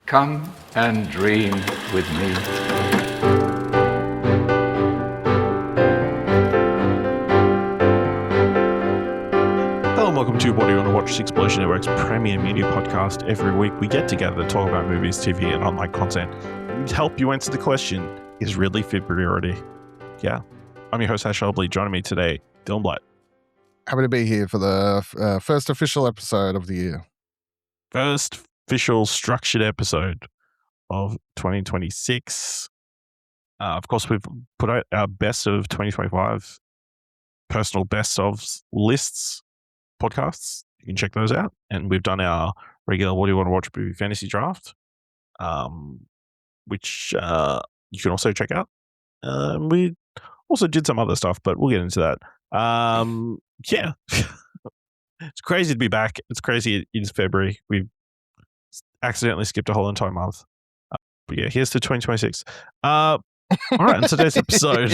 Come and dream with me. Hello and welcome to What Do You Want to Watch, Explosion Network's premier media podcast. Every week we get together to talk about movies, TV, and online content. To help you answer the question, is really February? Yeah. I'm your host, Shelby. Joining me today, Dylan Blatt. Happy to be here for the first official episode of the year. First official structured episode of 2026. Of course, we've put out our best of 2025 personal best of lists podcasts. You can check those out. And we've done our regular What Do You Want to Watch movie fantasy draft, which you can also check out. We also did some other stuff, but we'll get into that. Yeah. It's crazy to be back. It's crazy it's February. We've accidentally skipped a whole entire month. But yeah, here's to 2026. All right, in today's episode,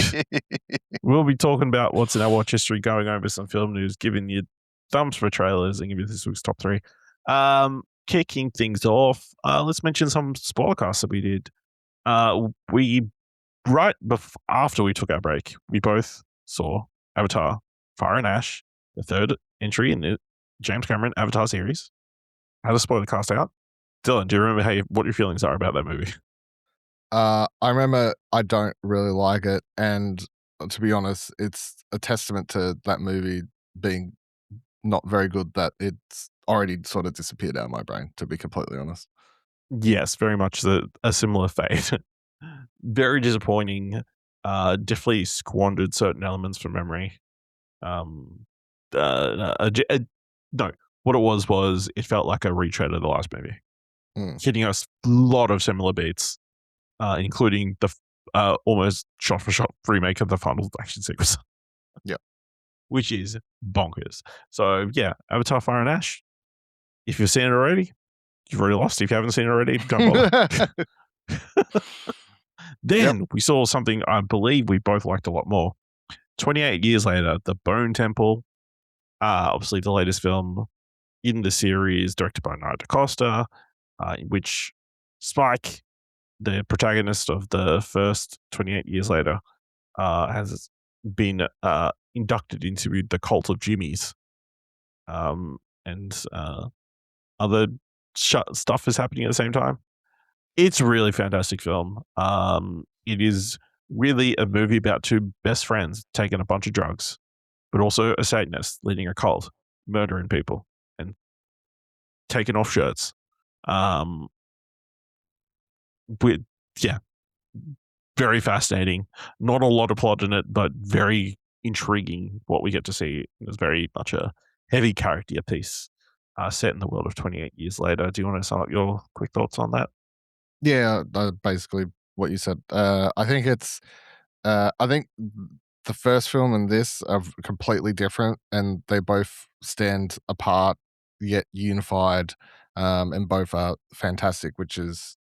we'll be talking about what's in our watch history, going over some film news, giving you thumbs for trailers, and giving you this week's top 3. Kicking things off, let's mention some spoilercasts that we did. After we took our break, we both saw Avatar: Fire and Ash, the third entry in the James Cameron Avatar series. Had a spoilercast out. Dylan, do you remember what your feelings are about that movie? I remember I don't really like it, and to be honest, it's a testament to that movie being not very good that it's already sort of disappeared out of my brain, to be completely honest. Yes, very much a similar fate. Very disappointing. Definitely squandered certain elements from memory. No, what it was it felt like a retread of the last movie, hitting us a lot of similar beats, including the almost shot-for-shot remake of the final action sequence. Yeah, which is bonkers. So yeah, Avatar: Fire and Ash. If you've seen it already, you've already lost. If you haven't seen it already, don't bother. Then we saw something I believe we both liked a lot more. 28 years later, The Bone Temple. Obviously the latest film in the series, directed by Anaconda, in which Spike, the protagonist of the first 28 years later, has been inducted into the cult of Jimmy's. And other stuff is happening at the same time. It's a really fantastic film. It is really a movie about two best friends taking a bunch of drugs, but also a Satanist leading a cult, murdering people and taking off shirts. Very fascinating. Not a lot of plot in it, but very intriguing what we get to see. It's very much a heavy character piece set in the world of 28 years later. Do you want to sum up your quick thoughts on that? Yeah, basically what you said. I think I think the first film and this are completely different, and they both stand apart yet unified, and both are fantastic, which is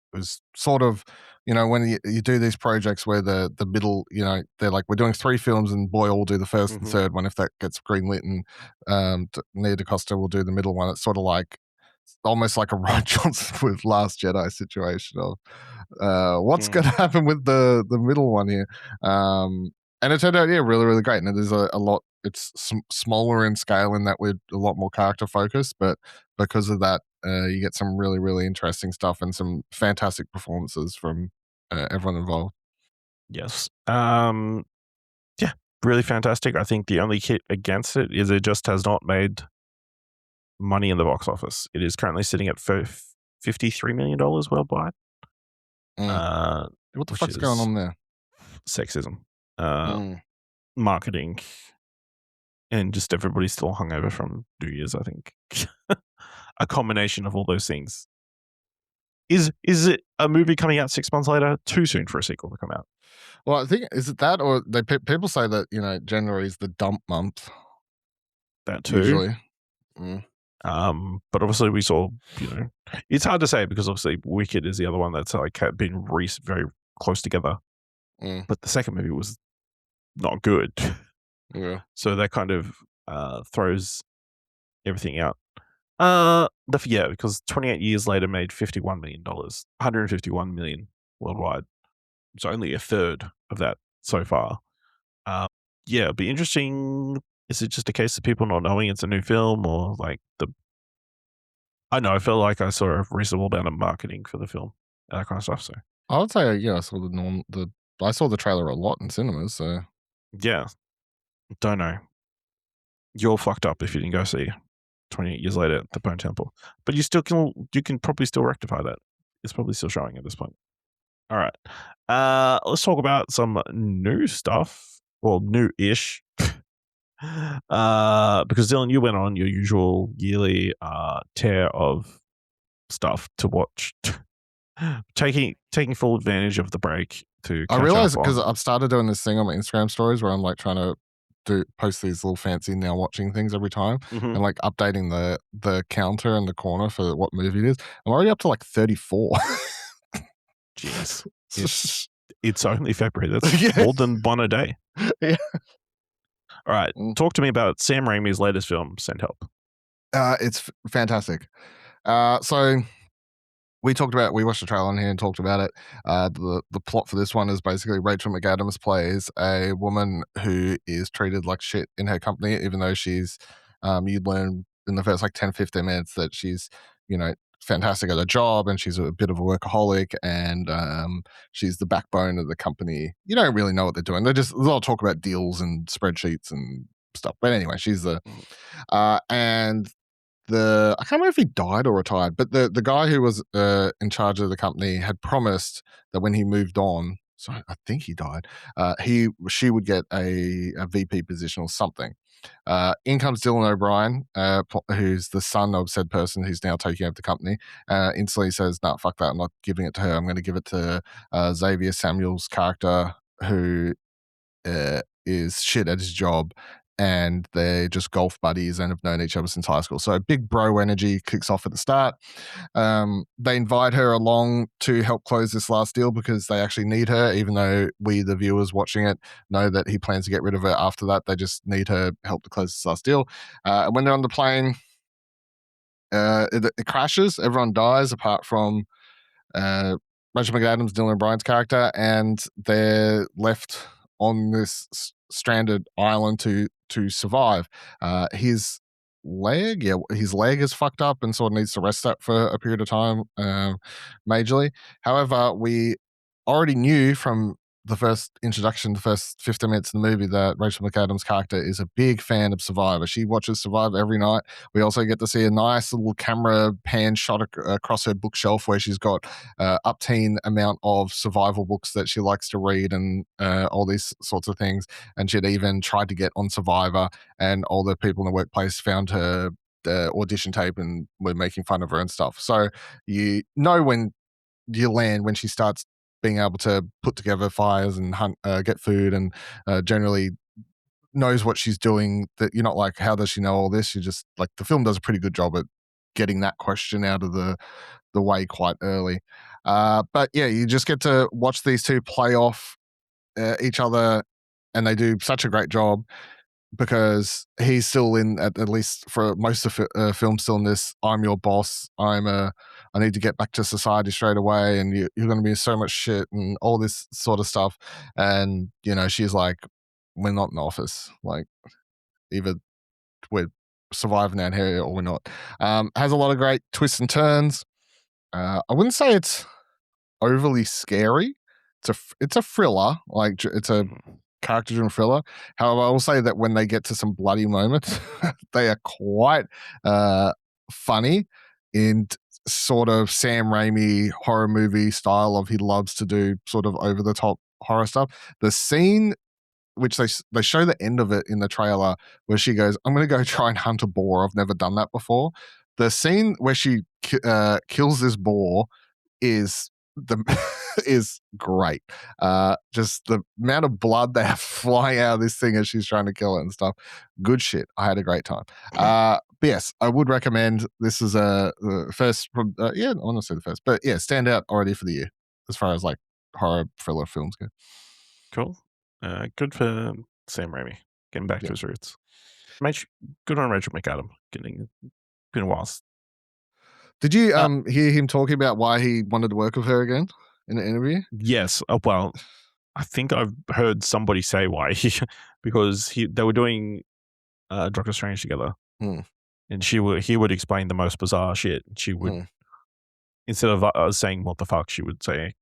sort of, when you do these projects where the middle, they're like, we're doing 3 films and Boyle will do the first and third one if that gets greenlit, and Nia DaCosta will do the middle one. It's sort of like almost like a Ryan Johnson with Last Jedi situation of what's going to happen with the middle one here. And it turned out, really, really great. And there's a lot, it's smaller in scale in that we're a lot more character focused, but because of that, you get some really, really interesting stuff and some fantastic performances from everyone involved. Yes. Yeah, really fantastic. I think the only hit against it is it just has not made money in the box office. It is currently sitting at $53 million worldwide. What the fuck's going on there? Sexism, marketing, and just everybody's still hungover from New Year's, I think. A combination of all those things. Is it a movie coming out 6 months later too soon for a sequel to come out? Well, I think, is it that, or people say that, January is the dump month. That too. Usually. But obviously we saw, it's hard to say because obviously Wicked is the other one that's like been very close together. But the second movie was not good. Yeah. So that kind of throws everything out. Because 28 years later made $51 million, 151 million worldwide. It's only a third of that so far. It'd be interesting. Is it just a case of people not knowing it's a new film, or like I know I felt like I saw a reasonable amount of marketing for the film and that kind of stuff. So I would say, I saw I saw the trailer a lot in cinemas. So yeah, don't know. You're fucked up if you didn't go see 28 years later at the Bone Temple, but you can probably still rectify that. It's probably still showing at this point. All right, let's talk about some new stuff, well, new-ish. Because Dylan, you went on your usual yearly tear of stuff to watch, taking full advantage of the break to I catch realized up because on. I've started doing this thing on my Instagram stories where I'm like trying to post these little fancy now watching things every time, Mhm. and like updating the counter in the corner for what movie it is. I'm already up to like 34. Jeez, it's only February. That's Yeah. more than one a day. Yeah. All right, talk to me about Sam Raimi's latest film, Send Help. It's fantastic. So we watched the trailer on here and talked about it. The plot for this one is basically Rachel McAdams plays a woman who is treated like shit in her company, even though she's, you'd learn in the first like 10, 15 minutes that she's, fantastic at her job, and she's a bit of a workaholic, and she's the backbone of the company. You don't really know what they're doing. They'll talk about deals and spreadsheets and stuff. But anyway, she's and I can't remember if he died or retired, but the guy who was in charge of the company had promised that when he moved on, so I think he died, she would get a VP position or something. In comes Dylan O'Brien, who's the son of said person who's now taking over the company. Instantly says, "No, fuck that! I'm not giving it to her. I'm going to give it to Xavier Samuel's character, who is shit at his job, and they're just golf buddies and have known each other since high school." So big bro energy kicks off at the start. They invite her along to help close this last deal because they actually need her, even though we, the viewers watching it, know that he plans to get rid of her after that. They just need her help to close this last deal. And when they're on the plane, it crashes. Everyone dies apart from Rachel McAdams, Dylan O'Brien's character, and they're left on this stranded island to survive. His leg is fucked up and sort of needs to rest up for a period of time, majorly. However, we already knew from the first introduction, the first 15 minutes of the movie, that Rachel McAdams' character is a big fan of Survivor. She watches Survivor every night. We also get to see a nice little camera pan shot across her bookshelf where she's got upteen amount of survival books that she likes to read, and all these sorts of things. And she'd even tried to get on Survivor, and all the people in the workplace found her audition tape and were making fun of her and stuff. So you know when you land, when she starts being able to put together fires and hunt, get food, and generally knows what she's doing, that you're not like, how does she know all this? You just like, the film does a pretty good job at getting that question out of the way quite early. But yeah, you just get to watch these two play off each other, and they do such a great job because he's still in, at least for most of the film, still in this, I'm your boss, I need to get back to society straight away, and you're going to be so much shit and all this sort of stuff. And she's like, we're not in the office, like, either we're surviving out here or we're not. Has a lot of great twists and turns. I wouldn't say it's overly scary. It's a thriller, like it's a character-driven thriller. However, I will say that when they get to some bloody moments, they are quite funny in sort of Sam Raimi horror movie style of, he loves to do sort of over-the-top horror stuff. The scene which they show the end of it in the trailer, where she goes, "I'm going to go try and hunt a boar. I've never done that before." The scene where she kills this boar is is great. Just the amount of blood they have flying out of this thing as she's trying to kill it and stuff. Good shit. I had a great time. But yes, I would recommend. This is a first. I want to say the first, but yeah, stand out already for the year as far as like horror thriller films go. Cool. Good for Sam Raimi getting back to Yeah. his roots. Good on Rachel McAdams. Been a while Did you hear him talking about why he wanted to work with her again in an interview? Yes. Well, I think I've heard somebody say why because they were doing Doctor Strange together, Hmm. and he would explain the most bizarre shit. She would instead of saying what the fuck, she would say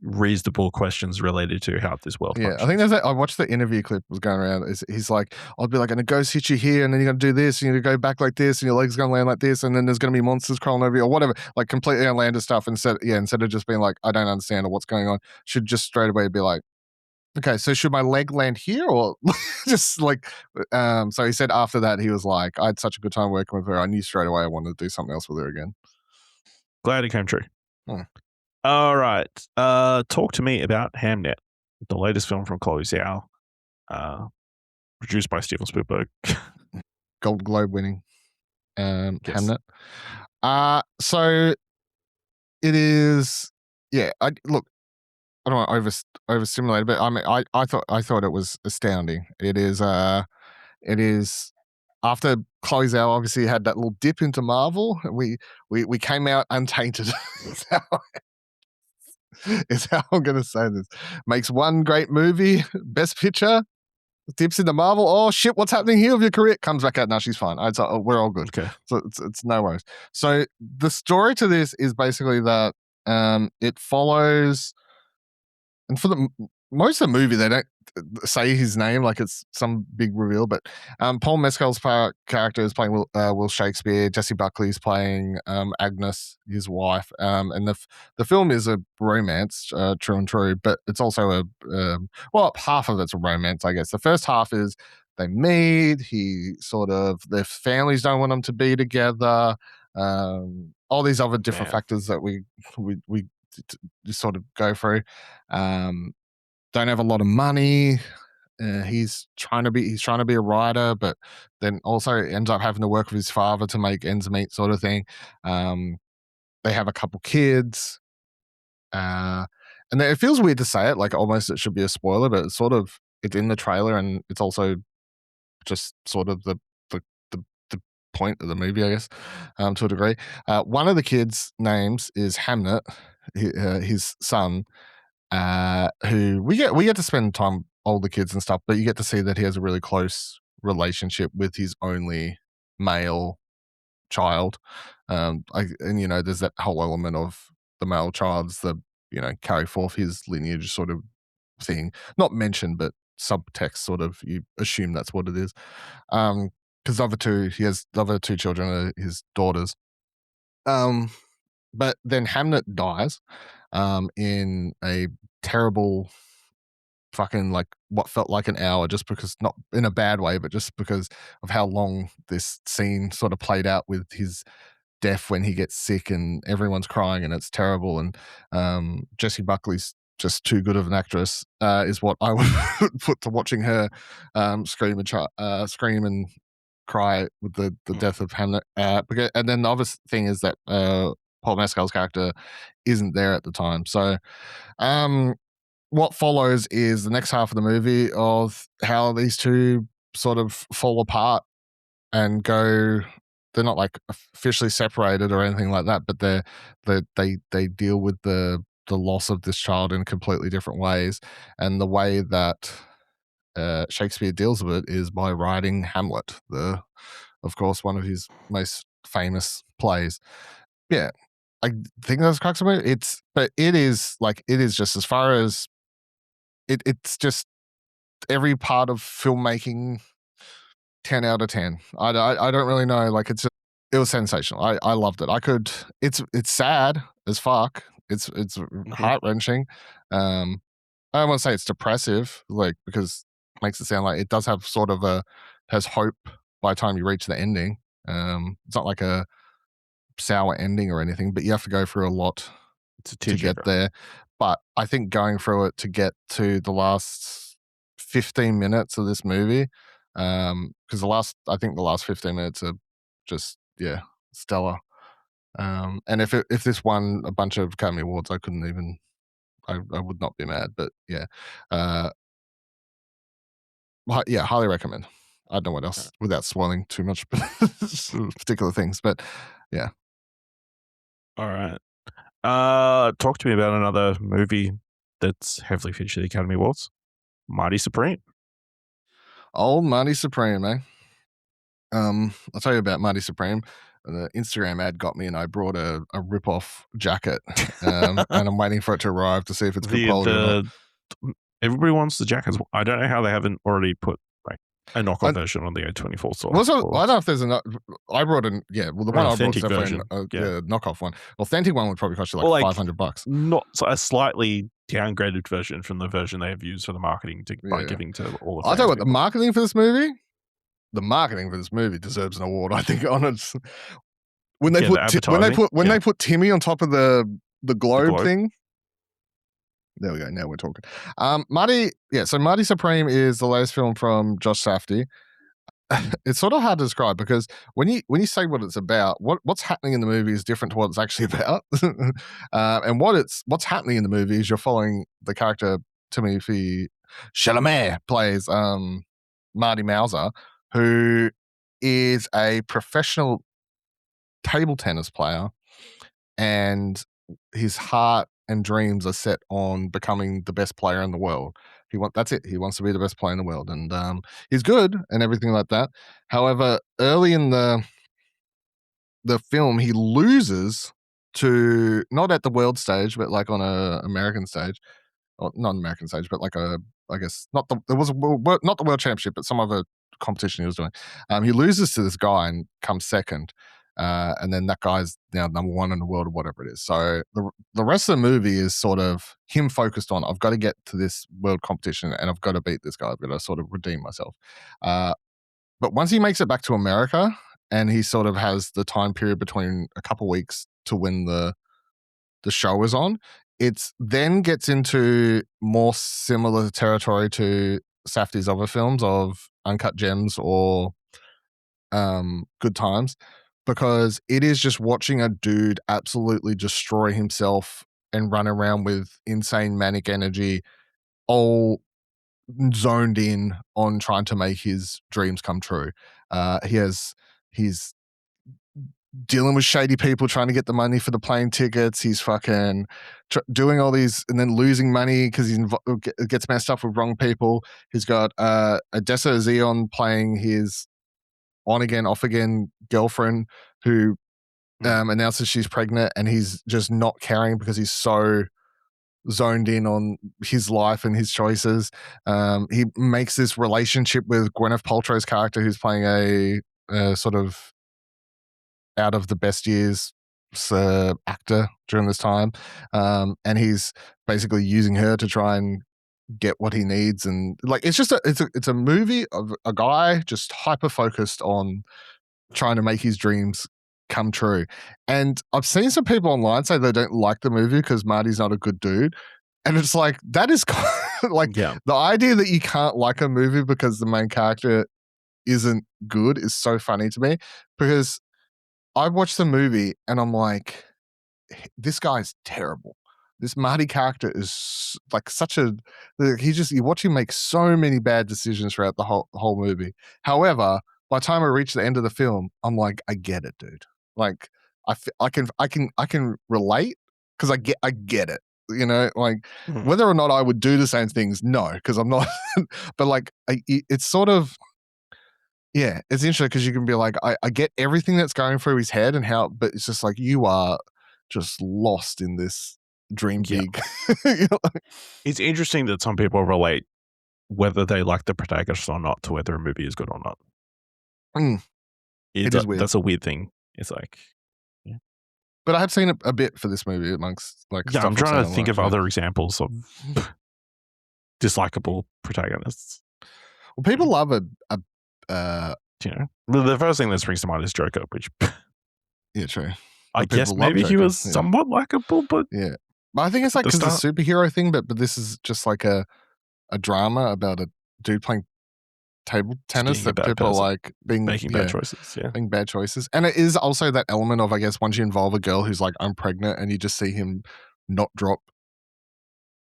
reasonable questions related to how this world functions. I think I watched the interview clip was going around. He's like, I'll be like, and a ghost hit you here, and then you're gonna do this, and you're gonna go back like this, and your leg's gonna land like this, and then there's gonna be monsters crawling over you, or whatever, like completely outlandish stuff. Instead of just being like, I don't understand or what's going on, should just straight away be like, okay, so should my leg land here or just like, so he said after that, he was like, I had such a good time working with her. I knew straight away I wanted to do something else with her again. Glad it came true. Hmm. All right. Talk to me about Hamnet, the latest film from Chloe Zhao, produced by Steven Spielberg. Gold Globe winning Yes. Hamnet. So it is, I don't want to overstimulate it, but I mean, I thought it was astounding. It is after Chloe Zhao obviously had that little dip into Marvel, we came out untainted. is how I'm going to say this. Makes one great movie, best picture, dips into Marvel. Oh shit, what's happening here with your career? Comes back out. No, she's fine. We're all good. Okay. So it's no worries. So the story to this is basically that it follows, and for most of the movie they don't say his name like it's some big reveal, but Paul Mescal's character is playing Will Shakespeare. Jesse Buckley is playing Agnes, his wife, and the film is a romance, true and true, but it's also half of it's a romance, I guess. The first half is they meet, their families don't want them to be together, all these other different factors that we just sort of go through. Don't have a lot of money. He's trying to be a writer, but then also ends up having to work with his father to make ends meet, sort of thing. They have a couple kids, and it feels weird to say it, like almost it should be a spoiler, but it's in the trailer, and it's also just sort of the point of the movie, I guess, to a degree. One of the kids' names is Hamnet, his son. Who we get to spend time with older kids and stuff, but you get to see that he has a really close relationship with his only male child. There's that whole element of the male child's carry forth his lineage sort of thing. Not mentioned, but subtext sort of, you assume that's what it is. Because the other two children are his daughters. But then Hamnet dies in a terrible fucking, like, what felt like an hour, just because, not in a bad way, but just because of how long this scene sort of played out with his death when he gets sick and everyone's crying and it's terrible. And Jessie Buckley's just too good of an actress, is what I would put to watching her scream and cry with the death of Hamnet. And then the other thing is that Paul Mescal's character isn't there at the time. So what follows is the next half of the movie of how these two sort of fall apart and go. They're not like officially separated or anything like that, but they deal with the loss of this child in completely different ways. And the way that Shakespeare deals with it is by writing Hamlet, of course, one of his most famous plays. Yeah, I think that's crux of it. It is just, as far as it's just every part of filmmaking, 10 out of 10. I don't really know. Like, it was sensational. I loved it. It's sad as fuck. It's heart wrenching. I don't want to say it's depressive, like, because it makes it sound like it does have sort of has hope by the time you reach the ending. It's not like a sour ending or anything, but you have to go through a lot to get there. But I think going through it to get to the last 15 minutes of this movie, because the last 15 minutes are just, stellar. And if this won a bunch of Academy Awards, I would not be mad. But highly recommend. I don't know what else, without spoiling too much particular things, but yeah. All right. Talk to me about another movie that's heavily featured at the Academy Awards. Marty Supreme. Old Marty Supreme, eh? I'll tell you about Marty Supreme. The Instagram ad got me, and I brought a rip-off jacket, and I'm waiting for it to arrive to see if it's good quality or not. Everybody wants the jackets. I don't know how they haven't already put like a knockoff version on the A24 store. I don't know if there's I brought an the one I brought is definitely a knockoff one. Authentic one would probably cost you like $500. Not a slightly downgraded version from the version they have used for the marketing by giving to all the. I'll tell you what, the marketing for this movie deserves an award. I think on it. When they put Timmy on top of the globe thing. There we go. Now we're talking. Marty Supreme is the latest film from Josh Safdie. It's sort of hard to describe because when you say what it's about, what's happening in the movie is different to what it's actually about. And what's happening in the movie is you're following the character Timothy Chalamet plays Marty Mauser, who is a professional table tennis player, and his heart and dreams are set on becoming the best player in the world. That's it. He wants to be the best player in the world, and he's good and everything like that. However, early in the film, he loses to, not at the world stage, but like on a American stage, or not an American stage, but like not the world championship, but some other competition he was doing. He loses to this guy and comes second. And then that guy's now number one in the world or whatever it is. So the rest of the movie is sort of him focused on, I've got to get to this world competition and I've got to beat this guy. I've got to sort of redeem myself. But once he makes it back to America and he sort of has the time period between a couple weeks to when the show is on, it then gets into more similar territory to Safdie's other films of Uncut Gems or Good Times, because it is just watching a dude absolutely destroy himself and run around with insane manic energy, all zoned in on trying to make his dreams come true. He's dealing with shady people trying to get the money for the plane tickets. He's fucking doing all these and then losing money because he gets messed up with wrong people. He's got Odessa Zion playing his on-again, off-again girlfriend who announces she's pregnant, and he's just not caring because he's so zoned in on his life and his choices. He makes this relationship with Gwyneth Paltrow's character, who's playing a sort of out of the best years actor during this time, and he's basically using her to try and get what he needs. And like it's a movie of a guy just hyper focused on trying to make his dreams come true. And I've seen some people online say they don't like the movie because Marty's not a good dude, and it's like that is like the idea that you can't like a movie because the main character isn't good is so funny to me, because I watched the movie and I'm like, this guy's terrible. This Marty character is like you watch him make so many bad decisions throughout the whole movie. However, by the time I reach the end of the film, I'm like, I get it, dude. Like I can relate because I get it. You know, like whether or not I would do the same things, no, because I'm not. But like, it's sort of. Yeah, it's interesting because you can be like, I get everything that's going through his head and how, but it's just like you are just lost in this dream gig. You know? It's interesting that some people relate whether they like the protagonist or not to whether a movie is good or not. It is weird. That's a weird thing. It's like, yeah. But I have seen a bit for this movie amongst like. Yeah, I'm trying to think of other examples of dislikable protagonists. Well, people love you know, the first thing that springs to mind is Joker, which yeah, true. I guess maybe he was somewhat likable, but yeah, but I think it's like because it's a superhero thing, but this is just like a drama about a dude playing table tennis that people are like making bad choices, making bad choices, and it is also that element of, I guess, once you involve a girl who's like, I'm pregnant, and you just see him not drop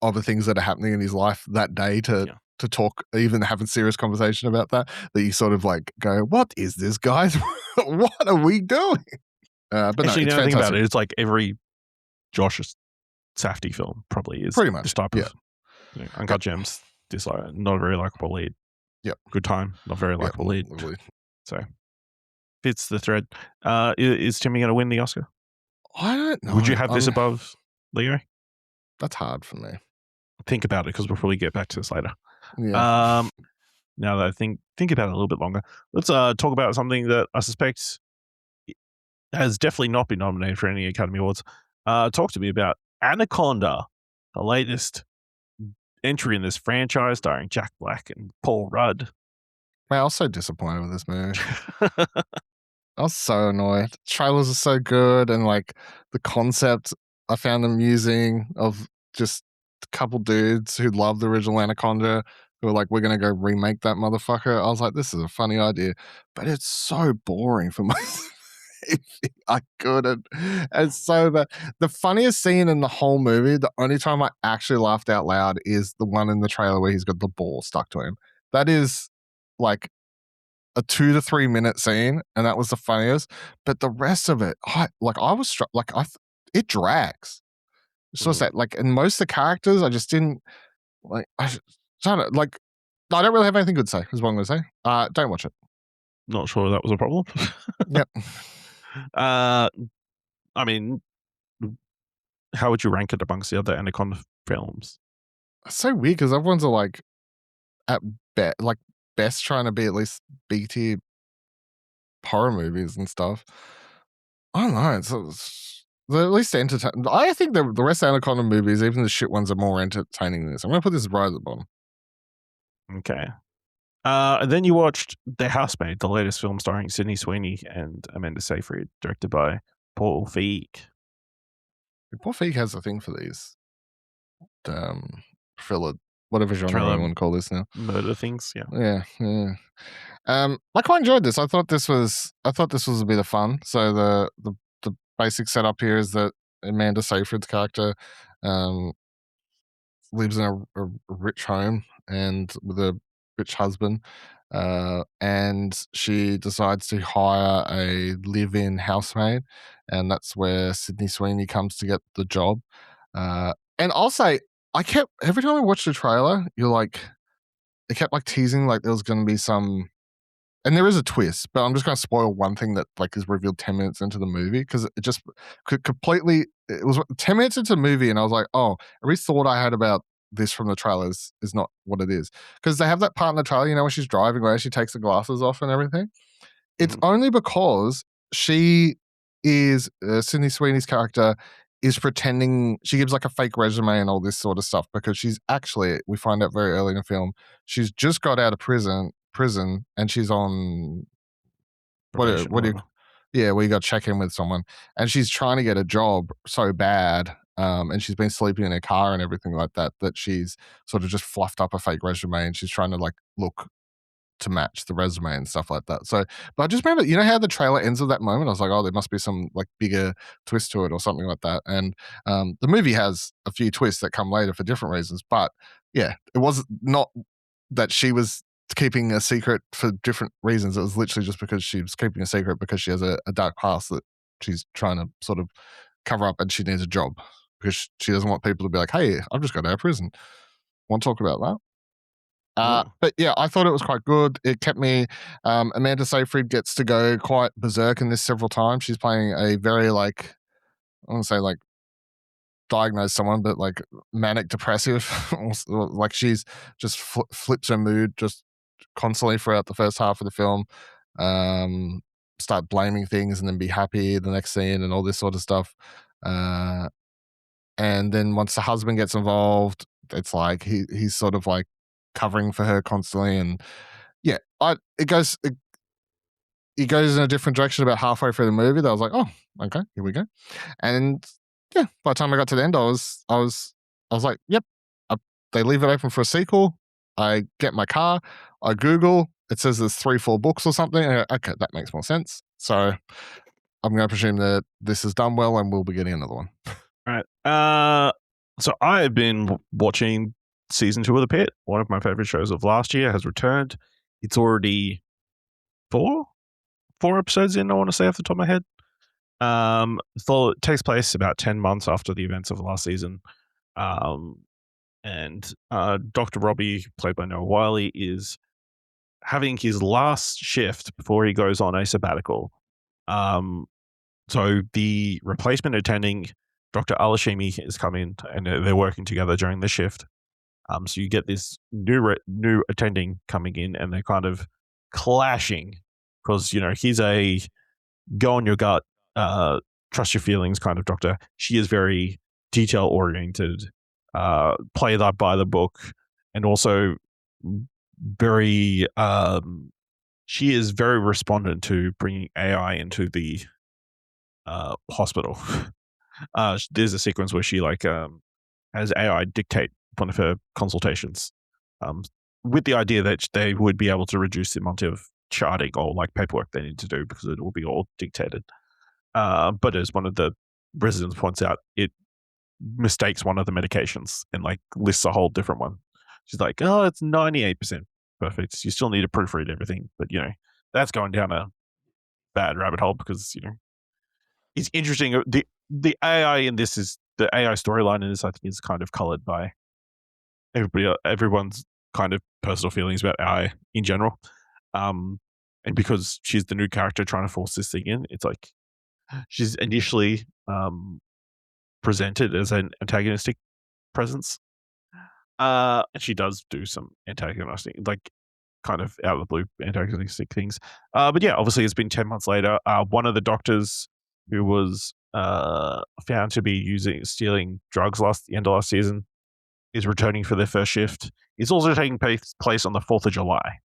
other things that are happening in his life that day to talk, even have a serious conversation about that you sort of like go, what is this, guys? What are we doing? But Actually, no, it's now I think about fantastic. it, it's like every Josh Safdie film probably is Pretty much, this type yeah. of Uncut Gems. Not a very likable lead. Yep. Good time, not very likable lead. Lovely. So fits the thread. Is Timmy going to win the Oscar? I don't know. Would you have this above Leo? That's hard for me. Think about it because we'll probably get back to this later. Yeah. Now that I think about it a little bit longer, let's talk about something that I suspect has definitely not been nominated for any Academy Awards. Talk to me about Anaconda, the latest entry in this franchise starring Jack Black and Paul Rudd. Man, I was so disappointed with this movie. I was so annoyed. Trailers are so good, and like the concept I found amusing of just a couple dudes who love the original Anaconda who were like, we're gonna go remake that motherfucker. I was like, this is a funny idea, but it's so boring for most. I couldn't. It's so bad. The funniest scene in the whole movie, the only time I actually laughed out loud, is the one in the trailer where he's got the ball stuck to him. That is like a 2 to 3 minute scene, and that was the funniest. But the rest of it, it drags. So sad. Like, and most of the characters, I just didn't like. I don't really have anything good to say. Is what I'm going to say. Don't watch it. Not sure that was a problem. Yep. I mean, how would you rank it amongst the other Anaconda films? It's so weird because everyone's are like at best trying to be at least B tier horror movies and stuff. I don't know. They're at least entertaining. I think the rest of Anaconda movies, even the shit ones, are more entertaining than this. I'm going to put this right at the bottom. Okay. And then you watched The Housemaid, the latest film starring Sydney Sweeney and Amanda Seyfried, directed by Paul Feig. Paul Feig has a thing for these thriller, whatever genre I want to call this now. Murder things, yeah. Yeah. I quite enjoyed this. I thought this was a bit of fun. So the basic setup here is that Amanda Seyfried's character lives in a rich home and with a rich husband, and she decides to hire a live-in housemaid, and that's where Sydney Sweeney comes to get the job. And I'll say, every time I watched the trailer, it kept like teasing like there was going to be some, and there is a twist, but I'm just going to spoil one thing that like is revealed 10 minutes into the movie because it just completely. It was 10 minutes into the movie, and I was like, oh, every thought I had about this from the trailers is not what it is, because they have that part in the trailer, when she's driving where she takes the glasses off and everything. It's only because she is Sydney Sweeney's character is pretending, she gives like a fake resume and all this sort of stuff, because she's actually, we find out very early in the film, she's just got out of prison and she's on where you got to check in with someone, and she's trying to get a job so bad, and she's been sleeping in her car and everything like that she's sort of just fluffed up a fake resume, and she's trying to like look to match the resume and stuff like that. So, but I just remember, how the trailer ends at that moment? I was like, oh, there must be some like bigger twist to it or something like that. And the movie has a few twists that come later for different reasons. But yeah, it was not that she was keeping a secret for different reasons. It was literally just because she was keeping a secret because she has a dark past that she's trying to sort of cover up, and she needs a job because she doesn't want people to be like, hey, I've just got out of prison. Want to talk about that? But yeah, I thought it was quite good. It kept me. Amanda Seyfried gets to go quite berserk in this several times. She's playing a very like, I want to say like diagnose someone, but like manic depressive. Like she's just flips her mood just constantly throughout the first half of the film. Start blaming things and then be happy the next scene and all this sort of stuff. And then once the husband gets involved, it's like he's sort of like covering for her constantly, and yeah, it goes in a different direction about halfway through the movie that I was like, oh, okay, here we go. And yeah, by the time I got to the end, I was like, yep. They leave it open for a sequel. I get my car, I Google, it says there's 3-4 books or something. Okay, that makes more sense. So I'm going to presume that this is done well, and we'll be getting another one. All right. So I have been watching season 2 of The Pitt. One of my favorite shows of last year has returned. It's already 4 episodes in, I want to say off the top of my head. So it takes place about 10 months after the events of the last season. And Dr. Robbie, played by Noah Wiley, is having his last shift before he goes on a sabbatical. So the replacement attending, Dr. Alashimi, has come in, and they're working together during the shift. So you get this new attending coming in, and they're kind of clashing because he's a go on your gut, trust your feelings kind of doctor. She is very detail oriented, play that by the book, and also very. She is very respondent to bringing AI into the hospital. There's a sequence where she has AI dictate one of her consultations, with the idea that they would be able to reduce the amount of charting or paperwork they need to do because it will be all dictated. But as one of the residents points out, it mistakes one of the medications and lists a whole different one. She's like, "Oh, it's 98% perfect. You still need to proofread everything," but that's going down a bad rabbit hole because it's interesting. The AI in this is the AI storyline in this. I think is kind of colored by everyone's kind of personal feelings about AI in general. And because she's the new character trying to force this thing in, it's like she's initially presented as an antagonistic presence. And she does do some antagonistic, kind of out of the blue antagonistic things. But yeah, obviously it's been 10 months later. One of the doctors who was found to be stealing drugs the end of last season is returning for their first shift. It's also taking place on the 4th of July,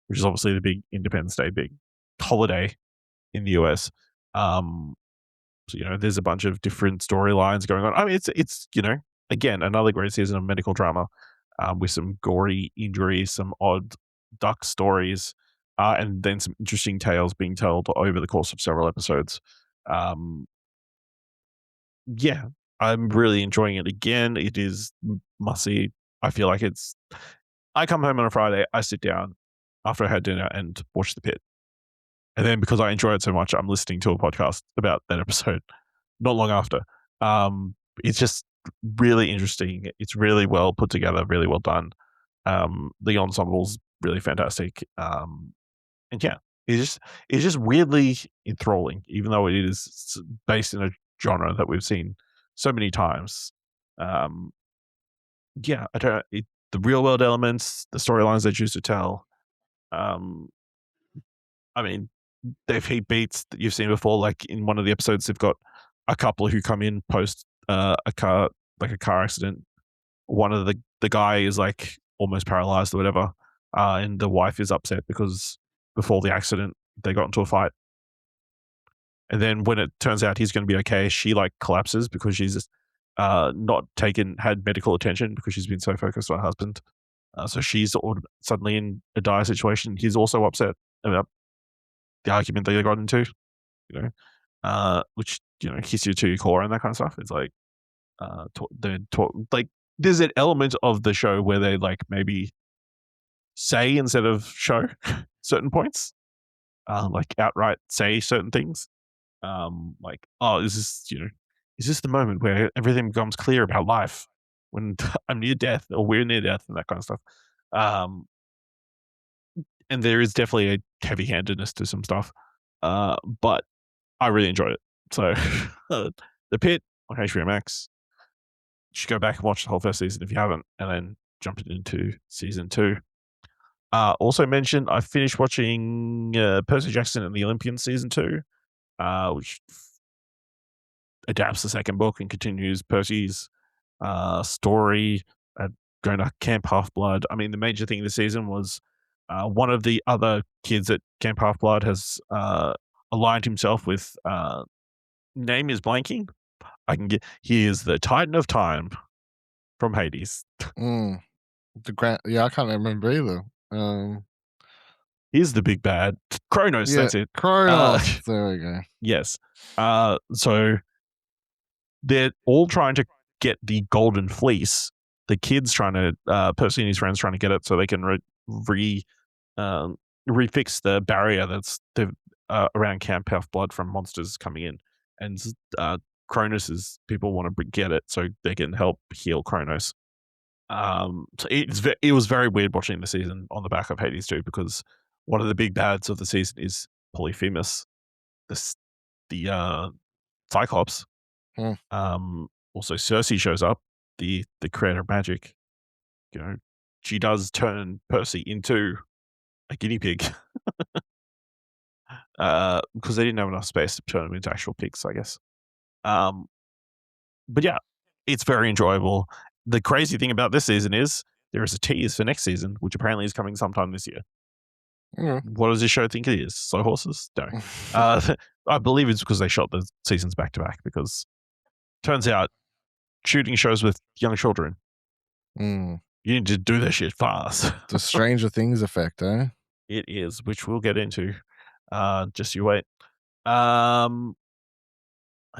which is obviously the big Independence Day, big holiday in the US. So, there's a bunch of different storylines going on. I mean, it's again, another great season of medical drama, with some gory injuries, some odd duck stories, and then some interesting tales being told over the course of several episodes. Yeah, I'm really enjoying it again. It is must see. I feel like I come home on a Friday, I sit down after I had dinner and watch The Pitt. And then because I enjoy it so much, I'm listening to a podcast about that episode not long after. It's just really interesting. It's really well put together, really well done. The ensemble's really fantastic. And yeah, it's just weirdly enthralling, even though it is based in a genre that we've seen so many times. Yeah, the real world elements, the storylines they choose to tell. I mean, they've heat beats that you've seen before. Like in one of the episodes, they've got a couple who come in post a car accident. One of the guy is almost paralyzed or whatever, and the wife is upset because before the accident they got into a fight. And then when it turns out he's going to be okay, she collapses because she's not had medical attention because she's been so focused on her husband. So she's suddenly in a dire situation. He's also upset about the argument they got into, which hits you to your core and that kind of stuff. It's there's an element of the show where they maybe say instead of show certain points, outright say certain things. Oh, is this the moment where everything becomes clear about life when I'm near death or we're near death and that kind of stuff. And there is definitely a heavy-handedness to some stuff, but I really enjoyed it. So, The Pitt on HBO Max. You should go back and watch the whole first season if you haven't, and then jump into season 2. Also mentioned, I finished watching Percy Jackson and the Olympians season 2, which adapts the second book and continues Percy's story at going to Camp Half-Blood. I mean, the major thing this season was one of the other kids at Camp Half-Blood has aligned himself with name is blanking. He is the Titan of Time from Hades. I can't remember either. He's the big bad. Kronos, that's it. Kronos. There we go. Yes. So they're all trying to get the Golden Fleece. The kids trying to, Percy and his friends trying to get it so they can refix the barrier that's around Camp Half-Blood from monsters coming in. and Cronus is people want to get it so they can help heal Kronos. So it was very weird watching the season on the back of Hades 2 because one of the big bads of the season is Polyphemus, the Cyclops. Also, Circe shows up, the creator of magic. She does turn Percy into a guinea pig because they didn't have enough space to turn them into actual pigs, I guess. But yeah, it's very enjoyable. The crazy thing about this season is there is a tease for next season, which apparently is coming sometime this year. What does this show think it is? Slow horses? No. I believe it's because they shot the seasons back to back because turns out shooting shows with young children, you need to do this shit fast. The Stranger Things effect, eh? It is, which we'll get into. Just you wait. I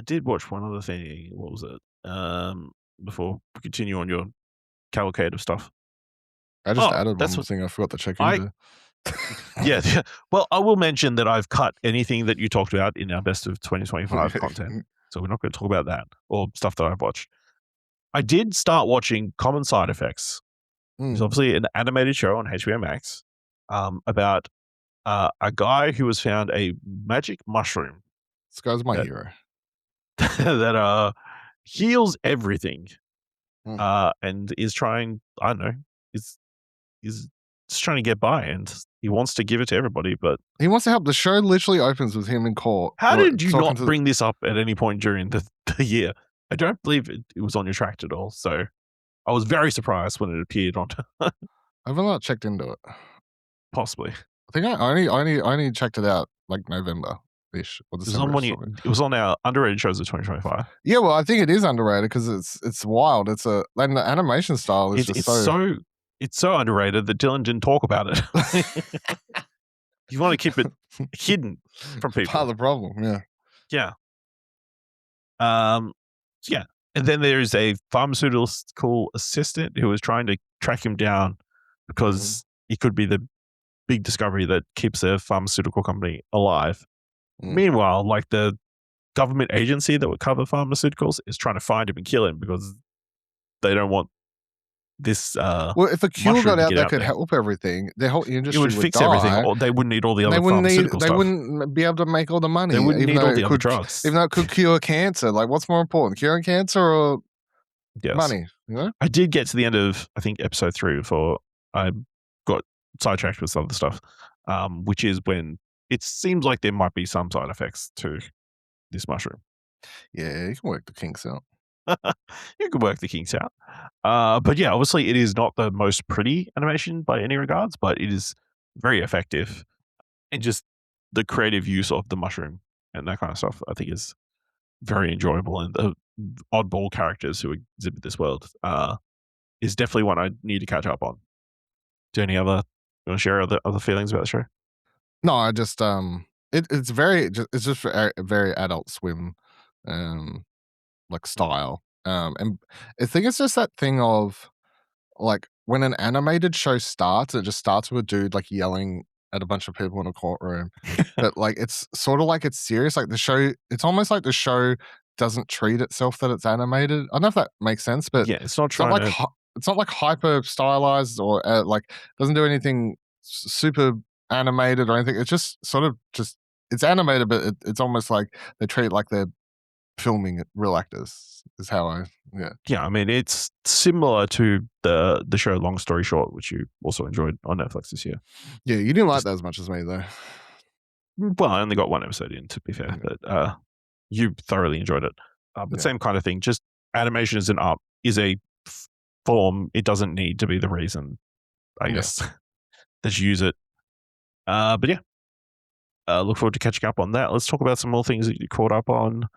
did watch one other thing. What was it? Before we continue on your cavalcade of stuff. I just added one more thing I forgot to check into. Yeah. Well, I will mention that I've cut anything that you talked about in our best of 2025 content. So we're not going to talk about that or stuff that I've watched. I did start watching Common Side Effects. It's obviously an animated show on HBO Max about a guy who has found a magic mushroom. This guy's my hero. That heals everything and is trying, I don't know, is just trying to get by, and he wants to give it to everybody, but he wants to help. The show literally opens with him in court. How did you not bring this up at any point during the year? I don't believe it was on your track at all, so I was very surprised when it appeared on. I've not checked into it. Possibly. I think I only checked it out like November-ish or December. It was on our underrated shows of 2025. Yeah, well, I think it is underrated because it's wild. And the animation style is it's so underrated that Dylan didn't talk about it. You want to keep it hidden from people. Part of the problem, yeah. Yeah. Yeah. And then there's a pharmaceutical assistant who is trying to track him down because he could be the big discovery that keeps a pharmaceutical company alive. Meanwhile, like the government agency that would cover pharmaceuticals is trying to find him and kill him because they don't want this. Well, if a cure got out that could help everything, their whole industry would fix die. everything. Or they wouldn't need all the other pharmaceutical stuff. They wouldn't be able to make all the money. They wouldn't need all the other drugs. Even though it could cure cancer. Like, what's more important, curing cancer or money? You know? I did get to the end of, I think, episode 3 before I got sidetracked with some other stuff, which is when it seems like there might be some side effects to this mushroom. Yeah, you can work the kinks out. You can work the kinks out. But yeah, obviously it is not the most pretty animation by any regards, but it is very effective. And just the creative use of the mushroom and that kind of stuff, I think is very enjoyable. And the oddball characters who exhibit this world is definitely one I need to catch up on. Do you want to share other feelings about the show? No, I just it's just a very Adult Swim like style. And I think it's just that thing of like when an animated show starts, it just starts with a dude like yelling at a bunch of people in a courtroom. But like it's sort of like it's serious. Like the show, it's almost like the show doesn't treat itself that it's animated. I don't know if that makes sense, but yeah, it's not like hyper stylized or like doesn't do anything super animated or anything. It's just sort of it's animated, but it's almost like they treat it like they're filming real actors. Is how yeah. I mean, it's similar to the show Long Story Short, which you also enjoyed on Netflix this year. Yeah, you didn't like that as much as me though. Well, I only got one episode in, to be fair, but you thoroughly enjoyed it. But same kind of thing. Just animation as an art is a form. It doesn't need to be the reason, I guess, that you use it. But yeah, look forward to catching up on that. Let's talk about some more things that you caught up on.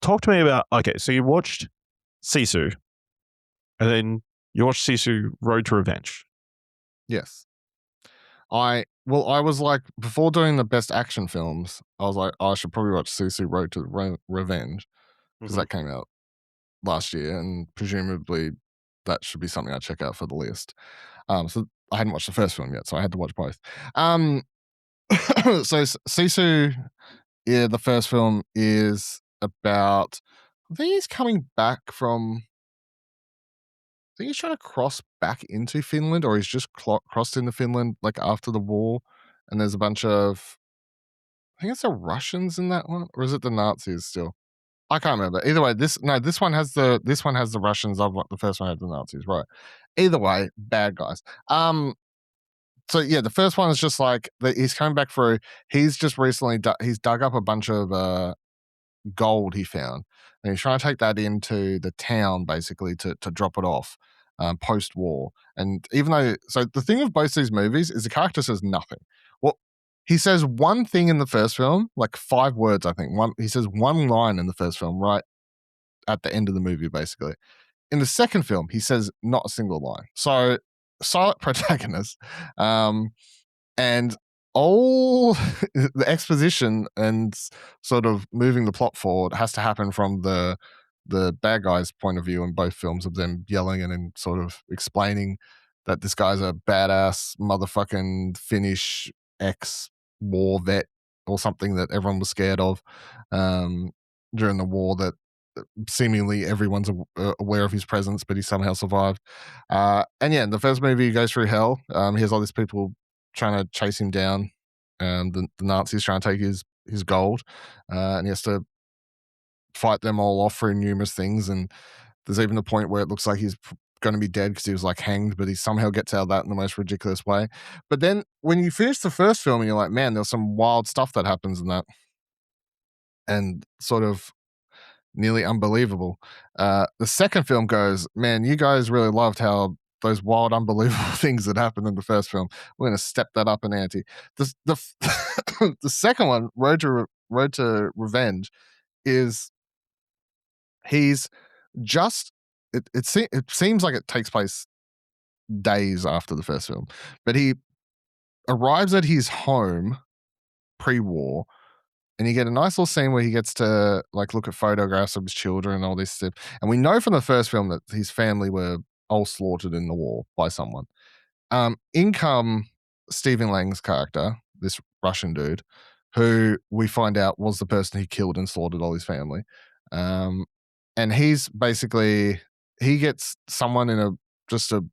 Talk to me about, okay, so you watched Sisu, and then you watched Sisu Road to Revenge. Yes. I was like, before doing the best action films, I was like, I should probably watch Sisu Road to Revenge, because that came out last year, and presumably that should be something I check out for the list. So I hadn't watched the first film yet, so I had to watch both. So Sisu yeah, the first film is about. I think he's coming back from. I think he's trying to cross back into Finland, or he's just crossed into Finland like after the war. And there's a bunch of. I think it's the Russians in that one, or is it the Nazis still? I can't remember. Either way, this one has the Russians. The first one had the Nazis, right? Either way, bad guys. So yeah, the first one is just like he's coming back through. He's just recently he's dug up a bunch of gold he found, and he's trying to take that into the town basically to drop it off post war. And even though, so the thing with both these movies is the character says nothing. Well, he says one thing in the first film, like 5 words, I think. He says one line in the first film, right at the end of the movie, basically. In the second film, he says not a single line. So silent protagonist. And all the exposition and sort of moving the plot forward has to happen from the bad guy's point of view in both films, of them yelling and then sort of explaining that this guy's a badass motherfucking Finnish ex-war vet or something that everyone was scared of during the war, that seemingly everyone's aware of his presence, but he somehow survived. And yeah, in the first movie, he goes through hell. He has all these people trying to chase him down. The Nazis trying to take his gold, and he has to fight them all off through numerous things. And there's even a point where it looks like he's going to be dead because he was like hanged, but he somehow gets out of that in the most ridiculous way. But then when you finish the first film, and you're like, man, there's some wild stuff that happens in that, and sort of nearly unbelievable. The second film goes, man, you guys really loved how those wild, unbelievable things that happened in the first film. We're going to step that up an ante. The second one, Road to Revenge, is he's just it seems like it takes place days after the first film, but he arrives at his home pre-war. And you get a nice little scene where he gets to like look at photographs of his children and all this stuff. And we know from the first film that his family were all slaughtered in the war by someone. In come Stephen Lang's character, this Russian dude, who we find out was the person who killed and slaughtered all his family. And he's basically, he gets someone in just a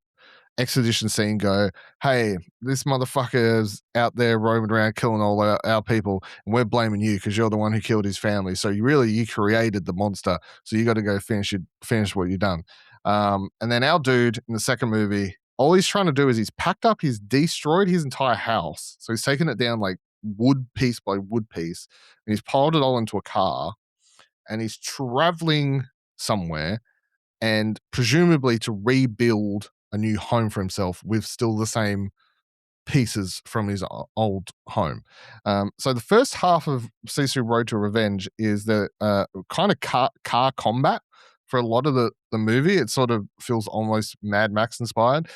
extradition scene go, hey, this motherfucker's out there roaming around killing all our people, and we're blaming you because you're the one who killed his family. So you created the monster, so you got to go finish what you've done. And then our dude in the second movie, all he's trying to do is he's destroyed his entire house. So he's taken it down like wood piece by wood piece, and he's piled it all into a car, and he's traveling somewhere, and presumably to rebuild a new home for himself with still the same pieces from his old home. So the first half of Sisu Road to Revenge is the kind of car combat for a lot of the movie. It sort of feels almost Mad Max inspired.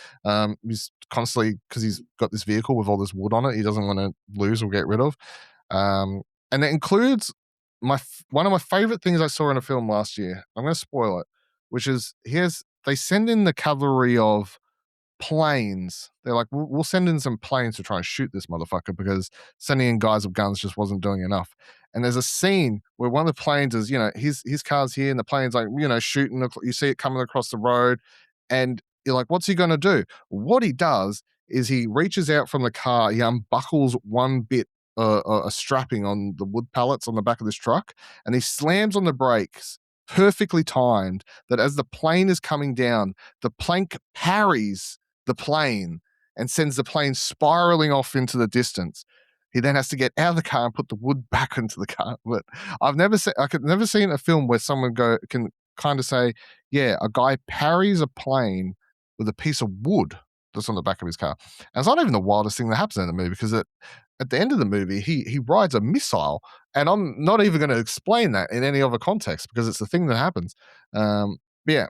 He's constantly, because he's got this vehicle with all this wood on it, he doesn't want to lose or get rid of. And it includes one of my favorite things I saw in a film last year. I'm going to spoil it, which is they send in the cavalry of planes. They're like, we'll send in some planes to try and shoot this motherfucker because sending in guys with guns just wasn't doing enough. And there's a scene where one of the planes is, his car's here and the plane's like, shooting. You see it coming across the road, and you're like, what's he going to do? What he does is he reaches out from the car, he unbuckles one bit, a strapping on the wood pallets on the back of this truck, and he slams on the brakes, perfectly timed, that as the plane is coming down, the plank parries the plane and sends the plane spiraling off into the distance. He then has to get out of the car and put the wood back into the car. But I could never seen a film where someone can kind of say, yeah, a guy parries a plane with a piece of wood that's on the back of his car. And it's not even the wildest thing that happens in the movie, because at the end of the movie, he rides a missile, and I'm not even going to explain that in any other context because it's the thing that happens. But yeah,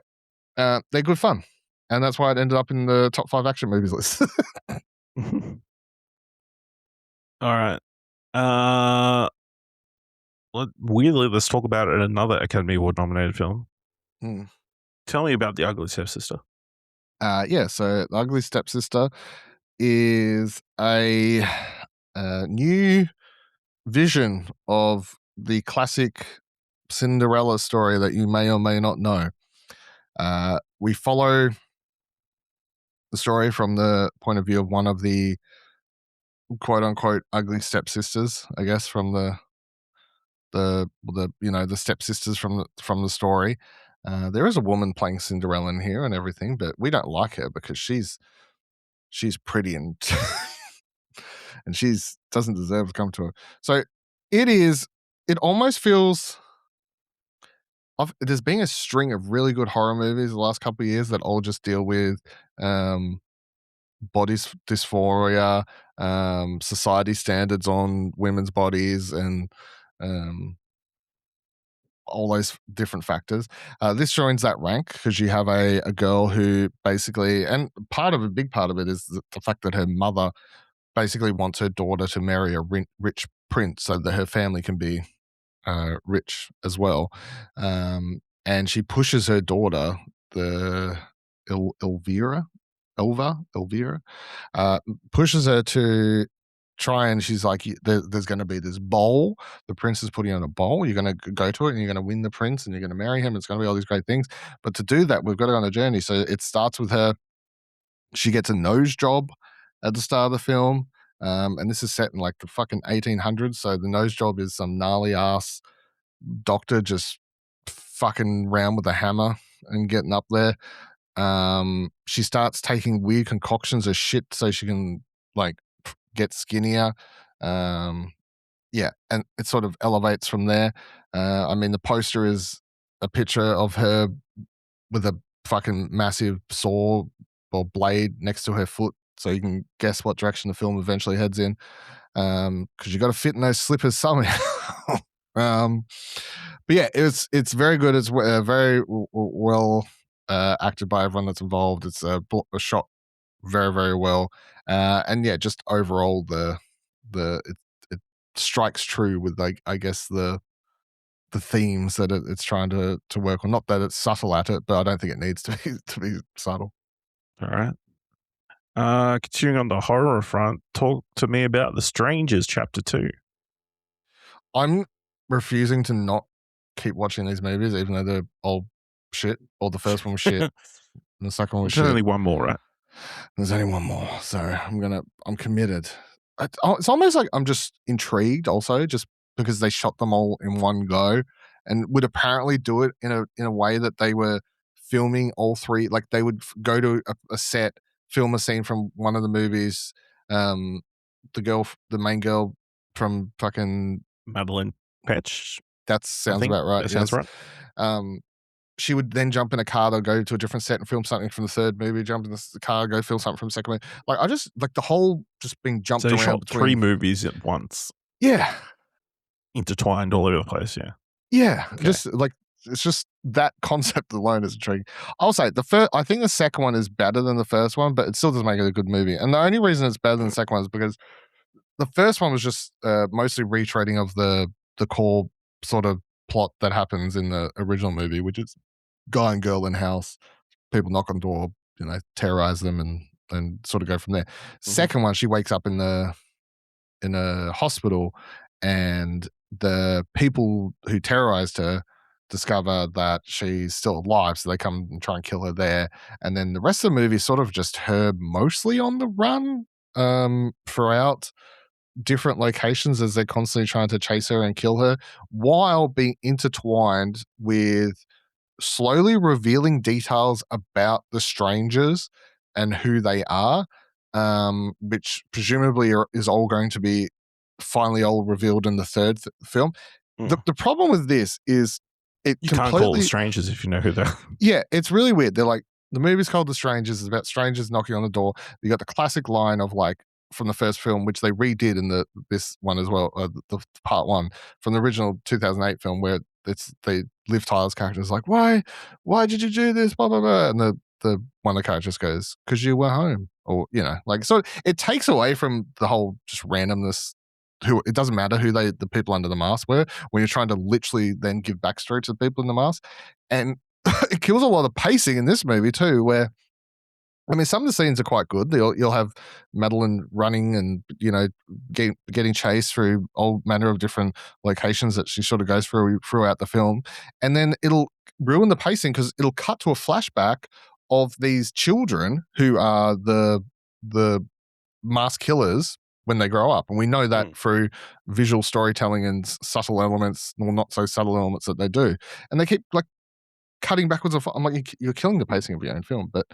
they're good fun. And that's why it ended up in the top 5 action movies list. All right. Weirdly, let's talk about another Academy Award nominated film. Tell me about The Ugly Stepsister. Yeah, so The Ugly Stepsister is a new vision of the classic Cinderella story that you may or may not know. We follow the story from the point of view of one of the quote unquote ugly stepsisters, I guess, from the stepsisters from the story. There is a woman playing Cinderella in here and everything, but we don't like her because she's pretty and and she's doesn't deserve to come to her. So it almost feels there's been a string of really good horror movies the last couple of years that all just deal with body dysphoria, society standards on women's bodies, and all those different factors. This joins that rank because you have a girl who basically, and a big part of it is the fact that her mother basically wants her daughter to marry a rich prince so that her family can be rich as well. And she pushes her daughter, the Elvira, pushes her to try, and she's like, there's going to be this bowl. The prince is putting on a bowl. You're going to go to it and you're going to win the prince and you're going to marry him. It's going to be all these great things. But to do that, we've got to go on a journey. So it starts with her. She gets a nose job at the start of the film. And this is set in like the fucking 1800s. So the nose job is some gnarly ass doctor just fucking around with a hammer and getting up there. She starts taking weird concoctions of shit so she can like get skinnier. Yeah, and it sort of elevates from there. I mean, the poster is a picture of her with a fucking massive saw or blade next to her foot, so you can guess what direction the film eventually heads in. Because you got to fit in those slippers somehow. But yeah, it's very good. It's very well acted by everyone that's involved. It's shot very, very well, and yeah, just overall it strikes true with, like, I guess the themes that it's trying to work on. Not that it's subtle at it, but I don't think it needs to be subtle. All right. Continuing on the horror front, talk to me about The Strangers Chapter 2. I'm refusing to not keep watching these movies, even though they're all shit, or the first one was shit, and the second one was shit. There's only one more, right? There's only one more, so I'm committed. It's almost like I'm just intrigued also, just because they shot them all in one go and would apparently do it in a way that they were filming all three. Like they would go to a set, film a scene from one of the movies. The main girl from fucking Madeline Petch. That sounds about right. That sounds right. She would then jump in a car, they'll go to a different set and film something from the third movie, jump in the car, go film something from the second movie. Like, I just, like, the whole just being jumped so around shot between 3 movies at once. Yeah. Intertwined all over the place, yeah. Yeah. Okay. Just, like, it's just that concept alone is intriguing. I'll say, I think the second one is better than the first one, but it still doesn't make it a good movie. And the only reason it's better than the second one is because the first one was just mostly retreading of the core sort of plot that happens in the original movie, which is guy and girl in house, people knock on the door, terrorize them and sort of go from there. Mm-hmm. Second one, she wakes up in a hospital, and the people who terrorized her discover that she's still alive, so they come and try and kill her there. And then the rest of the movie is sort of just her mostly on the run throughout different locations as they're constantly trying to chase her and kill her, while being intertwined with slowly revealing details about the strangers and who they are, which presumably is all going to be finally all revealed in the third film. The problem with this is you can't call the strangers if you know who they are. Yeah, it's really weird. They're like, the movie's called The Strangers. It's about strangers knocking on the door. You got the classic line of, like, from the first film, which they redid in this one as well, the part one from the original 2008 film, where Liv Tyler's character is like, why did you do this, blah blah blah, and the one of the characters goes, because you were home, or like, so it takes away from the whole just randomness. It doesn't matter who the people under the mask were when you're trying to literally then give backstory to the people in the mask, and it kills a lot of pacing in this movie too, where I mean, some of the scenes are quite good. You'll have Madeline running and, getting chased through all manner of different locations that she sort of goes throughout the film. And then it'll ruin the pacing because it'll cut to a flashback of these children who are the mass killers when they grow up. And we know that through visual storytelling and subtle elements, or not so subtle elements that they do. And they keep like cutting backwards. I'm like, you're killing the pacing of your own film. But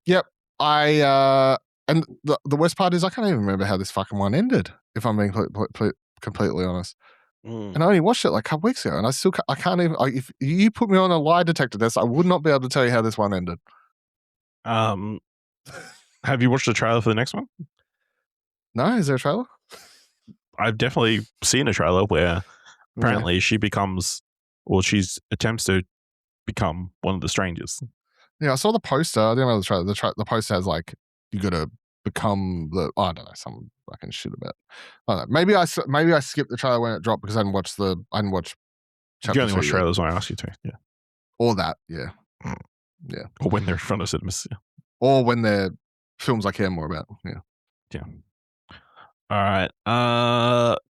yep, and the worst part is I can't even remember how this fucking one ended, if I'm being completely honest. And I only watched it like a couple weeks ago, and I can't even. If you put me on a lie detector test, I would not be able to tell you how this one ended. Have you watched the trailer for the next one? No, is there a trailer? I've definitely seen a trailer where apparently she attempts to become one of the strangers. Yeah, I saw the poster. I didn't know the trailer. The poster has like, you got to become I don't know, some fucking shit about. I don't know. Maybe I skipped the trailer when it dropped because I didn't watch chapter. You only watch trailers when I ask you to, yeah. Or that, yeah. Yeah. Or when they're in front of cinemas, yeah. Or when they're films I care more about, yeah. Yeah. All right.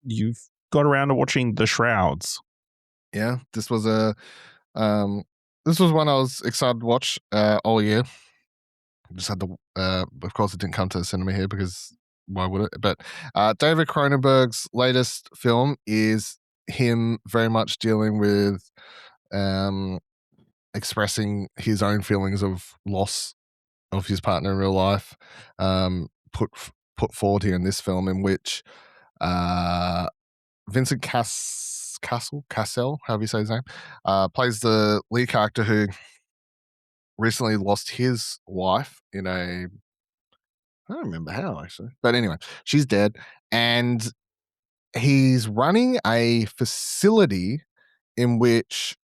You've got around to watching The Shrouds. Yeah, this was one I was excited to watch all year. Just had of course, it didn't come to the cinema here because why would it? But David Cronenberg's latest film is him very much dealing with expressing his own feelings of loss of his partner in real life, put forward here in this film, in which Vincent Cassel, however you say his name, plays the lead character who recently lost his wife in I don't remember how, actually. But anyway, she's dead. And he's running a facility in which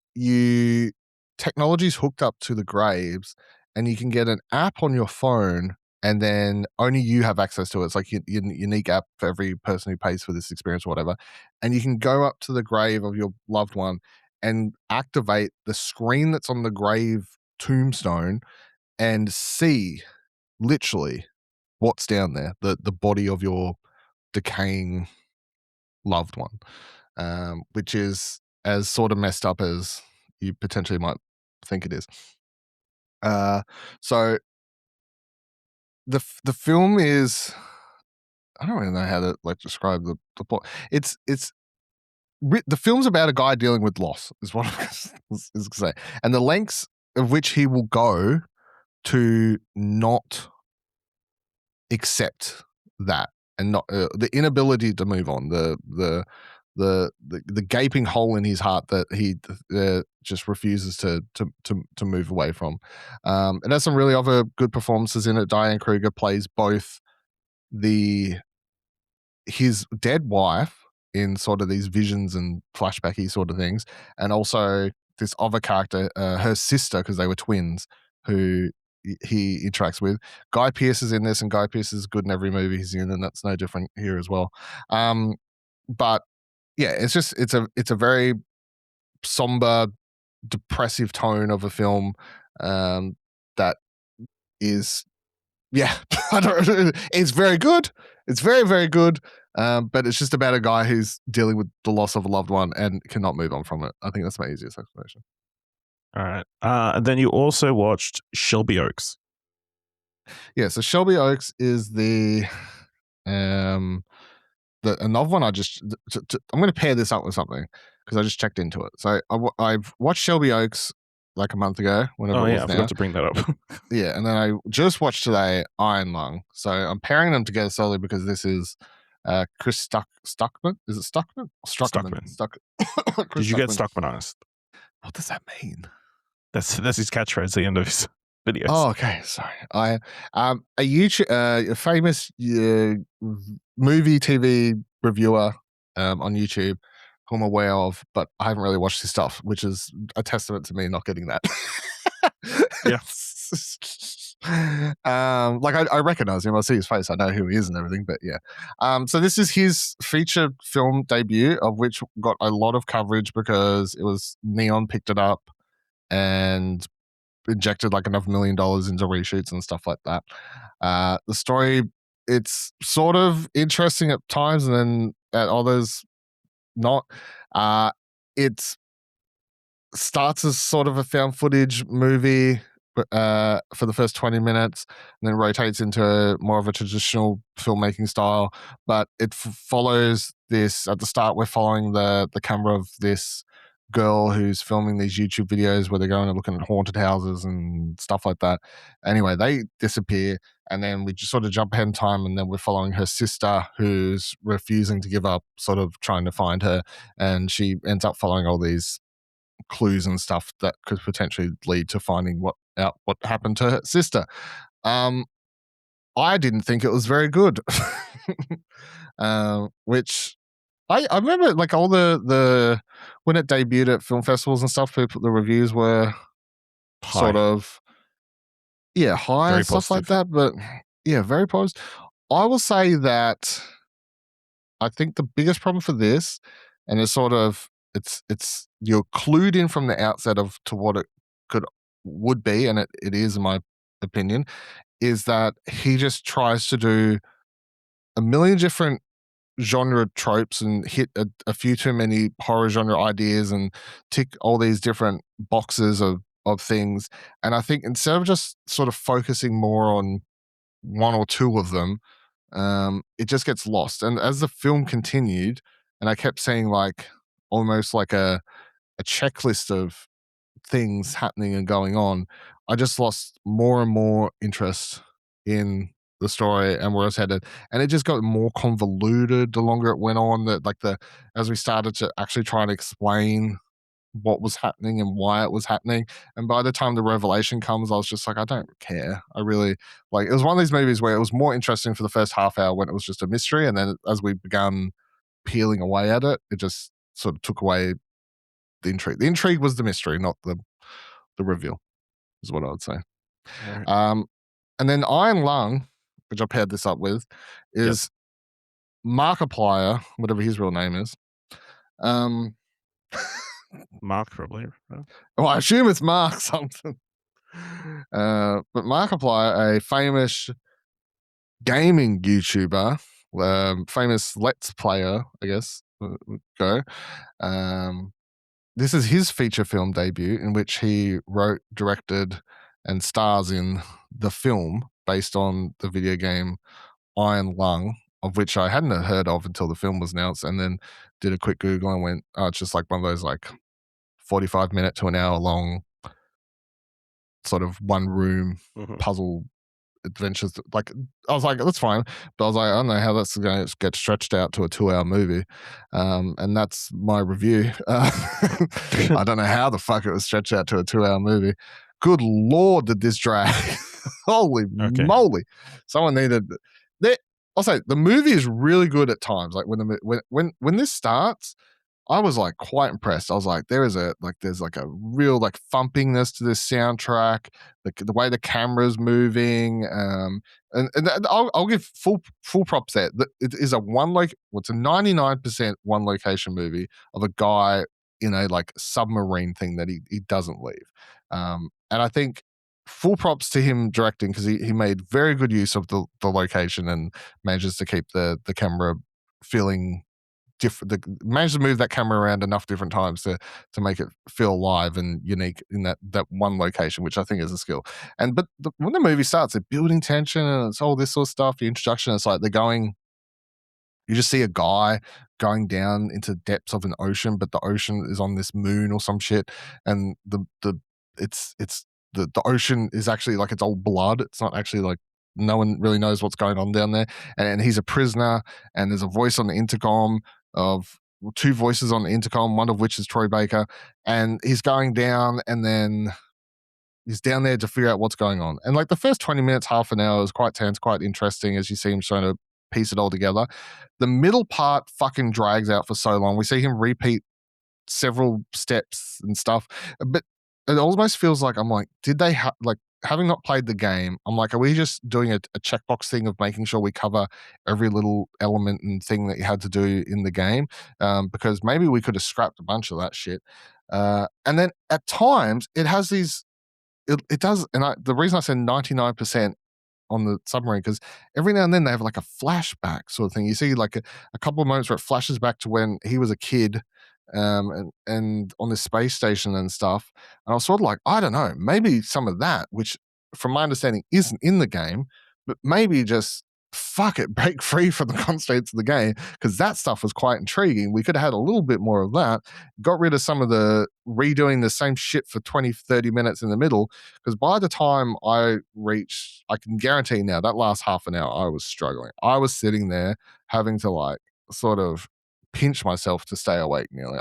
technology's hooked up to the graves, and you can get an app on your phone, and then only you have access to it. It's like your unique app for every person who pays for this experience or whatever. And you can go up to the grave of your loved one and activate the screen that's on the grave tombstone and see literally what's down there, the body of your decaying loved one, which is as sort of messed up as you potentially might think it is. So the film is, I don't really know how to like describe the plot. It's the film's about a guy dealing with loss, is what I was going to say, and the lengths of which he will go to not accept that, and not the inability to move on, the gaping hole in his heart that he just refuses to move away from. It has some really other good performances in it. Diane Kruger plays both his dead wife in sort of these visions and flashbacky sort of things, and also this other character, her sister, because they were twins, who he interacts with. Guy Pearce is in this, and Guy Pearce is good in every movie he's in, and that's no different here as well. But yeah, it's a very somber, depressive tone of a film that is, yeah, it's very good. It's very, very good. But it's just about a guy who's dealing with the loss of a loved one and cannot move on from it. I think that's my easiest explanation. All right. And then you also watched Shelby Oaks. Yeah, so Shelby Oaks is another one. I'm going to pair this up with something because I just checked into it. So I've watched Shelby Oaks like a month ago. I forgot to bring that up. Yeah, and then I just watched today Iron Lung. So I'm pairing them together solely because this is Chris Stuckman. Is it Stuckman? Stuckman. Did you get Stuckmanized? What does that mean? That's his catchphrase at the end of his videos. Oh, okay. Sorry. A YouTube, a famous movie TV reviewer on YouTube who I'm aware of, but I haven't really watched his stuff, which is a testament to me not getting that. Yeah. Like I recognize him. I see his face. I know who he is and everything. But yeah. So this is his feature film debut, of which got a lot of coverage because it was Neon picked it up, and injected like another $1 million into reshoots and stuff like that. The story, it's sort of interesting at times, and then at others not. It starts as sort of a found footage movie for the first 20 minutes, and then rotates into more of a traditional filmmaking style. But it follows this. At the start, we're following the camera of this girl who's filming these YouTube videos where they're going and looking at haunted houses and stuff like that. Anyway, they disappear, and then we just sort of jump ahead in time, and then we're following her sister who's refusing to give up, sort of trying to find her, and she ends up following all these clues and stuff that could potentially lead to finding what happened to her sister. I didn't think it was very good. Which I remember, like, all the when it debuted at film festivals and stuff, the reviews were High. sort of high Very and stuff like positive. that. But very positive. I will say that I think the biggest problem for this, and it's sort of it's you're clued in from the outset of to what it would be, and it is, in my opinion, is that he just tries to do a million different genre tropes and hit a few too many horror genre ideas and tick all these different boxes of things. And I think instead of just sort of focusing more on one or two of them, it just gets lost. And as the film continued, and I kept seeing like almost like a checklist of things happening and going on, I just lost more and more interest in the story and where it's headed. And it just got more convoluted the longer it went on. As we started to actually try and explain what was happening and why it was happening. And by the time the revelation comes, I was just like, I don't care. I really like, it was one of these movies where it was more interesting for the first half hour when it was just a mystery. And then as we began peeling away at it, it just sort of took away the intrigue. The intrigue was the mystery, not the reveal, is what I would say. Right. And then Iron Lung, which I paired this up with, is Markiplier, whatever his real name is. Mark, probably. Right? Well, I assume it's Mark something. But Markiplier, a famous gaming YouTuber, famous Let's Player, I guess, go. This is his feature film debut, in which he wrote, directed, and stars in the film based on the video game Iron Lung, of which I hadn't heard of until the film was announced, and then did a quick Google and went, oh, it's just like one of those like 45-minute to an hour long sort of one room puzzle adventures. Like, I was like, that's fine, but I was like, I don't know how that's going to get stretched out to a 2-hour movie. And that's my review. I don't know how the fuck it was stretched out to a 2-hour movie. Good Lord, did this drag. Holy moly. Someone needed I'll say the movie is really good at times. Like when this starts, I was like quite impressed. I was like, there's a real like thumpingness to this soundtrack, the way the camera's moving, and I'll give full props there. It is a it's a 99% one location movie of a guy in a like submarine thing that he doesn't leave, and I think full props to him directing, because he made very good use of the location and manages to keep the camera feeling different. Managed to move that camera around enough different times to make it feel alive and unique in that one location, which I think is a skill. But when the movie starts, they're building tension and it's all this sort of stuff. The introduction, it's like you just see a guy going down into depths of an ocean, but the ocean is on this moon or some shit, and the ocean is actually like it's all blood. It's not actually like, no one really knows what's going on down there. And he's a prisoner, and there's a voice on the intercom of two voices on the intercom, one of which is Troy Baker, and he's going down, and then he's down there to figure out what's going on. And like the first 20 minutes, half an hour is quite tense, quite interesting as you see him trying to piece it all together. The middle part fucking drags out for so long. We see him repeat several steps and stuff, but it almost feels like, I'm like, did they like, having not played the game, I'm like, are we just doing a checkbox thing of making sure we cover every little element and thing that you had to do in the game? Because maybe we could have scrapped a bunch of that shit. And then at times it has these it does. And the reason I said 99% on the submarine, because every now and then they have like a flashback sort of thing. You see like a couple of moments where it flashes back to when he was a kid, and on the space station and stuff. And I was sort of like, I don't know, maybe some of that, which from my understanding isn't in the game, but maybe just fuck it, break free from the constraints of the game, because that stuff was quite intriguing. We could have had a little bit more of that, got rid of some of the redoing the same shit for 20, 30 minutes in the middle, because by the time I can guarantee now, that last half an hour, I was struggling. I was sitting there having to like sort of pinch myself to stay awake nearly.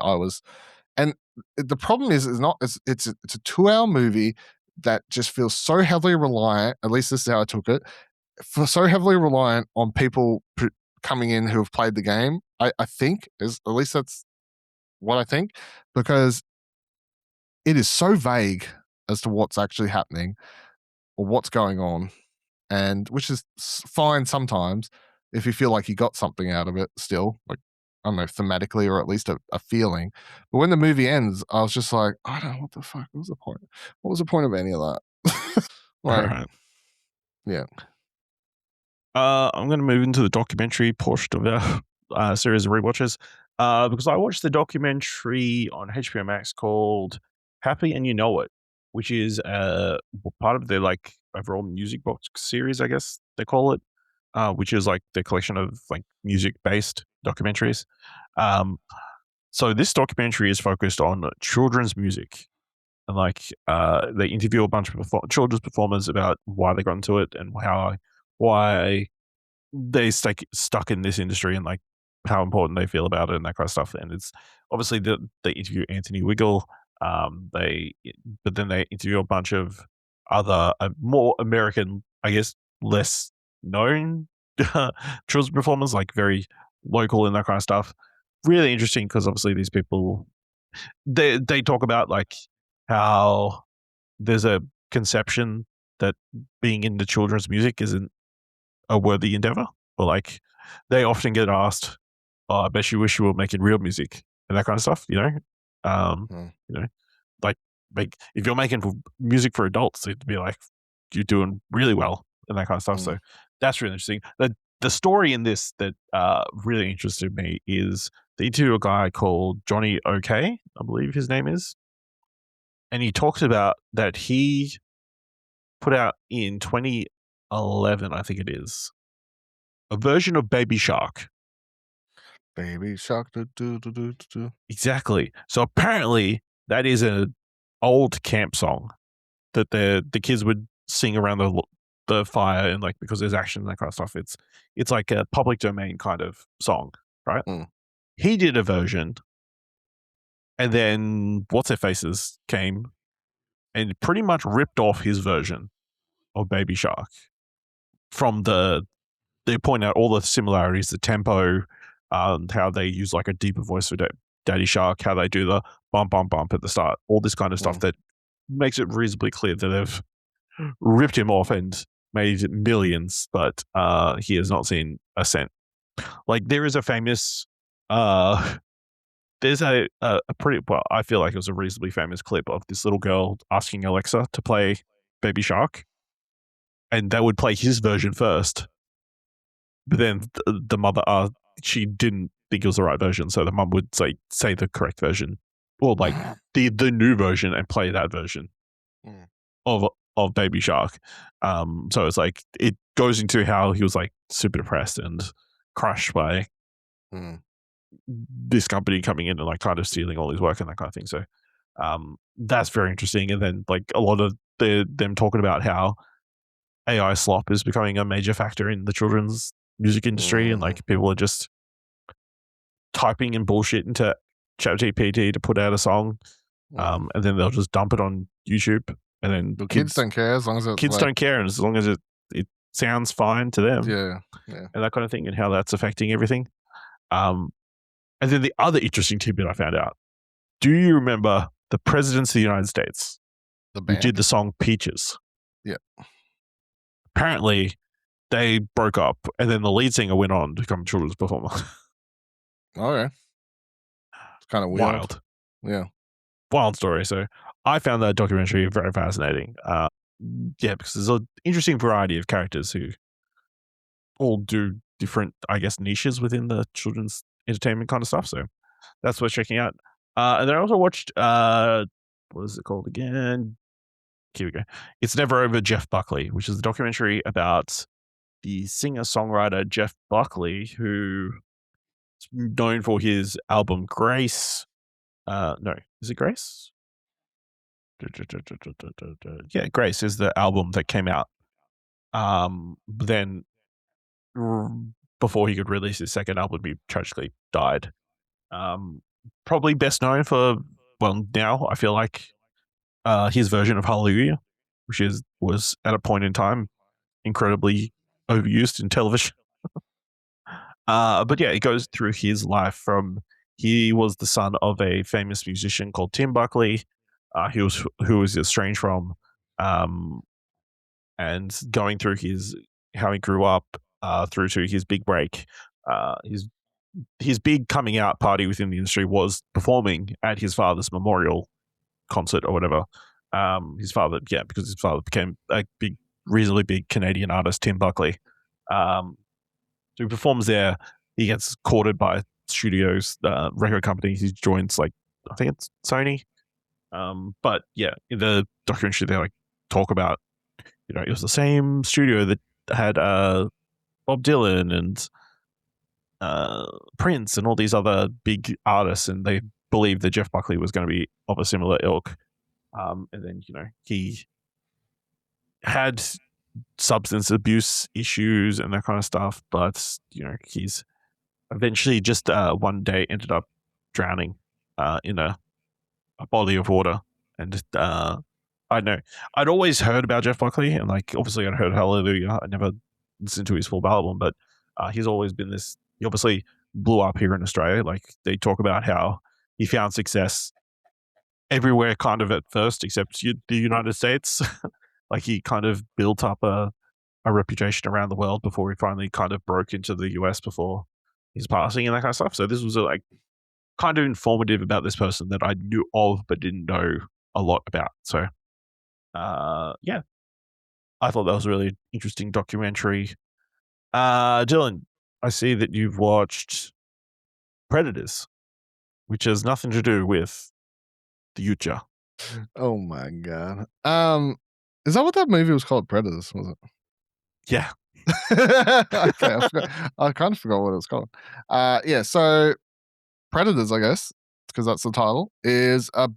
And the problem is it's a 2-hour movie that just feels so heavily reliant, at least this is how I took it, so heavily reliant on people coming in who have played the game. I think at least that's what I think, because it is so vague as to what's actually happening or what's going on, and which is fine sometimes if you feel like you got something out of it still, like, I don't know, thematically or at least a feeling. But when the movie ends, I was just like, I don't know, what the fuck, what was the point? What was the point of any of that? All Like, right. yeah. I'm going to move into the documentary portion of our series of rewatches, because I watched the documentary on HBO Max called Happy and You Know It, which is part of their like overall music box series, I guess they call it, which is like the collection of like music-based documentaries. So this documentary is focused on children's music, and like they interview a bunch of children's performers about why they got into it and why they stuck in this industry and like how important they feel about it and that kind of stuff. And it's obviously they interview Anthony Wiggle, but then they interview a bunch of other more American, I guess, less known children's performers, like very local and that kind of stuff. Really interesting, because obviously these people they talk about like how there's a conception that being into children's music isn't a worthy endeavor, or like they often get asked, "Oh, I bet you wish you were making real music," and that kind of stuff. You know, like if you're making music for adults, it'd be like you're doing really well and that kind of stuff. So that's really interesting. The story in this that really interested me is they interview a guy called Johnny OK, I believe his name is, and he talks about that he put out in 2011, I think it is, a version of Baby Shark. Baby Shark. Do. Exactly. So apparently that is an old camp song that the kids would sing around the fire, and like because there's action and that kind of stuff. It's like a public domain kind of song, right? He did a version, and then What's Their Faces came and pretty much ripped off his version of Baby Shark. They point out all the similarities, the tempo, how they use like a deeper voice for Daddy Shark, how they do the bump, bump, bump at the start, all this kind of stuff that makes it reasonably clear that they've ripped him off and made millions, but he has not seen a cent. Like there is a famous, there's a pretty, well, I feel like it was a reasonably famous clip of this little girl asking Alexa to play Baby Shark, and that would play his version first. But then the mother, she didn't think it was the right version, so the mum would say the correct version, or like the new version, and play that version of Baby Shark. So it's like it goes into how he was like super depressed and crushed by this company coming in and like kind of stealing all his work and that kind of thing. So that's very interesting. And then like a lot of them talking about how AI slop is becoming a major factor in the children's music industry, and like people are just typing in bullshit into ChatGPT to put out a song, and then they'll just dump it on YouTube, and then the kids don't care as long as kids don't care, and as long as it sounds fine to them, yeah, and that kind of thing, and how that's affecting everything. And then the other interesting tidbit I found out: do you remember the presidents of the United States who did the song Peaches? Yeah. Apparently, they broke up, and then the lead singer went on to become a children's performer. Okay. It's kind of weird. Wild. Yeah. Wild story. So I found that documentary very fascinating. Because there's an interesting variety of characters who all do different, I guess, niches within the children's entertainment kind of stuff. So that's worth checking out. And then I also watched, what is it called again? Here we go. It's Never Over, Jeff Buckley, which is a documentary about the singer-songwriter Jeff Buckley, who is known for his album Grace. No, is it Grace? Yeah, Grace is the album that came out. Then before he could release his second album, he tragically died. Probably best known for, well, now I feel like his version of Hallelujah, which was at a point in time incredibly overused in television. But yeah, it goes through his life from he was the son of a famous musician called Tim Buckley, who was estranged from, and going through how he grew up through to his big break. His big coming out party within the industry was performing at his father's memorial concert or whatever. Because his father became a reasonably big Canadian artist, Tim Buckley. So he performs there. He gets courted by studios, record companies. He joins, like, I think it's Sony. But yeah, in the documentary, they talk about, it was the same studio that had Bob Dylan and Prince and all these other big artists, and they believed that Jeff Buckley was going to be of a similar ilk. And then, he had substance abuse issues and that kind of stuff, but, he's eventually just one day ended up drowning in a body of water. And I don't know. I'd always heard about Jeff Buckley, and obviously I'd heard Hallelujah. I never listened to his full album, but he's always been this. He obviously blew up here in Australia. They talk about how he found success everywhere kind of at first, except the United States. He kind of built up a reputation around the world before he finally kind of broke into the US before his passing and that kind of stuff. So this was kind of informative about this person that I knew of but didn't know a lot about. So yeah, I thought that was a really interesting documentary. Dylan, I see that you've watched Predators, which has nothing to do with the Yucha. Oh my god. Is that what that movie was called? Predators, was it? Yeah. Okay, I kind of forgot what it was called. Yeah, so Predators, I guess, because that's the title, is a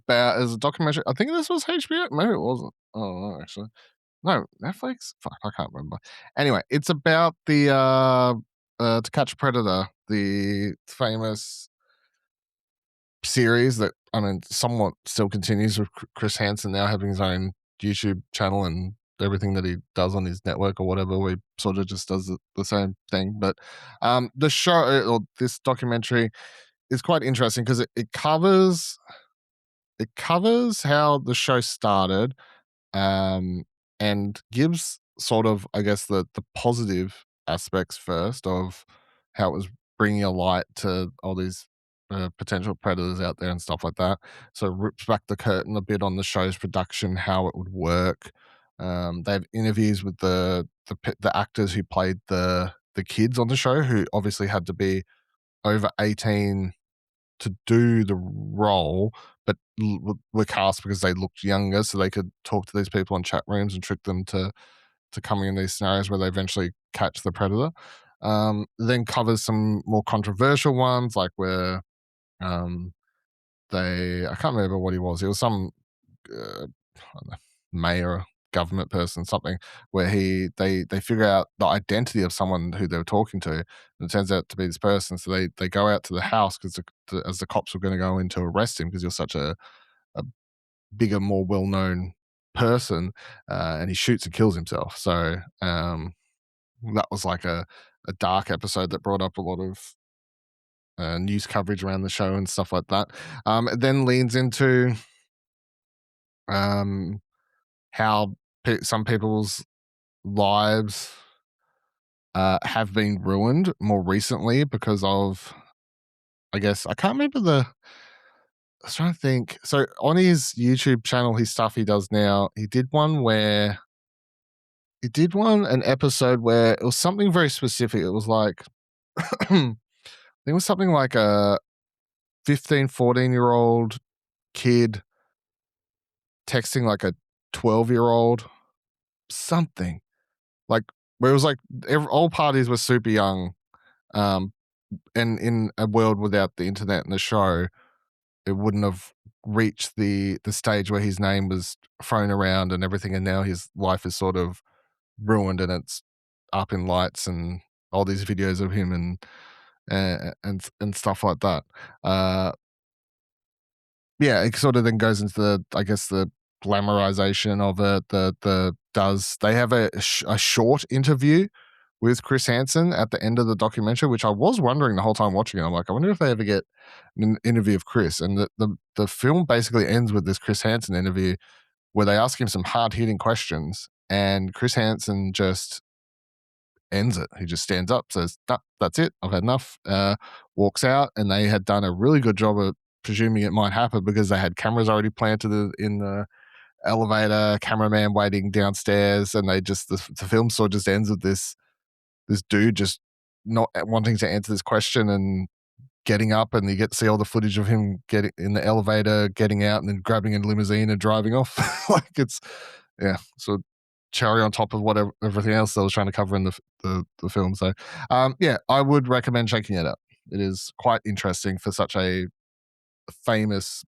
documentary. I think this was HBO. Maybe it wasn't. Oh, no, actually. No, Netflix? Fuck, I can't remember. Anyway, it's about the To Catch a Predator, the famous series that, I mean, somewhat still continues with Chris Hansen now having his own YouTube channel and everything that he does on his network or whatever, where he sort of just does the same thing. But the show, or this documentary, is quite interesting because it covers how the show started, and gives sort of, I guess, the positive aspects first of how it was bringing a light to all these potential predators out there and stuff like that. So it rips back the curtain a bit on the show's production, how it would work. They have interviews with the actors who played the kids on the show, who obviously had to be over 18 to do the role, but were cast because they looked younger, so they could talk to these people in chat rooms and trick them to coming in these scenarios where they eventually catch the predator. Then covers some more controversial ones, like where I can't remember what he was. He was some I don't know, mayor, government person, something, where they figure out the identity of someone who they were talking to, and it turns out to be this person. So they go out to the house because as the cops were going to go in to arrest him because you're such a bigger, more well known person, and he shoots and kills himself. So that was like a dark episode that brought up a lot of news coverage around the show and stuff like that. It then leans into how some people's lives have been ruined more recently because of, I guess, I can't remember was trying to think. So on his YouTube channel, his stuff he does now, he did an episode where it was something very specific. It was like, I think it was something like a 15, 14-year-old kid texting like a 12-year-old, something like where it was like all parties were super young. And in a world without the internet and the show, it wouldn't have reached the stage where his name was thrown around and everything, and now his life is sort of ruined and it's up in lights and all these videos of him and stuff like that. Yeah, it sort of then goes into the glamorization of it. They have a short interview with Chris Hansen at the end of the documentary, which I was wondering the whole time watching it. I'm like, I wonder if they ever get an interview of Chris. And the film basically ends with this Chris Hansen interview where they ask him some hard hitting questions, and Chris Hansen just ends it. He just stands up, says, "Nah, that's it. I've had enough." Walks out, and they had done a really good job of presuming it might happen because they had cameras already planted in the elevator, cameraman waiting downstairs, and they just the film sort of just ends with this dude just not wanting to answer this question and getting up, and you get to see all the footage of him getting in the elevator, getting out, and then grabbing a limousine and driving off. Like it's so cherry on top of whatever everything else I was trying to cover in the film. So yeah, I would recommend checking it out. It is quite interesting for such a famous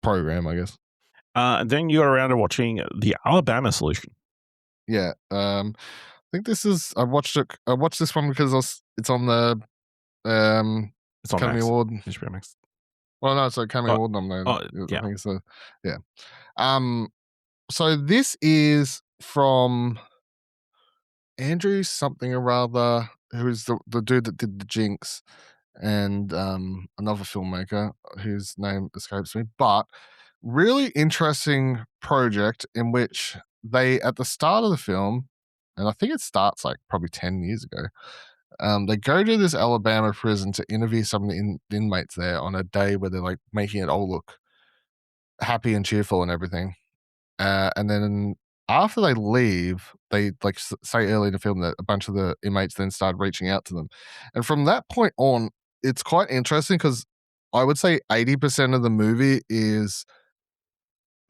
program, I guess. Then you got around to watching the Alabama Solution. Yeah. I think this is I watched this one because it's on the It's on Academy Max. Award. HBO Max. Well, no, it's Academy Award nominated. Yeah. I think so. Yeah. So this is from Andrew something or other, who's the dude that did the Jinx, and another filmmaker whose name escapes me. But really interesting project in which they, at the start of the film, and I think it starts like probably 10 years ago, they go to this Alabama prison to interview some of the inmates there on a day where they're like making it all look happy and cheerful and everything. And then after they leave, they like say early in the film that a bunch of the inmates then started reaching out to them. And from that point on, it's quite interesting because I would say 80% of the movie is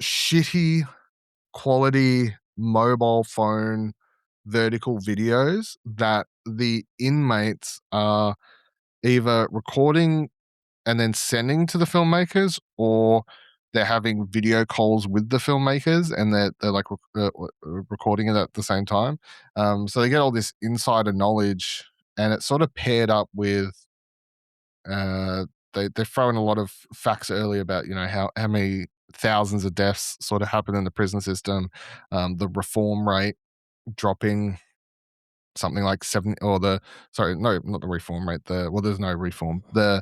shitty quality mobile phone vertical videos that the inmates are either recording and then sending to the filmmakers, or they're having video calls with the filmmakers and they're like recording it at the same time. So they get all this insider knowledge, and it's sort of paired up with they throw in a lot of facts early about how many thousands of deaths sort of happen in the prison system, the reform rate dropping something like 70, or not the reform rate, there's no reform, the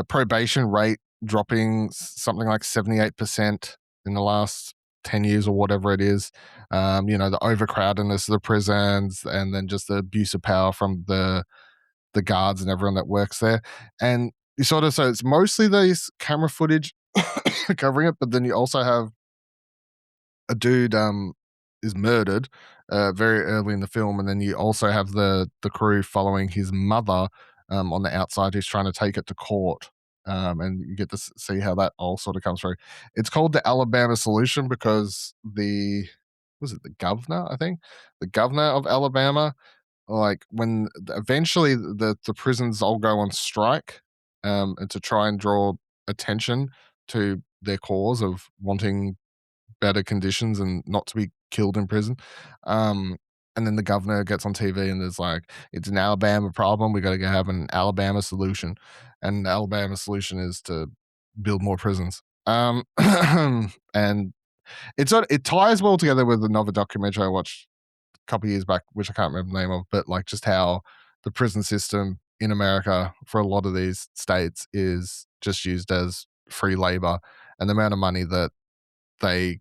probation rate dropping something like 78% in the last 10 years or whatever it is. The overcrowdedness of the prisons, and then just the abuse of power from the guards and everyone that works there. And you so it's mostly these camera footage covering it, but then you also have a dude is murdered very early in the film, and then you also have the crew following his mother on the outside, who's trying to take it to court. And you get to see how that all sort of comes through. It's called the Alabama Solution because the governor, I think, the governor of Alabama, like when eventually the prisons all go on strike, and to try and draw attention to their cause of wanting better conditions and not to be killed in prison. And then the governor gets on TV and is like, it's an Alabama problem. We got to have an Alabama solution. And the Alabama solution is to build more prisons. And it ties well together with another documentary I watched a couple of years back, which I can't remember the name of, but like just how the prison system in America for a lot of these states is just used as free labor, and the amount of money that the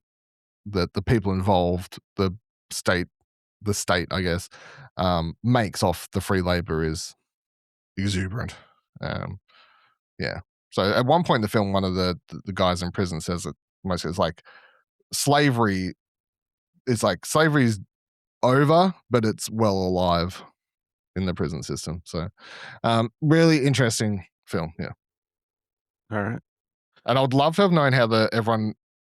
people involved, the state, I guess, makes off the free labor is exuberant. Yeah. So at one point in the film, one of the guys in prison says that it's like slavery is over, but it's well alive in the prison system. So really interesting film. Yeah. All right. And I would love to have known how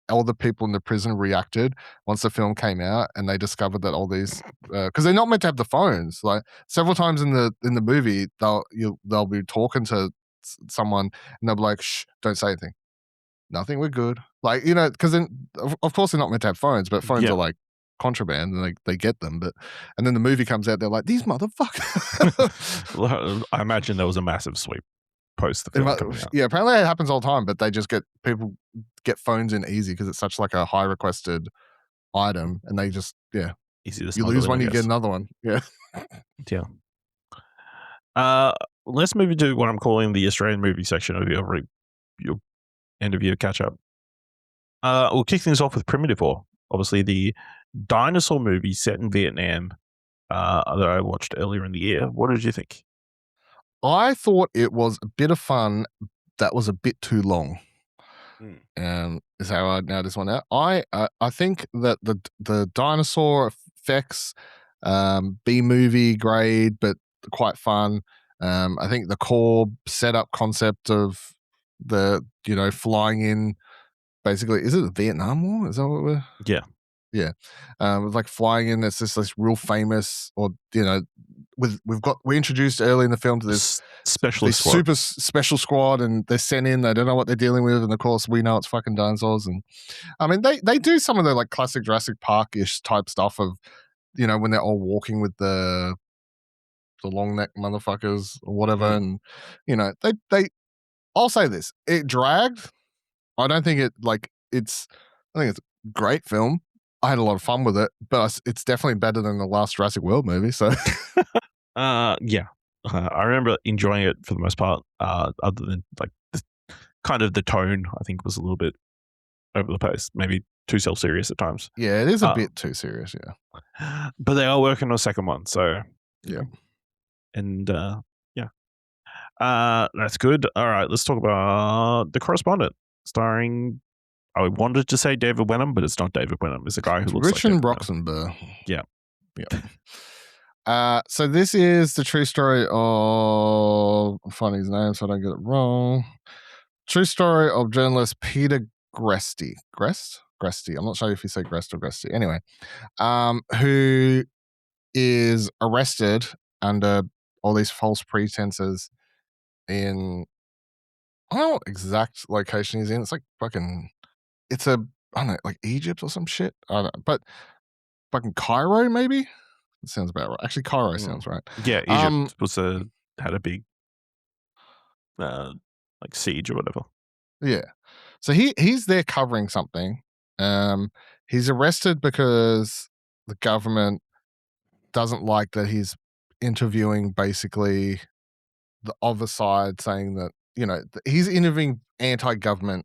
all the people in the prison reacted once the film came out and they discovered that all these, because they're not meant to have the phones. Like several times in the movie, they'll be talking to someone and they'll be like, "Shh, don't say anything. Nothing. We're good." Like, because then of course they're not meant to have phones, but phones are like contraband and they get them. And then the movie comes out, they're like, "These motherfuckers." Well, I imagine there was a massive sweep post the film coming out. Yeah, apparently it happens all the time, but they just people get phones in easy because it's such like a high requested item, and they just easy to you lose one, I you get guess. another one. Yeah. Yeah. Let's move into what I'm calling the Australian movie section of your end of year catch up. We'll kick things off with Primitive War, obviously the dinosaur movie set in Vietnam that I watched earlier in the year. What did you think? I thought it was a bit of fun. That was a bit too long. Is how I now this one out. I think that the dinosaur effects, B movie grade, but quite fun. I think the core setup concept of the flying in, basically, is it the Vietnam War? Is that what we're? Yeah. With like flying in, it's just this real famous, or we introduced early in the film to this super special squad, and they're sent in. They don't know what they're dealing with, and of course we know it's fucking dinosaurs. And I mean, they do some of the like classic Jurassic Park-ish type stuff of when they're all walking with the long neck motherfuckers or whatever, and they. I'll say this: it dragged. I don't think it I think it's a great film. I had a lot of fun with it, but it's definitely better than the last Jurassic World movie. So, yeah, I remember enjoying it for the most part. Other than like kind of the tone, I think was a little bit over the place, maybe too self-serious at times. Yeah, it is a bit too serious. Yeah, but they are working on a second one, so yeah, and that's good. All right, let's talk about The Correspondent, starring. I wanted to say David Wenham, but it's not David Wenham. It's a guy who looks Richard like Roxenberg. Yeah. So this is the true story of, I'm finding his name so I don't get it wrong. True story of journalist Peter Gresty. Gresty. I'm not sure if you say Grest or Gresty. Anyway, who is arrested under all these false pretenses in, I don't know what exact location he's in. It's like fucking, I don't know, like Egypt or some shit. I don't know, but fucking Cairo maybe. It sounds about right. Actually, Cairo sounds right. Yeah, Egypt had a big like siege or whatever. Yeah. So he's there covering something. He's arrested because the government doesn't like that he's interviewing basically the other side, saying that he's interviewing anti-government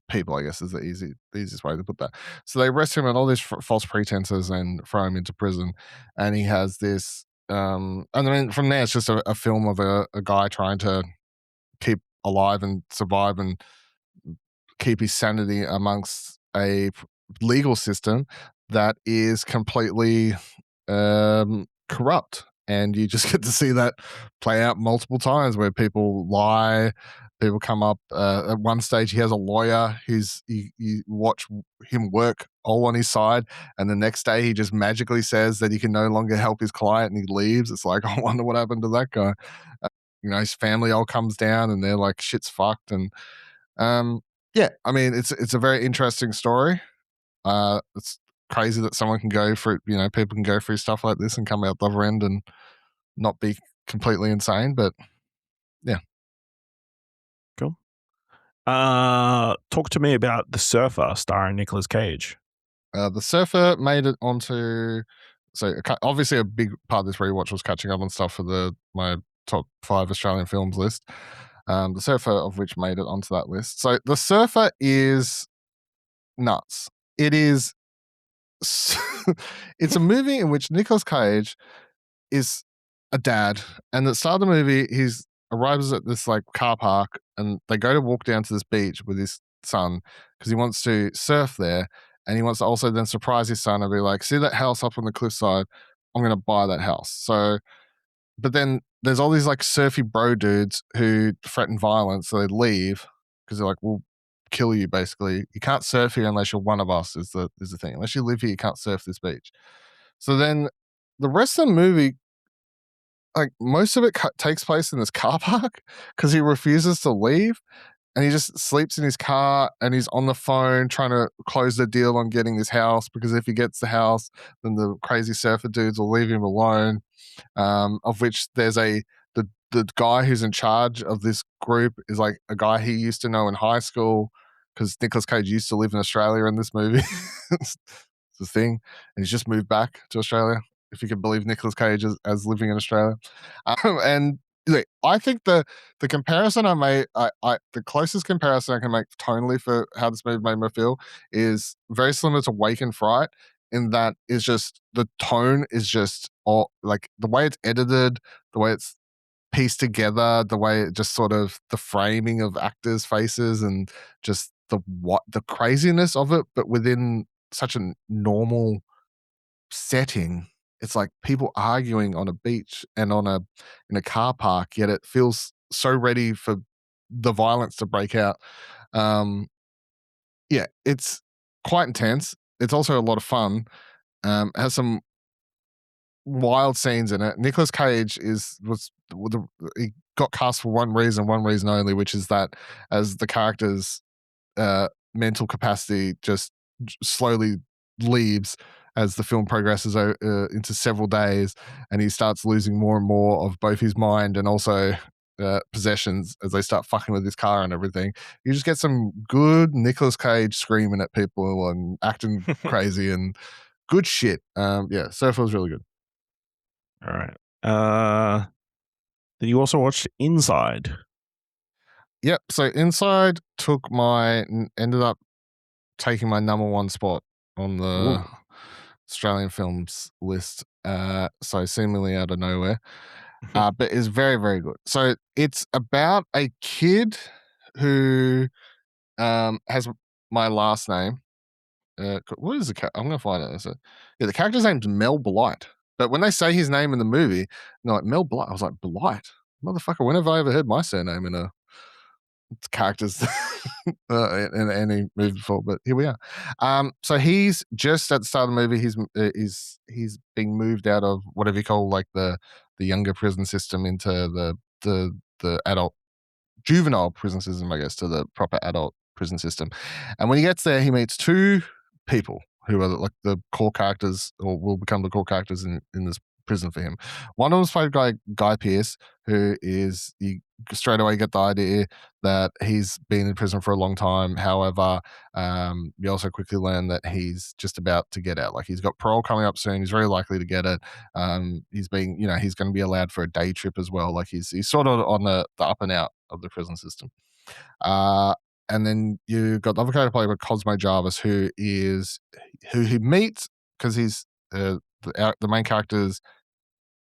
people, I guess is the easiest way to put that. So they arrest him on all these false pretenses and throw him into prison, and he has this and I mean from there it's just a film of a guy trying to keep alive and survive and keep his sanity amongst a legal system that is completely corrupt. And you just get to see that play out multiple times where people lie, people come up. At one stage, he has a lawyer you watch him work all on his side, and the next day he just magically says that he can no longer help his client and he leaves. It's like, I wonder what happened to that guy. His family all comes down and they're like, shit's fucked. And yeah, I mean, it's a very interesting story. It's crazy that someone can go through, people can go through stuff like this and come out the other end and not be completely insane. But yeah. Cool. Talk to me about The Surfer, starring Nicolas Cage. The Surfer made it onto, so obviously a big part of this rewatch was catching up on stuff for my top 5 Australian films list. The Surfer, of which made it onto that list. So The Surfer is nuts. It is it's a movie in which Nicolas Cage is a dad, and at the start of the movie he's arrives at this like car park, and they go to walk down to this beach with his son because he wants to surf there, and he wants to also then surprise his son and be like, "See that house up on the cliffside? I'm going to buy that house." So, but then there's all these like surfy bro dudes who threaten violence, so they leave because they're like, "We'll kill you." Basically, you can't surf here unless you're one of us. Is the thing? Unless you live here, you can't surf this beach. So then, the rest of the movie, like most of it, takes place in this car park because he refuses to leave, and he just sleeps in his car, and he's on the phone trying to close the deal on getting this house, because if he gets the house, then the crazy surfer dudes will leave him alone. Of which there's the guy who's in charge of this group is like a guy he used to know in high school, because Nicolas Cage used to live in Australia in this movie. It's the thing, and he's just moved back to Australia, if you can believe Nicolas Cage as living in Australia. And look, I think the comparison I made, the closest comparison I can make tonally for how this movie made me feel is very similar to Wake and Fright, in that is just the tone is just all like the way it's edited, the way it's pieced together, the way it just sort of the framing of actors' faces, and just the craziness of it, but within such a normal setting. It's like people arguing on a beach and in a car park, yet it feels so ready for the violence to break out. Yeah, it's quite intense. It's also a lot of fun. Has some wild scenes in it. Nicolas Cage he got cast for one reason only, which is that as the character's mental capacity just slowly leaves as the film progresses into several days, and he starts losing more and more of both his mind and also possessions as they start fucking with his car and everything. You just get some good Nicolas Cage screaming at people and acting crazy and good shit. Yeah, Surfer was really good. All right. Then you also watched Inside. Yep. So Inside ended up taking my number one spot on the Australian films list. So seemingly out of nowhere. But is very, very good. So it's about a kid who has my last name. What is the I'm gonna find it. The character's name's Mel Blight. But when they say his name in the movie, they're like, Mel Blight. I was like, Blight? Motherfucker, when have I ever heard my surname in a character's in any movie before? But here we are. So he's just at the start of the movie, he's being moved out of whatever you call like the younger prison system into the adult juvenile prison system, I guess, to the proper adult prison system. And when he gets there, he meets two people who are like the core characters, or will become the core characters in this prison for him. One of them is played by Guy Pearce, who is, you straight away get the idea that he's been in prison for a long time. However, you also quickly learn that he's just about to get out. Like, he's got parole coming up soon. He's very likely to get it. He's going to be allowed for a day trip as well. Like, he's sort of on the up and out of the prison system. And then you got the other character played by Cosmo Jarvis, who he meets because he's the main character's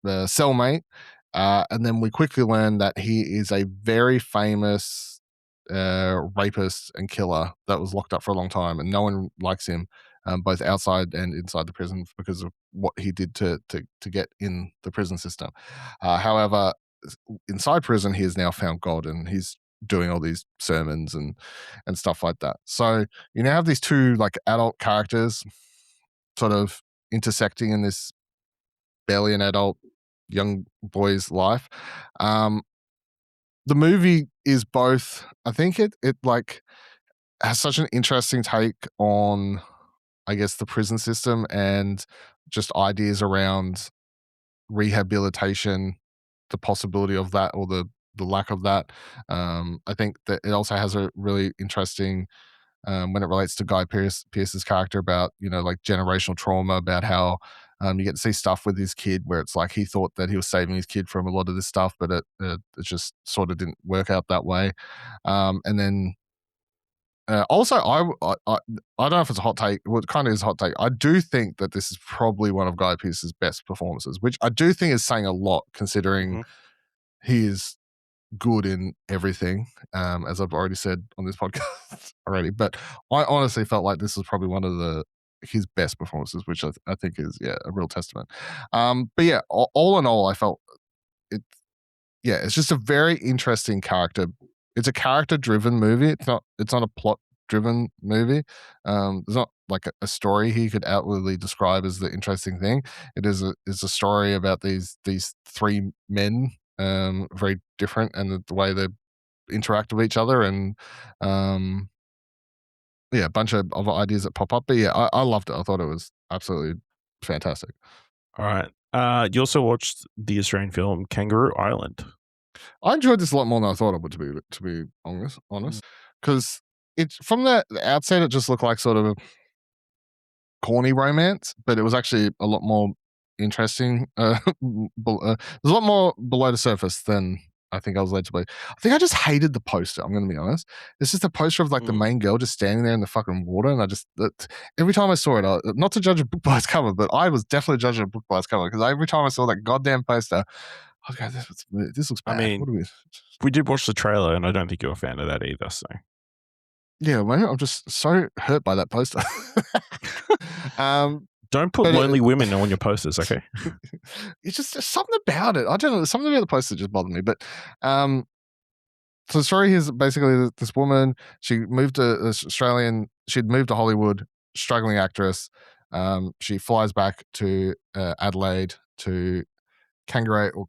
the cellmate. And then we quickly learn that he is a very famous rapist and killer that was locked up for a long time, and no one likes him, both outside and inside the prison, because of what he did to get in the prison system. However, inside prison, he has now found God, and he's doing all these sermons and stuff like that. So you now have these two like adult characters sort of intersecting in this barely an adult young boy's life. The movie is both, I think it like has such an interesting take on, I guess, the prison system and just ideas around rehabilitation, the possibility of that or the lack of that. I think that it also has a really interesting when it relates to Guy Pearce's character about, like generational trauma, about how you get to see stuff with his kid where it's like he thought that he was saving his kid from a lot of this stuff, but it just sort of didn't work out that way. And then also, I don't know if it's a hot take. Well, it kind of is a hot take. I do think that this is probably one of Guy Pearce's best performances, which I do think is saying a lot, considering he is good in everything, as I've already said on this podcast already. But I honestly felt like this was probably one of his best performances, which I think is a real testament. But yeah, all in all, I felt it. Yeah, it's just a very interesting character. It's a character-driven movie. It's not a plot-driven movie. There's not like a story he could outwardly describe as the interesting thing. It's a story about these three men, very different, and the way they interact with each other, and a bunch of other ideas that pop up. But yeah, I loved it. I thought it was absolutely fantastic. All right. You also watched the Australian film Kangaroo Island. I enjoyed this a lot more than I thought I would, to be honest, because it's from the outset it just looked like sort of a corny romance, but it was actually a lot more interesting. There's a lot more below the surface than I think I was led to believe. I think I just hated the poster. I'm going to be honest. It's just a poster of like the main girl just standing there in the fucking water, and every time I saw it, not to judge a book by its cover, but I was definitely judging a book by its cover, because every time I saw that goddamn poster, I was going, this looks bad. I mean, we did watch the trailer, and I don't think you're a fan of that either. So yeah, maybe I'm just so hurt by that poster. Don't put lonely women on your posters, okay? It's just there's something about it. I don't know. Something about the poster just bothered me. But so the story is basically this woman. She moved to She'd moved to Hollywood, struggling actress. She flies back to Adelaide, to Kangaroo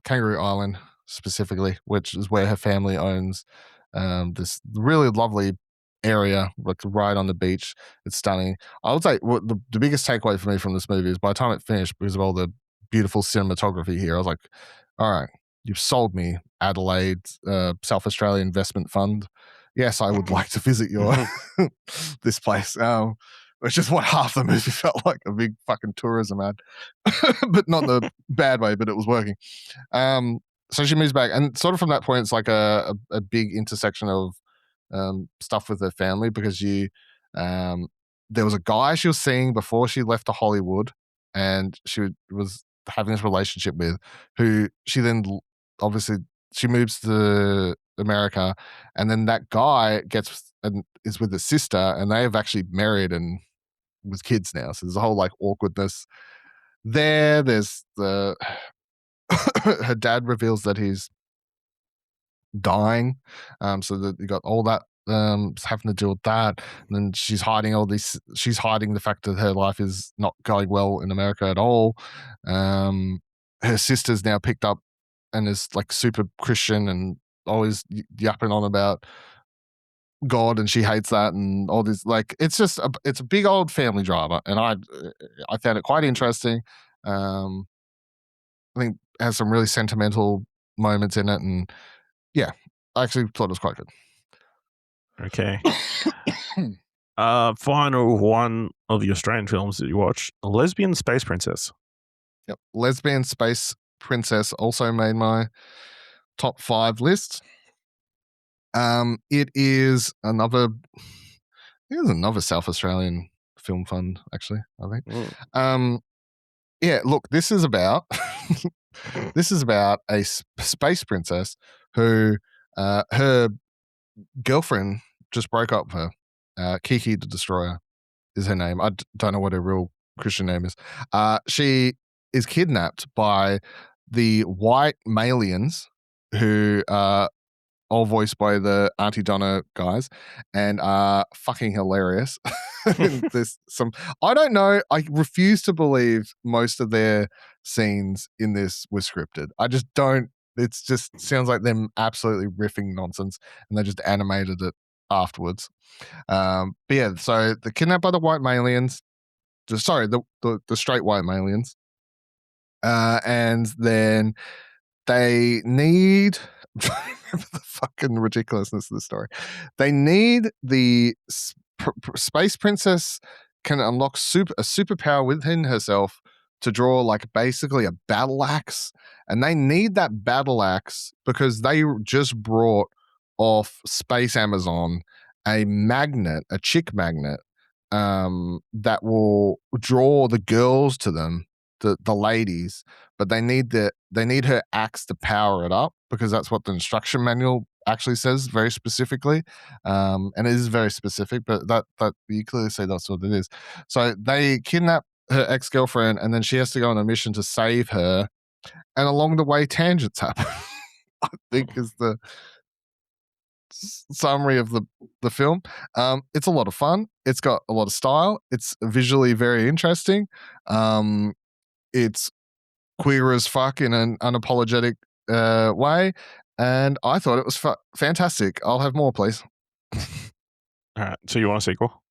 Island specifically, which is where her family owns this really lovely area, like right on the beach. It's stunning. I would say the biggest takeaway for me from this movie is by the time it finished, because of all the beautiful cinematography here, I was like, all right, you've sold me, Adelaide South Australia Investment Fund. Yes, I would like to visit your this place. Which is what half the movie felt like, a big fucking tourism ad. But not in the bad way, but it was working. So she moves back, and sort of from that point, it's like a big intersection of stuff with her family, because there was a guy she was seeing before she left to Hollywood, and she was having this relationship with, who she then obviously she moves to America, and then that guy is with his sister, and they have actually married and with kids now. So there's a whole like awkwardness there. There's her dad reveals that he's dying, so that you got all that having to deal with that, and then she's hiding the fact that her life is not going well in America at all. Her sister's now picked up and is like super Christian and always yapping on about God, and she hates that, and all this. Like, it's a big old family drama, and I found it quite interesting. I think it has some really sentimental moments in it, and yeah, I actually thought it was quite good. Okay. Final one of the Australian films that you watch, Lesbian Space Princess. Yep, Lesbian Space Princess also made my top 5 list. It is another South Australian film fund, actually, I think. Yeah, look, this is about a space princess who her girlfriend just broke up with her. Kiki the Destroyer is her name. I don't know what her real Christian name is. She is kidnapped by the white Malians, who all voiced by the Auntie Donna guys, and are fucking hilarious. I don't know. I refuse to believe most of their scenes in this were scripted. I just don't. It just sounds like them absolutely riffing nonsense, and they just animated it afterwards. But yeah, so they're kidnapped by the white Malians. Sorry, the straight white Malians. And then they need. I'm trying to remember the fucking ridiculousness of the story. They need the space princess can unlock a superpower within herself to draw like basically a battle axe, and they need that battle axe because they just brought off Space Amazon a chick magnet, that will draw the girls to them the ladies, but they need her axe to power it up because that's what the instruction manual actually says very specifically, and it is very specific. But that you clearly see that's what it is. So they kidnap her ex-girlfriend, and then she has to go on a mission to save her. And along the way, tangents happen. I think is the summary of the film. It's a lot of fun. It's got a lot of style. It's visually very interesting. It's queer as fuck in an unapologetic way, and I thought it was fantastic. I'll have more, please. All right. So you want a sequel?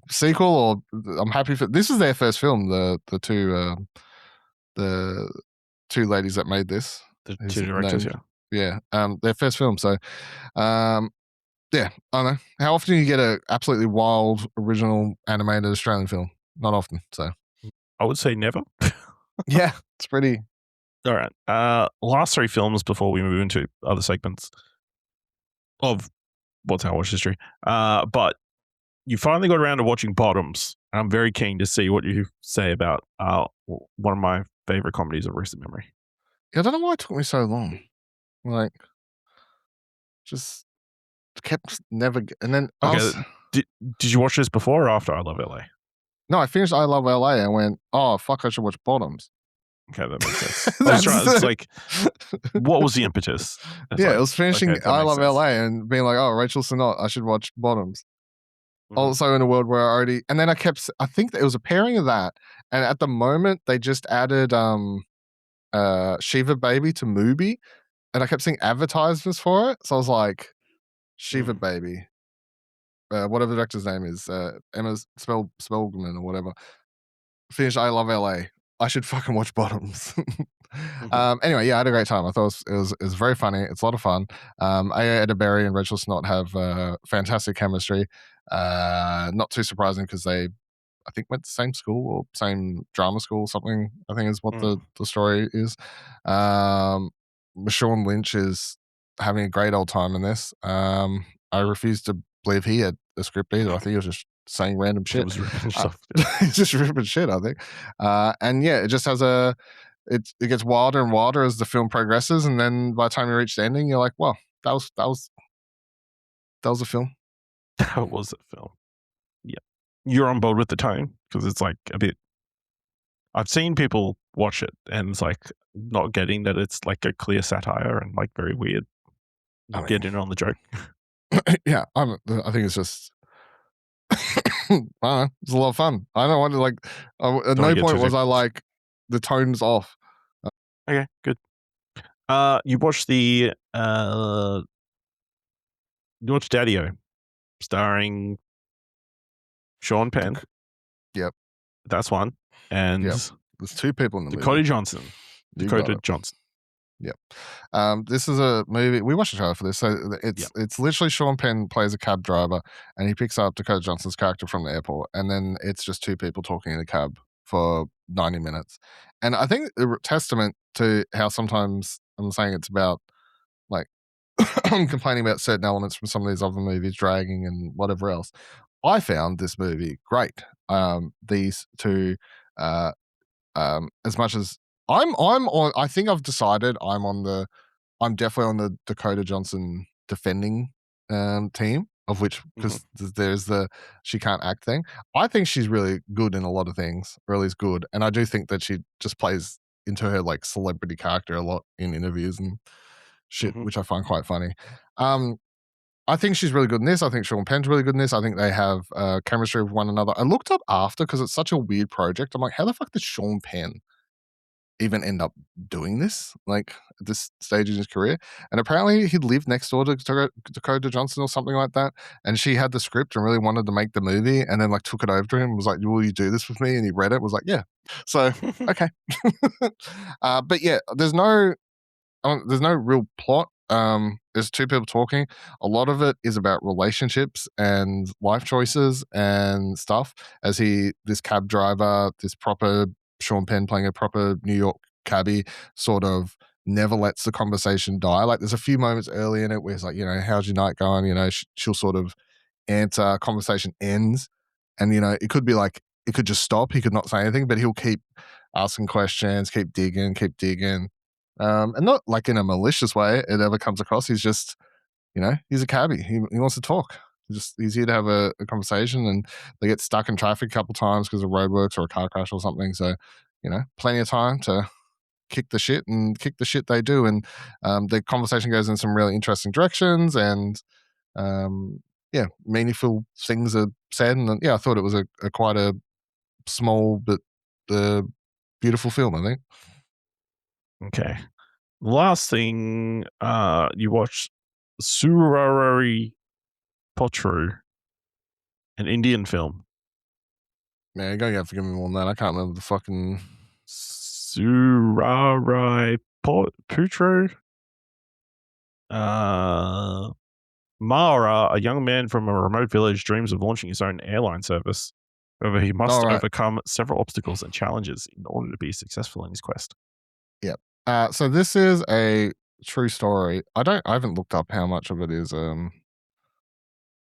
Sequel, or I'm happy for this. Is their first film. The two ladies that made this, the two directors, their first film. So, yeah, I don't know. How often do you get a absolutely wild original animated Australian film? Not often. So, I would say never. Yeah, it's pretty. All right. Last three films before we move into other segments of What's Our Watch History. But you finally got around to watching Bottoms. I'm very keen to see what you say about one of my favorite comedies of recent memory. Yeah, I don't know why it took me so long. Like, just kept never. And then, did you watch this before or after I Love LA? No, I finished I Love LA and went, oh fuck, I should watch Bottoms. Okay, that makes sense. It's like, what was the impetus? It was finishing I Love LA and being like, oh, Rachel Sennott, I should watch Bottoms. Mm-hmm. Also in a world where I already, and then I think that it was a pairing of that, and at the moment they just added Shiva Baby to Mubi, and I kept seeing advertisements for it, so I was like, Shiva Baby, whatever the director's name is, Emma Spelgman or whatever. Finished I Love LA. I should fucking watch Bottoms. Anyway, I had a great time. I thought it was very funny. It's a lot of fun. Aya Edaberry and Rachel Sennott have fantastic chemistry. Not too surprising because they, I think, went to the same school or same drama school or something, I think is what the story is. Sean Lynch is having a great old time in this. I refuse to believe he had a script either. I think he was just saying random shit. He's just ripping shit, I think. And yeah, it just has it gets wilder and wilder as the film progresses, and then by the time you reach the ending, you're like, well, that was a film. That was a film. Yeah. You're on board with the tone because it's like a bit. I've seen people watch it and it's like not getting that it's like a clear satire and like very weird. Get in on the joke. Yeah, I think it's just. I don't know, it's a lot of fun. I don't want to like. At no point was I like the tone's off. Okay, good. You watched you watched Daddy-O, starring Sean Penn. Yep, that's one. And there's two people in the Dakota movie. Johnson. Dakota Johnson. Yep. This is a movie. We watched a trailer for this. So it's literally Sean Penn plays a cab driver and he picks up Dakota Johnson's character from the airport. And then it's just two people talking in a cab for 90 minutes. And I think a testament to how sometimes I'm saying it's about like I'm complaining about certain elements from some of these other movies dragging and whatever else. I found this movie great. These two, as much as I'm on. I think I've decided I'm definitely on the Dakota Johnson defending team, of which because there's the she can't act thing. I think she's really good in a lot of things. Really is good, and I do think that she just plays into her like celebrity character a lot in interviews and shit, which I find quite funny. I think she's really good in this. I think Sean Penn's really good in this. I think they have chemistry with one another. I looked up after because it's such a weird project. I'm like, how the fuck did Sean Penn even end up doing this like at this stage in his career? And apparently he'd lived next door to Dakota Johnson or something like that, and she had the script and really wanted to make the movie, and then like took it over to him and was like, will you do this with me? And he read it, was like, yeah. So okay. But yeah, there's no real plot. There's two people talking. A lot of it is about relationships and life choices and stuff, as this cab driver, this proper Sean Penn playing a proper New York cabbie, sort of never lets the conversation die. Like there's a few moments early in it where it's like, how's your night going? She'll sort of answer, conversation ends. And, it could be like it could just stop. He could not say anything, but he'll keep asking questions, keep digging, and not like in a malicious way it ever comes across. He's just, he's a cabbie. He wants to talk. He's here to have a conversation, and they get stuck in traffic a couple times because of roadworks or a car crash or something. So, plenty of time to kick the shit they do. And the conversation goes in some really interesting directions, and meaningful things are said. And I thought it was a quite a small but beautiful film, I think. Okay. Last thing, you watched Surarari Potru, an Indian film. Man, you're gonna have to forgive me more than that. I can't remember the fucking Surarai Putru. Mara, a young man from a remote village, dreams of launching his own airline service. However, he must overcome several obstacles and challenges in order to be successful in his quest. Yep. So this is a true story. I haven't looked up how much of it is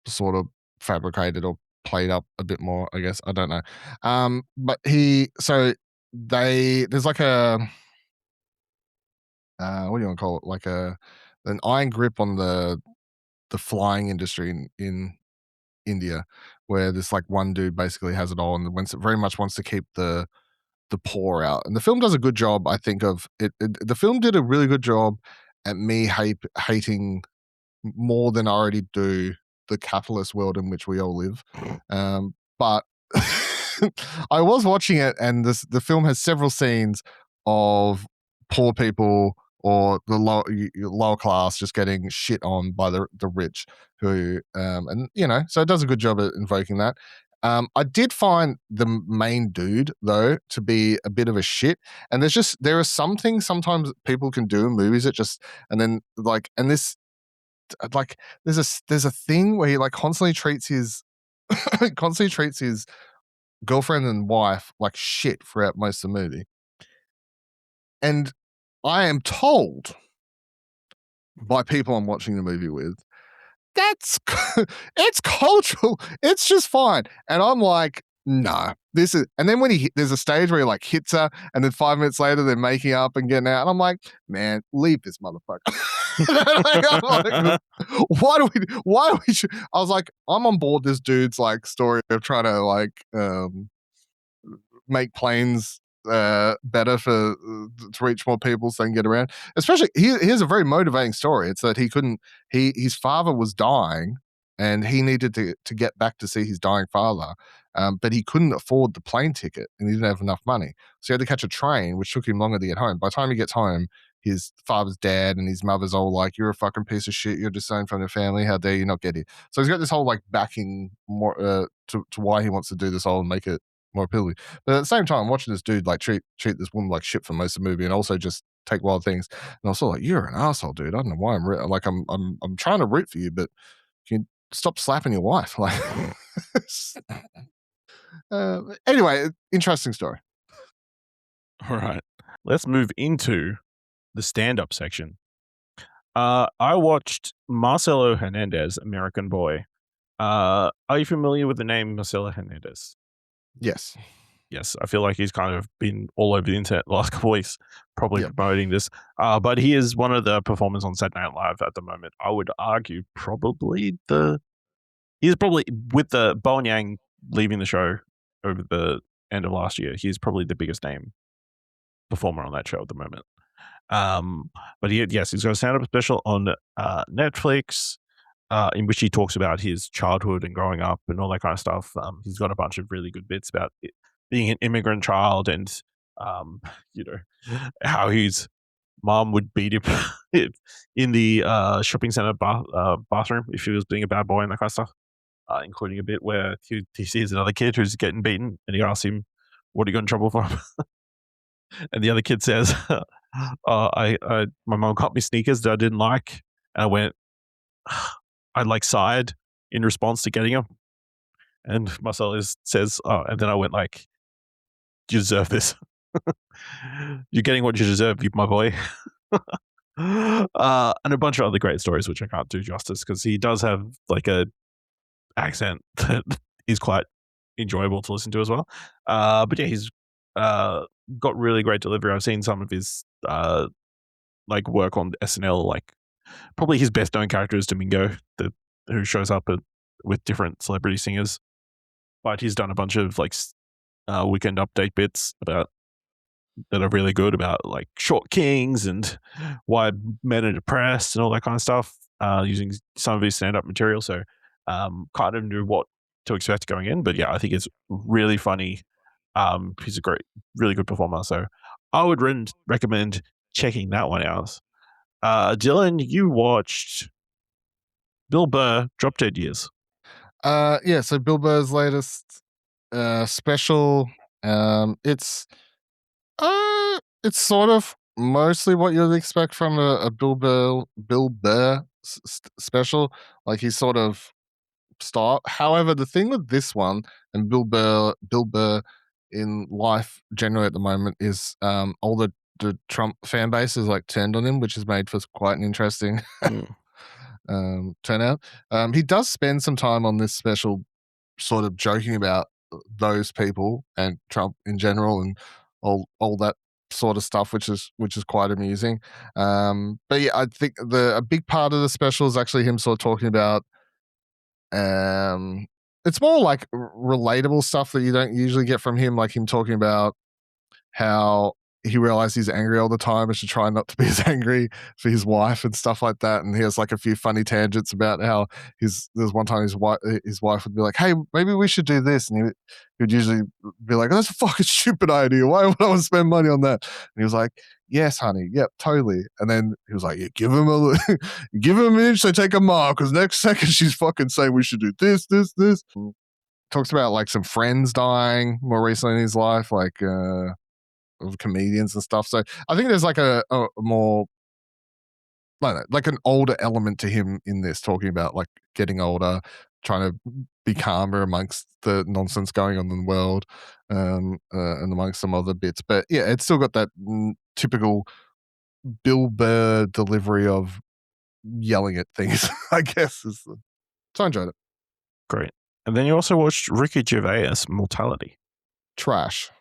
sort of fabricated or played up a bit more, I guess. I don't know. But there's like a what do you want to call it? Like an iron grip on the flying industry in India, where this like one dude basically has it all and very much wants to keep the poor out. And the film does a good job, I think, of it. The film did a really good job at me hating more than I already do the capitalist world in which we all live. But I was watching it, and the film has several scenes of poor people or the lower class just getting shit on by the rich, who so it does a good job at invoking that. I did find the main dude though to be a bit of a shit, and there are some things sometimes people can do in movies that just there's a thing where he like constantly treats his girlfriend and wife like shit throughout most of the movie. And I am told by people I'm watching the movie with, it's cultural. It's just fine. And I'm like, no, this is. And then when there's a stage where he like hits her, and then 5 minutes later they're making up and getting out, and I'm like, man, leave this motherfucker. Why do we? I was like, I'm on board this dude's like story of trying to like make planes better to reach more people so they can get around. Especially, here's a very motivating story. It's that his father was dying, and he needed to get back to see his dying father, but he couldn't afford the plane ticket, and he didn't have enough money, so he had to catch a train, which took him longer to get home. By the time he gets home, his father's dead, and his mother's all like, "You're a fucking piece of shit. You're disowned from the family. How dare you not get it?" So he's got this whole like backing more to why he wants to do this all and make it more appealing. But at the same time, watching this dude like treat this woman like shit for most of the movie, and also just take wild things. And I was sort of like, "You're an asshole, dude. I don't know why I'm trying to root for you, but can you stop slapping your wife?" Like, anyway, interesting story. All right, let's move into the stand-up section. I watched Marcelo Hernandez, American Boy. Are you familiar with the name Marcelo Hernandez? Yes. Yes, I feel like he's kind of been all over the internet the last couple of weeks, probably promoting this. But he is one of the performers on Saturday Night Live at the moment. I would argue he's probably, with the Bo and Yang leaving the show over the end of last year, he's probably the biggest name performer on that show at the moment. But he's got a stand-up special on Netflix, in which he talks about his childhood and growing up and all that kind of stuff. He's got a bunch of really good bits about being an immigrant child, and how his mom would beat him in the shopping center bathroom if he was being a bad boy and that kind of stuff. Including a bit where he sees another kid who's getting beaten, and he asks him, "What do you got in trouble for?" And the other kid says, my mom got me sneakers that I didn't like. And I went, I like sighed in response to getting them. And Marcelo says, and then I went like, you deserve this. You're getting what you deserve, my boy. And a bunch of other great stories, which I can't do justice because he does have like a accent that is quite enjoyable to listen to as well. But yeah, he's got really great delivery. I've seen some of his like work on SNL. Like probably his best known character is Domingo, who shows up with different celebrity singers. But he's done a bunch of like weekend update bits that are really good about like short kings and why men are depressed and all that kind of stuff, using some of his stand-up material. So kind of knew what to expect going in, but yeah, I think it's really funny. He's a really good performer. So I would recommend checking that one out. Dylan, you watched Bill Burr Drop Dead Years. Yeah, so Bill Burr's latest special, it's sort of mostly what you'd expect from a Bill Burr special. Like he's sort of style. However, the thing with this one and Bill Burr in life generally at the moment is all the Trump fan base is like turned on him, which has made for quite an interesting turnout. He does spend some time on this special sort of joking about those people and Trump in general and all that sort of stuff, which is quite amusing. But yeah, I think a big part of the special is actually him sort of talking about it's more like relatable stuff that you don't usually get from him, like him talking about how he realized he's angry all the time and should try not to be as angry for his wife and stuff like that. And he has like a few funny tangents about how there's one time his wife would be like, "Hey, maybe we should do this," and he would usually be like, "That's a fucking stupid idea. Why would I want to spend money on that?" And he was like, "Yes, honey. Yep, totally." And then he was like, "Yeah, give him an inch, they take a mile, because next second she's fucking saying we should do this." Talks about like some friends dying more recently in his life, like of comedians and stuff. So I think there's like a more like an older element to him in this, talking about like getting older, trying to be calmer amongst the nonsense going on in the world, and amongst some other bits. But yeah, it's still got that typical Bill Burr delivery of yelling at things, I guess. So I enjoyed it. Great. And then you also watched Ricky Gervais Mortality. Trash.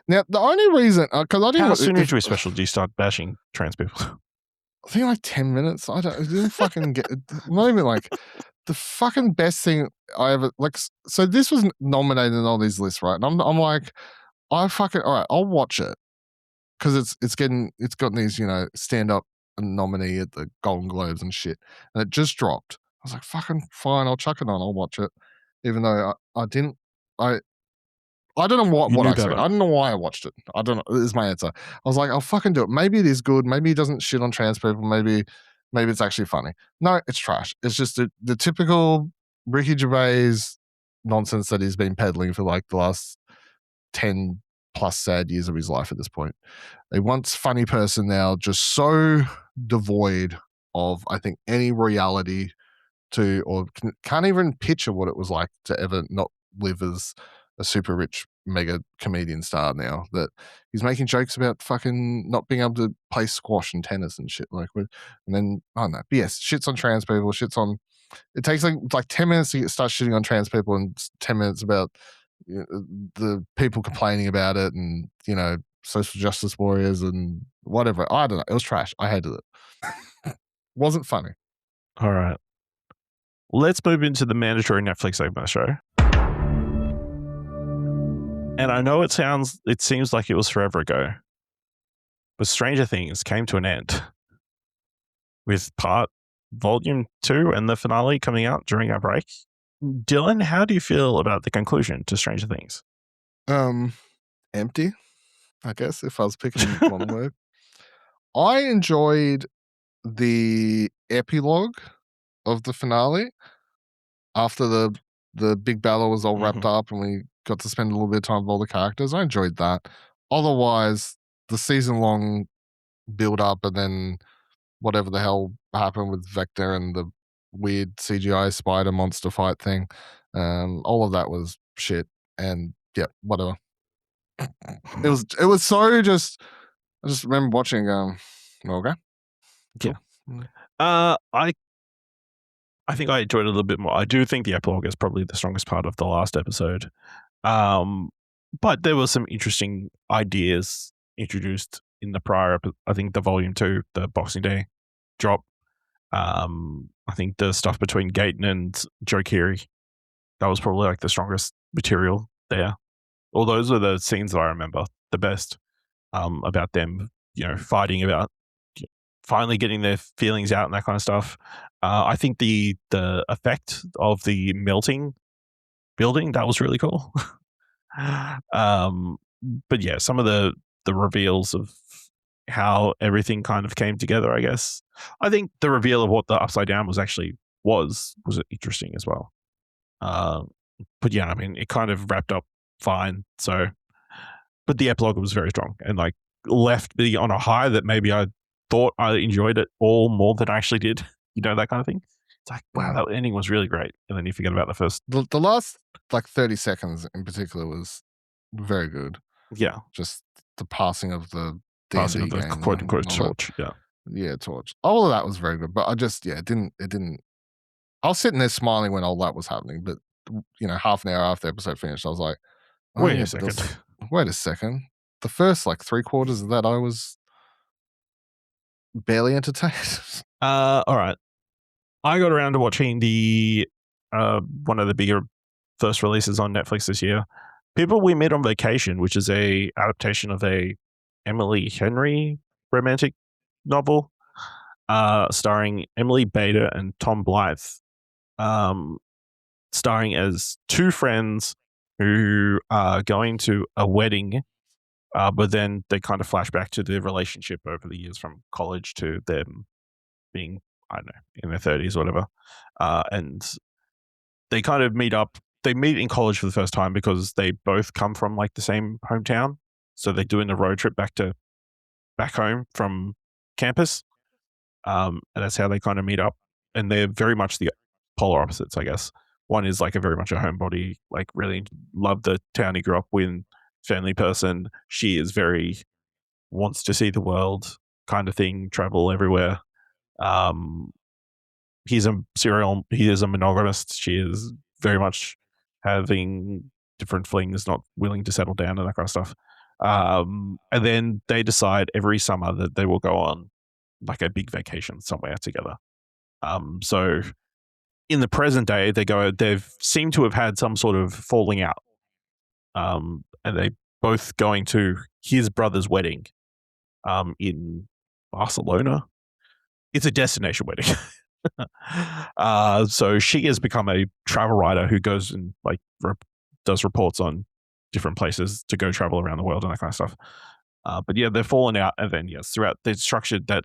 Now, the only reason, because I didn't. How soon into a special do you start bashing trans people? I think like 10 minutes. I didn't fucking get. Not even like the fucking best thing I ever like. So this was nominated in all these lists, right? And I'm like, all right, I'll watch it because it's gotten these stand up nominee at the Golden Globes and shit, and it just dropped. I was like, fucking fine, I'll chuck it on, I'll watch it, even though I didn't. I don't know what I expect. I don't know why I watched it. I don't know. Is my answer. I was like, I'll fucking do it. Maybe it is good. Maybe he doesn't shit on trans people. Maybe it's actually funny. No, it's trash. It's just the typical Ricky Gervais nonsense that he's been peddling for like the last 10 plus sad years of his life at this point. A once funny person now, just so devoid of, I think, any reality to, or can't even picture what it was like to ever not live as a super rich mega comedian star now, that he's making jokes about fucking not being able to play squash and tennis and shit, like, and then I don't know, but yes, shits on trans people, it takes like 10 minutes to start shitting on trans people and 10 minutes about the people complaining about it and social justice warriors and whatever. I don't know, it was trash. I hated it. Wasn't funny. All right, let's move into the mandatory Netflix segment of the show. And I know it seems like it was forever ago, but Stranger Things came to an end with volume 2 and the finale coming out during our break. Dylan, how do you feel about the conclusion to Stranger Things? Empty, I guess, if I was picking one word. I enjoyed the epilogue of the finale after the big battle was all wrapped up and we got to spend a little bit of time with all the characters. I enjoyed that. Otherwise, the season-long build-up and then whatever the hell happened with Vector and the weird CGI spider monster fight thing, all of that was shit. And yeah, whatever. It was so just. I just remember watching. Okay. Cool. Yeah. I think I enjoyed it a little bit more. I do think the epilogue is probably the strongest part of the last episode. But there were some interesting ideas introduced in the prior, I think the volume 2, the Boxing Day drop. I think the stuff between Gaten and Joe Keery, that was probably like the strongest material there. All those are the scenes that I remember the best, about them, fighting about finally getting their feelings out and that kind of stuff. I think the effect of the melting building, that was really cool. But yeah, some of the reveals of how everything kind of came together, I guess. I think the reveal of what the Upside Down was actually was interesting as well. But yeah, I mean, it kind of wrapped up fine. So, but the epilogue was very strong and like left me on a high that maybe I thought I enjoyed it all more than I actually did. That kind of thing. It's like, wow, that ending was really great. And then you forget about the first. The last like 30 seconds in particular was very good. Yeah. Just the passing of the passing of D&D the game quote unquote and all that. torch. Yeah. Yeah, torch. All of that was very good. But I just, it didn't. I was sitting there smiling when all that was happening. But, half an hour after the episode finished, I was like, oh, Wait yeah, a second. Wait a second. The first like 3/4 of that I was barely entertained. All right. I got around to watching the one of the bigger first releases on Netflix this year, People We Met on Vacation, which is a adaptation of a Emily Henry romantic novel, starring Emily Bader and Tom Blythe, starring as two friends who are going to a wedding, but then they kind of flash back to their relationship over the years from college to them being, I don't know, in their 30s or whatever. And they kind of meet up. They meet in college for the first time because they both come from like the same hometown. So they're doing a road trip back home from campus. And that's how they kind of meet up. And they're very much the polar opposites, I guess. One is like a very much a homebody, like really love the town he grew up with, family person. She is very wants to see the world kind of thing, travel everywhere. He is a monogamist. She is very much having different flings, not willing to settle down and that kind of stuff. And then they decide every summer that they will go on like a big vacation somewhere together. So in the present day, they've seemed to have had some sort of falling out. And they both going to his brother's wedding in Barcelona. It's a destination wedding. So she has become a travel writer who goes and like does reports on different places to go travel around the world and that kind of stuff. But yeah, they're falling out, and then yes, throughout they're structured that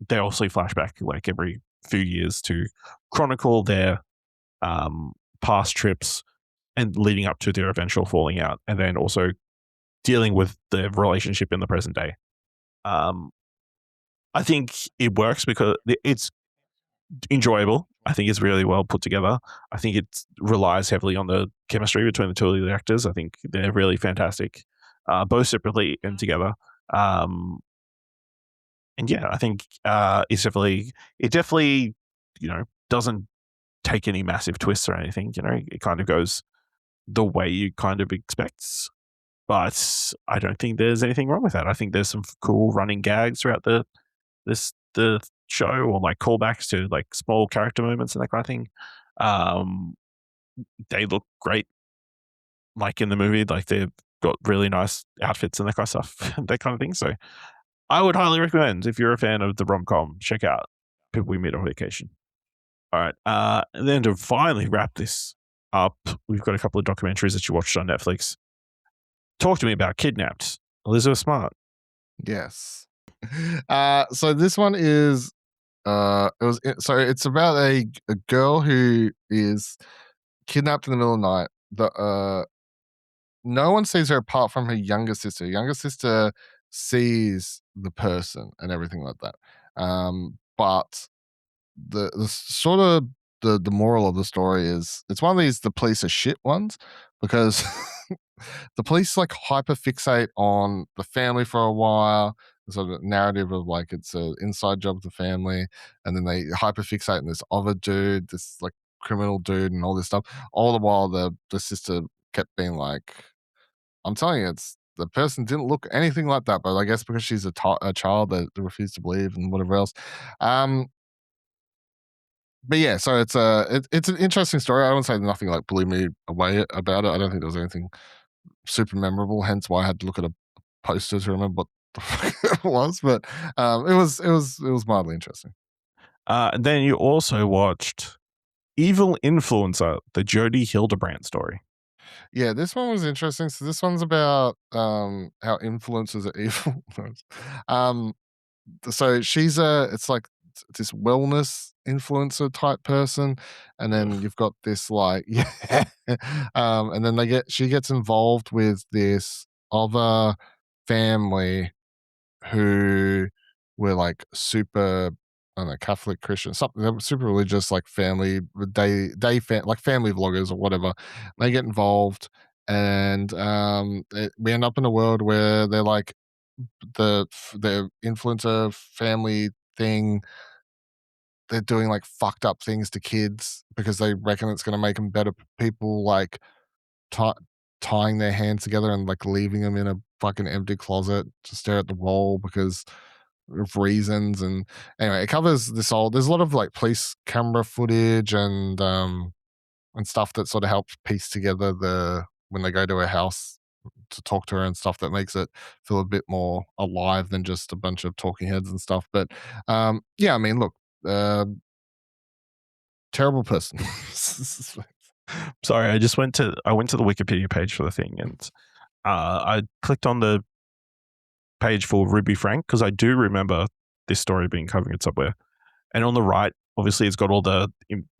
they also flashback like every few years to chronicle their past trips and leading up to their eventual falling out, and then also dealing with the relationship in the present day. I think it works because it's enjoyable. I think it's really well put together. I think it relies heavily on the chemistry between the two of the actors. I think they're really fantastic, both separately and together. And yeah, I think it definitely doesn't take any massive twists or anything. It kind of goes the way you kind of expect. But I don't think there's anything wrong with that. I think there's some cool running gags throughout the show, or like callbacks to like small character moments and that kind of thing. They look great, like in the movie. Like they've got really nice outfits and that kind of stuff, that kind of thing. So I would highly recommend, if you're a fan of the rom-com, check out People We Meet on Vacation. All right. And then to finally wrap this up, we've got a couple of documentaries that you watched on Netflix. Talk to me about Kidnapped, Elizabeth Smart. Yes. So this one is it's about a girl who is kidnapped in the middle of the night. No one sees her apart from her younger sister. Her younger sister sees the person and everything like that. But the sort of the moral of the story is it's one of these the police are shit ones, because the police like hyper fixate on the family for a while. sort of narrative of like it's an inside job of the family, and then they hyperfixate on this other dude, this like criminal dude, and all this stuff. All the while, the sister kept being like, "I'm telling you, it's the person didn't look anything like that," but I guess because she's a child that refused to believe and whatever else. But yeah, so it's an interesting story. I don't say nothing like blew me away about it. I don't think there was anything super memorable. Hence why I had to look at a poster to remember what the fuck it was. But it was mildly interesting. And then you also watched Evil Influencer, the Jodie Hildebrandt story. Yeah, this one was interesting. So this one's about how influencers are evil. So she's it's like this wellness influencer type person, and then you've got this like yeah, and then she gets involved with this other family who were like super, I don't know, Catholic Christian, something. They were super religious, like family like family vloggers or whatever. They get involved, and we end up in a world where they're like the influencer family thing. They're doing like fucked up things to kids because they reckon it's going to make them better people, like tying their hands together and like leaving them in a fucking empty closet to stare at the wall because of reasons. And anyway, it covers this whole. There's a lot of like police camera footage and stuff that sort of helps piece together when they go to her house to talk to her and stuff, that makes it feel a bit more alive than just a bunch of talking heads and stuff. But yeah, I mean, look, terrible person. Sorry, I went to the Wikipedia page for the thing, and I clicked on the page for Ruby Frank because I do remember this story being covered somewhere. And on the right, obviously, it's got all the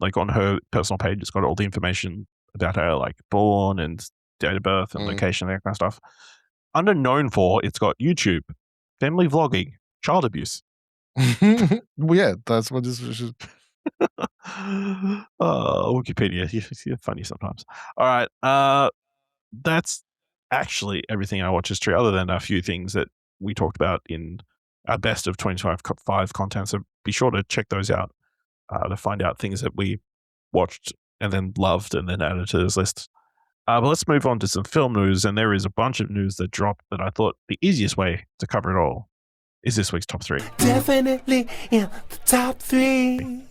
like on her personal page, it's got all the information about her, like born and date of birth and location, that kind of stuff. Under known for, it's got YouTube, family vlogging, child abuse. Well, yeah, that's what this is. Wikipedia, you're funny sometimes. All right, that's actually everything I watch history, other than a few things that we talked about in our best of 25 content. So be sure to check those out to find out things that we watched and then loved and then added to this list. But let's move on to some film news, and there is a bunch of news that dropped that I thought the easiest way to cover it all is this week's top 3. Definitely in the top 3.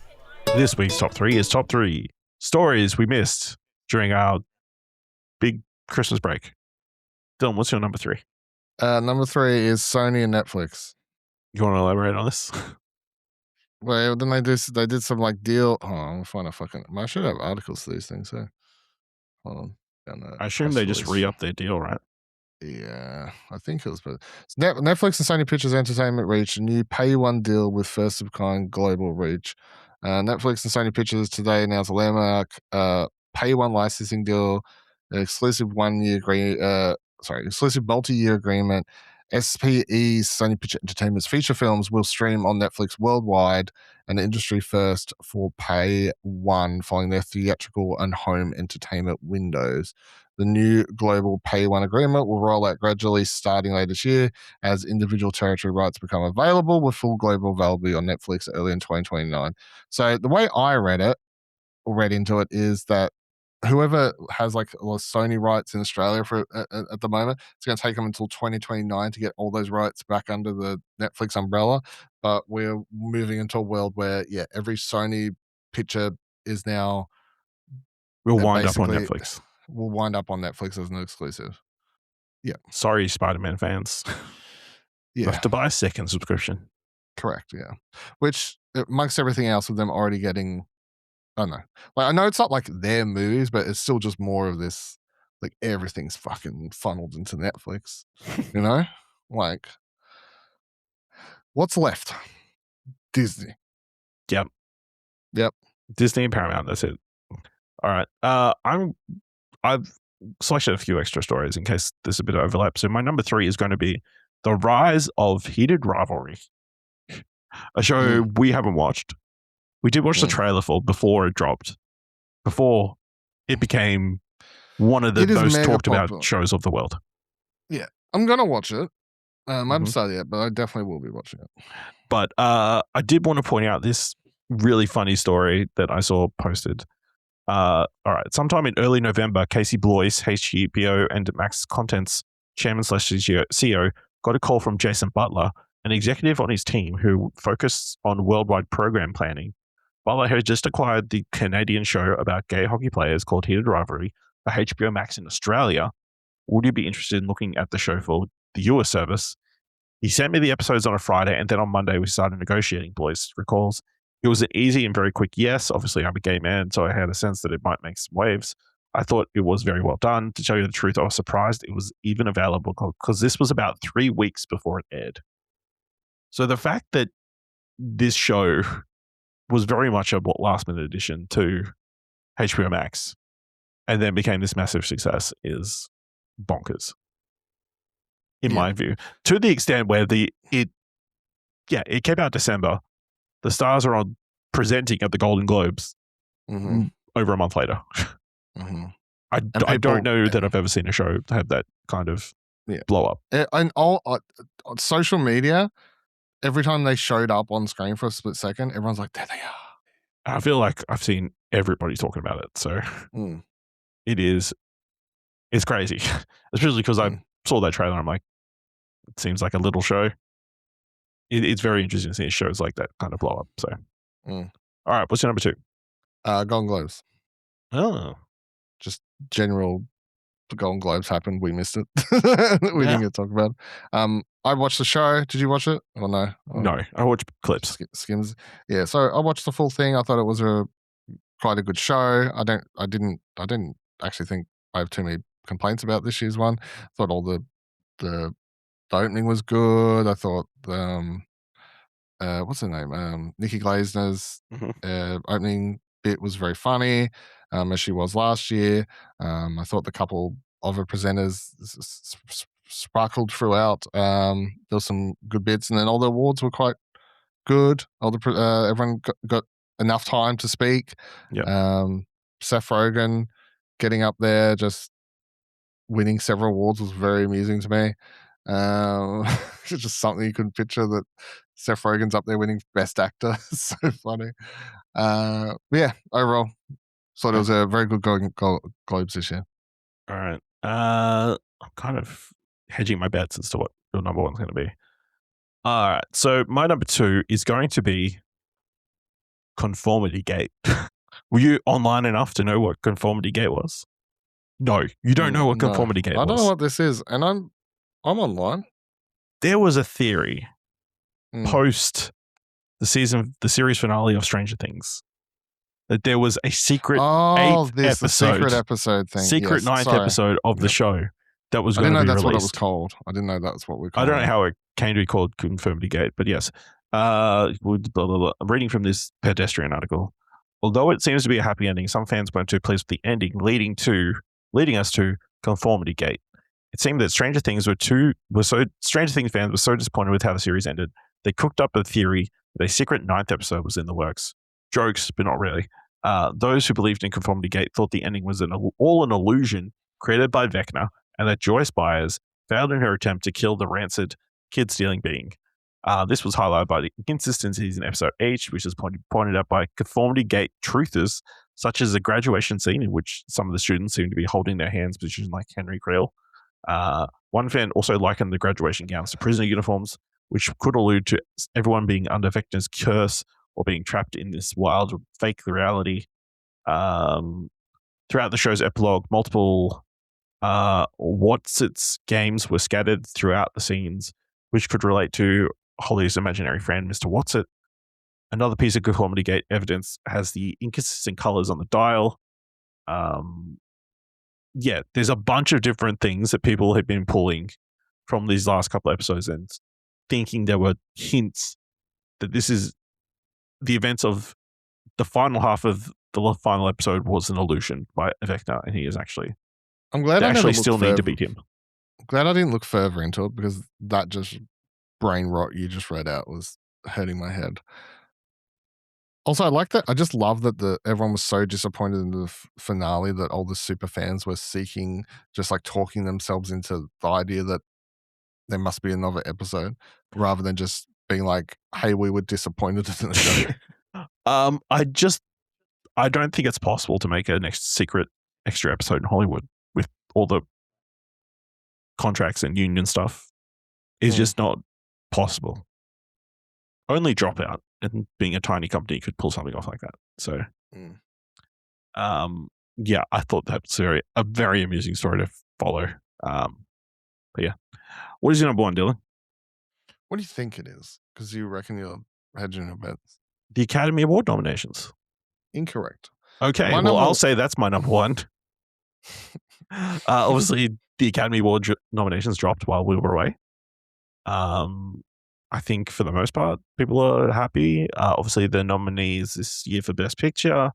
This week's top 3 is top 3 stories we missed during our big Christmas break. Dylan, what's your number 3? Number 3 is Sony and Netflix. You want to elaborate on this? Well, then they did some like deal. Oh, I'm trying to I should have articles for these things. So hold on. I assume they just re-upped their deal, right? Yeah, I think it was. But Netflix and Sony Pictures Entertainment reached a new pay-one deal with first of kind global reach. Netflix and Sony Pictures today announced a landmark pay-one licensing deal, an exclusive exclusive multi-year agreement. SPE's Sony Pictures Entertainment's feature films will stream on Netflix worldwide, an industry first for pay one following their theatrical and home entertainment windows. The new global pay one agreement will roll out gradually starting later this year as individual territory rights become available, with full global availability on Netflix early in 2029. So the way I read into it is that whoever has like Sony rights in Australia at the moment, it's going to take them until 2029 to get all those rights back under the Netflix umbrella. But we're moving into a world where, yeah, every Sony picture is now will wind up on Netflix. Will wind up on Netflix as an exclusive. Yeah. Sorry, Spider-Man fans. You have to buy a second subscription. Correct. Yeah. Which amongst everything else, with them already getting. I don't know. Like, I know it's not like their movies, but it's still just more of this, like everything's fucking funneled into Netflix, you know? Like, what's left? Disney. Yep. Disney and Paramount, that's it. All right. I've selected a few extra stories in case there's a bit of overlap. So my number 3 is going to be The Rise of Heated Rivalry, a show we haven't watched. We did watch the trailer for before it dropped, before it became one of the most talked about shows of the world. Yeah, I'm going to watch it. I haven't started yet, but I definitely will be watching it. But I did want to point out this really funny story that I saw posted. All right, sometime in early November, Casey Blois, HBO and Max Content's chairman / CEO, got a call from Jason Butler, an executive on his team who focused on worldwide program planning. Butler had just acquired the Canadian show about gay hockey players called Heated Rivalry for HBO Max in Australia. Would you be interested in looking at the show for the US service? He sent me the episodes on a Friday, and then on Monday we started negotiating, Blois recalls. It was an easy and very quick yes. Obviously, I'm a gay man, so I had a sense that it might make some waves. I thought it was very well done. To tell you the truth, I was surprised it was even available because this was about 3 weeks before it aired. So the fact that this show was very much a last-minute addition to HBO Max and then became this massive success is bonkers, in my view. To the extent where it came out December. The stars are on presenting at the Golden Globes over a month later. I don't know that I've ever seen a show have that kind of blow up. And on social media, every time they showed up on screen for a split second, everyone's like, there they are. I feel like I've seen everybody talking about it. So it's crazy. Especially because I saw that trailer. I'm like, it seems like a little show. It's very interesting to see shows like that kind of blow up. So, all right, what's your number 2? Golden Globes. Oh, just general. The Golden Globes happened. We missed it. We didn't get to talk about it. I watched the show. Did you watch it? Or no? No, I watched clips. Skims. Yeah, so I watched the full thing. I thought it was quite a good show. I didn't actually think I have too many complaints about this year's one. I thought all the opening was good. I thought what's her name? Nikki Glazner's opening bit was very funny, as she was last year. I thought the couple of her presenters sparkled throughout. There were some good bits, and then all the awards were quite good. Everyone got enough time to speak. Seth Rogen getting up there, just winning several awards was very amusing to me. It's just something you couldn't picture, that Seth Rogen's up there winning Best Actor. It's so funny. Overall, thought it was a very good Globes this year. All right. I'm kind of hedging my bets as to what your number one's going to be. All right. So my number 2 is going to be Conformity Gate. Were you online enough to know what Conformity Gate was? No, you don't know what Conformity Gate was. I don't know what this is, and I'm online. There was a theory post the series finale of Stranger Things that there was a secret secret episode thing. Secret ninth episode of the show that was going to be released. I didn't know that's what it was called. I didn't know that's what we called it. I don't know how it came to be called Conformity Gate, but yes. Blah, blah, blah. I'm reading from this pedestrian article. Although it seems to be a happy ending, some fans weren't too pleased with the ending, leading us to Conformity Gate. It seemed that Stranger Things fans were so disappointed with how the series ended, they cooked up a theory that a secret 9th episode was in the works. Jokes, but not really. Those who believed in Conformity Gate thought the ending was all an illusion created by Vecna, and that Joyce Byers failed in her attempt to kill the rancid kid-stealing being. This was highlighted by the inconsistencies in episode H, which is pointed out by Conformity Gate truthers, such as the graduation scene in which some of the students seem to be holding their hands positioned like Henry Creel. One fan also likened the graduation gowns to prisoner uniforms, which could allude to everyone being under Vecna's curse or being trapped in this wild fake reality. Throughout the show's epilogue, multiple What's-Its games were scattered throughout the scenes, which could relate to Holly's imaginary friend, Mr. What's-It. Another piece of Conformity Gate evidence has the inconsistent colors on the dial. There's a bunch of different things that people have been pulling from these last couple of episodes and thinking there were hints that this is the events of the final half of the final episode was an illusion by Vecna, and he is actually. I'm glad I actually still need to beat him. I'm glad I didn't look further into it, because that just brain rot you just read out was hurting my head. Also, I like that. I just love that everyone was so disappointed in the finale that all the super fans were seeking, just like talking themselves into the idea that there must be another episode, rather than just being like, hey, we were disappointed in the show. I don't think it's possible to make a next secret extra episode in Hollywood with all the contracts and union stuff. It's just not possible. Only Dropout and being a tiny company could pull something off like that. So, yeah, I thought that was a very amusing story to follow. But yeah, what is your number one, Dylan? What do you think it is? Because you reckon you're hedging your bets. The Academy Award nominations. Incorrect. Okay, I'll say that's my number one. Obviously, the Academy Award nominations dropped while we were away. I think for the most part, people are happy. Obviously, the nominees this year for Best Picture: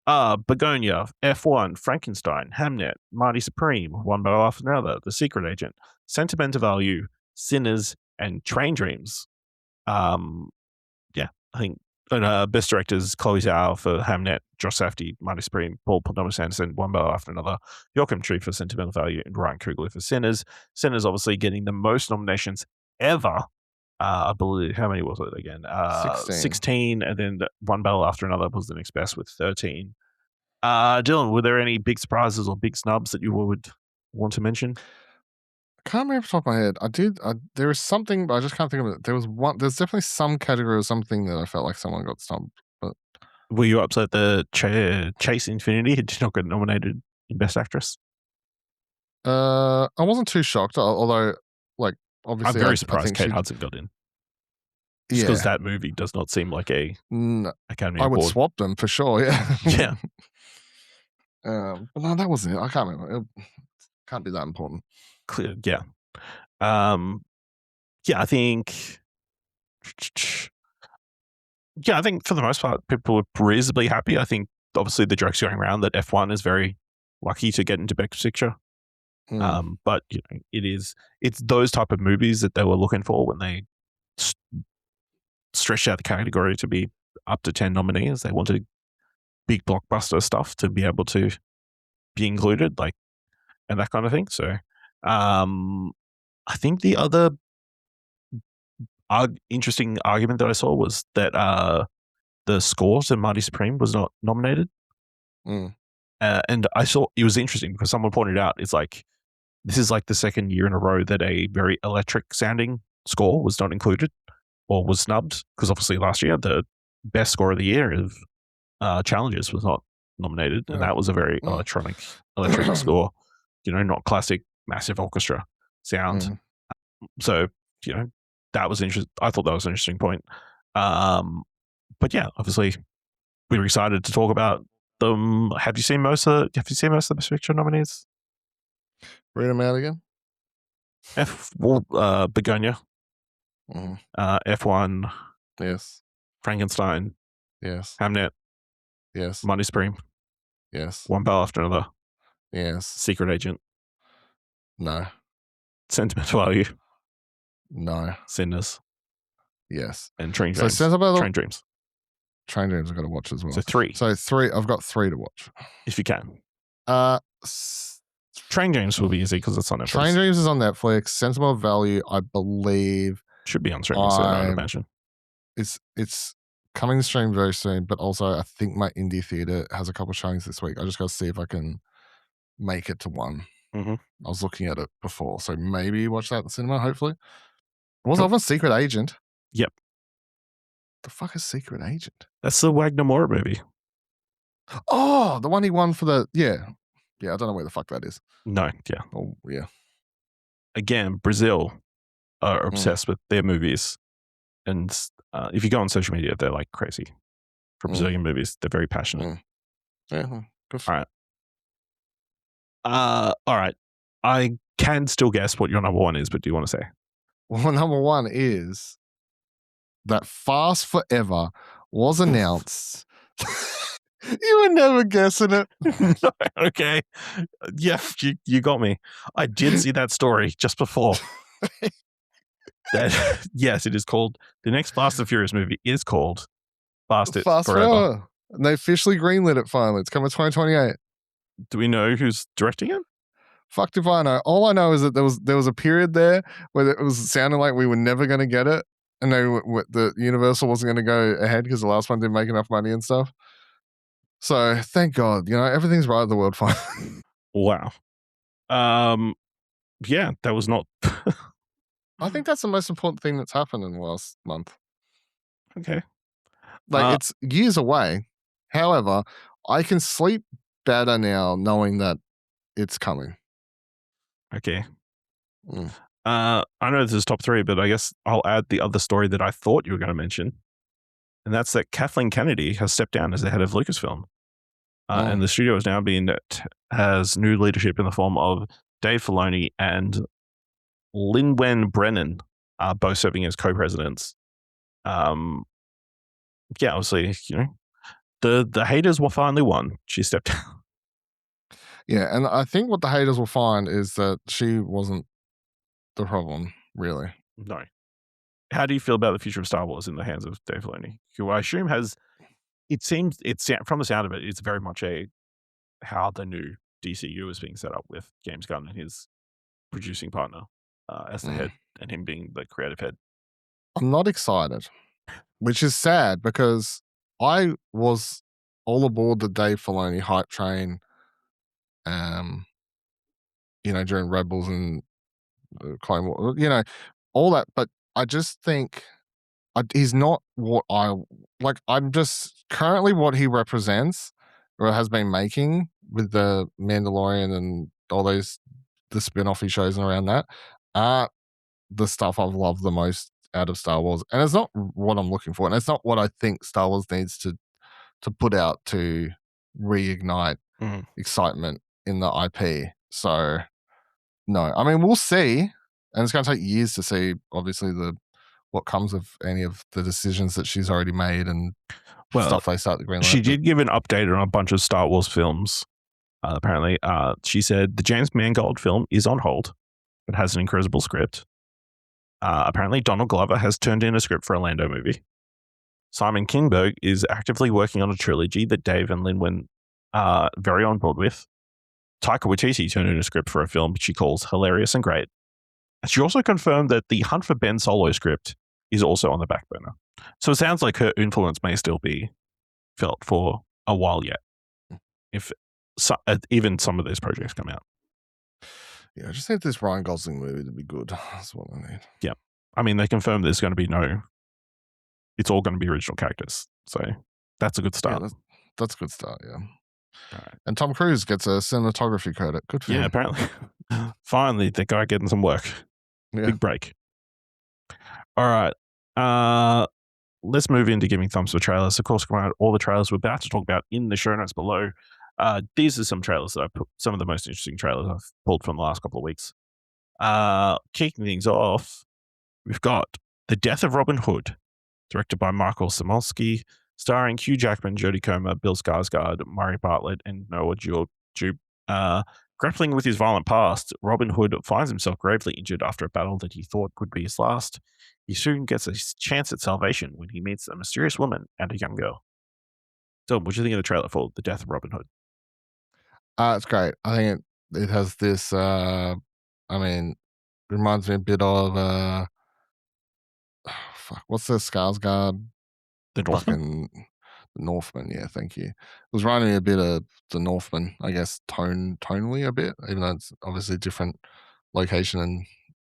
Begonia, F1, Frankenstein, Hamnet, Marty Supreme, One Battle After Another, The Secret Agent, Sentimental Value, Sinners, and Train Dreams. Yeah, I think Best Directors: Chloe Zhao for Hamnet, Josh Safdie, Marty Supreme, Paul Thomas Anderson, One Battle After Another, Joachim Trier for Sentimental Value, and Ryan Coogler for Sinners. Sinners obviously getting the most nominations ever. I believe, how many was it again? 16, and then One Battle After Another was the next best with 13. Dylan, were there any big surprises or big snubs that you would want to mention? I can't remember off the top of my head. There was something, but I just can't think of it. There's definitely some category or something that I felt like someone got snubbed. But were you upset that Chase Infinity did not get nominated in Best Actress? I wasn't too shocked, although, like, obviously, I'm very surprised Kate Hudson got in. Just because that movie does not seem like a Academy Award. I would swap them for sure. Yeah. Yeah. But no, that wasn't it. I can't remember. It can't be that important. Clear. Yeah. Yeah, I think. Yeah, I think for the most part, people were reasonably happy. I think obviously the joke's going around that F1 is very lucky to get into Best Picture. But you know, it's those type of movies that they were looking for when they stretched out the category to be up to 10 nominees. They wanted big blockbuster stuff to be able to be included, like, and that kind of thing. So I think the other interesting argument that I saw was that the score to Marty Supreme was not nominated. And I saw it was interesting because someone pointed out it's like this is like the second year in a row that a very electric sounding score was not included or was snubbed, because obviously last year the best score of the year of Challenges was not nominated, and that was a very electric score, you know, not classic massive orchestra sound. So, you know, that was interesting. I thought that was an interesting point. But yeah, obviously we were excited to talk about them. Have you seen most of the Best Picture nominees? Read them out again. Begonia. F1. Yes. Frankenstein. Yes. Hamnet. Yes. Marty Supreme. Yes. One Battle After Another. Yes. Secret Agent. No. Sentimental Value. No. Sinners. Yes. And Train Dreams. Train Dreams. Train Dreams I've got to watch as well. So three. I've got 3 to watch. If you can. Train Dreams will be easy because it's on Netflix. Train Dreams is on Netflix. Sentimental Value, I believe, should be on streaming soon, I would imagine. It's coming to stream very soon, but also I think my indie theater has a couple of showings this week. I just got to see if I can make it to one. I was looking at it before, so maybe watch that in the cinema, hopefully. It was often Secret Agent. Yep. The fuck is Secret Agent? That's the Wagner Moore movie. Oh, the one he won for the... Yeah, I don't know where the fuck that is. No, yeah. Oh, yeah. Again, Brazil are obsessed with their movies. And if you go on social media, they're like crazy for Brazilian movies. They're very passionate. Yeah, good for All right. I can still guess what your number one is, but do you want to say? Well, number one is that Fast Forever was announced. You were never guessing it. No, okay. Yeah, you got me. I did see that story just before. Yes, it is called, the next Fast and Furious movie is called Fast Forever. And they officially greenlit it finally. It's coming 2028. Do we know who's directing it? Fucked if I know. All I know is that there was a period there where it was sounding like we were never going to get it, and the Universal wasn't going to go ahead because the last one didn't make enough money and stuff. So thank God, everything's right at the world fine. Wow. Yeah, that was not I think that's the most important thing that's happened in the last month. okay. Like it's years away. However, I can sleep better now knowing that it's coming. Okay. Mm. I know this is top 3, but I guess I'll add the other story that I thought you were going to mention, and that's that Kathleen Kennedy has stepped down as the head of Lucasfilm, and the studio is now has new leadership in the form of Dave Filoni and Lin-Wen Brennan, both serving as co-presidents. Yeah, obviously, the haters will finally won. She stepped down. Yeah, and I think what the haters will find is that she wasn't the problem, really. No. How do you feel about the future of Star Wars in the hands of Dave Filoni, who I assume has? It seems from the sound of it, it's very much how the new DCU is being set up with James Gunn and his producing partner as the head, and him being the creative head. I'm not excited, which is sad because I was all aboard the Dave Filoni hype train. During Rebels and Clone Wars, all that. But I just think he's not what I like. I'm just currently what he represents or has been making with the Mandalorian and all the spin-offy shows and around that are the stuff I've loved the most out of Star Wars. And it's not what I'm looking for. And it's not what I think Star Wars needs to put out to reignite excitement in the IP. So no, I mean, we'll see. And it's going to take years to see, obviously, what comes of any of the decisions that she's already made and stuff they start the green light. She did give an update on a bunch of Star Wars films. Apparently, she said the James Mangold film is on hold, but has an incredible script. Apparently, Donald Glover has turned in a script for a Lando movie. Simon Kinberg is actively working on a trilogy that Dave and Lin-Wen are very on board with. Taika Waititi turned in a script for a film she calls Hilarious and Great. She also confirmed that the Hunt for Ben Solo script is also on the back burner. So it sounds like her influence may still be felt for a while yet, if even some of those projects come out. Yeah, I just need this Ryan Gosling movie to be good. That's what I need. Yeah. I mean, they confirmed there's going to be it's all going to be original characters. So that's a good start. Yeah, that's a good start, yeah. All right. And Tom Cruise gets a cinematography credit. Good for him. Yeah, apparently. Finally, the guy getting some work. Yeah. Big break. All right. Let's move into giving thumbs for trailers. Of course, all the trailers we're about to talk about in the show notes below. These are some trailers that I put, some of the most interesting trailers I've pulled from the last couple of weeks. Kicking things off, we've got The Death of Robin Hood, directed by Michael Samolsky, starring Hugh Jackman, Jodie Comer, Bill Skarsgård, Murray Bartlett, and Noah Jupe. Grappling with his violent past, Robin Hood finds himself gravely injured after a battle that he thought could be his last. He soon gets a chance at salvation when he meets a mysterious woman and a young girl. So, what do you think of the trailer for The Death of Robin Hood? It's great. I think it has this, reminds me a bit of, what's the Skarsgård? The Northman? Fucking The Northman, yeah, thank you. It was reminding me a bit of The Northman, I guess, tonally a bit, even though it's obviously a different location and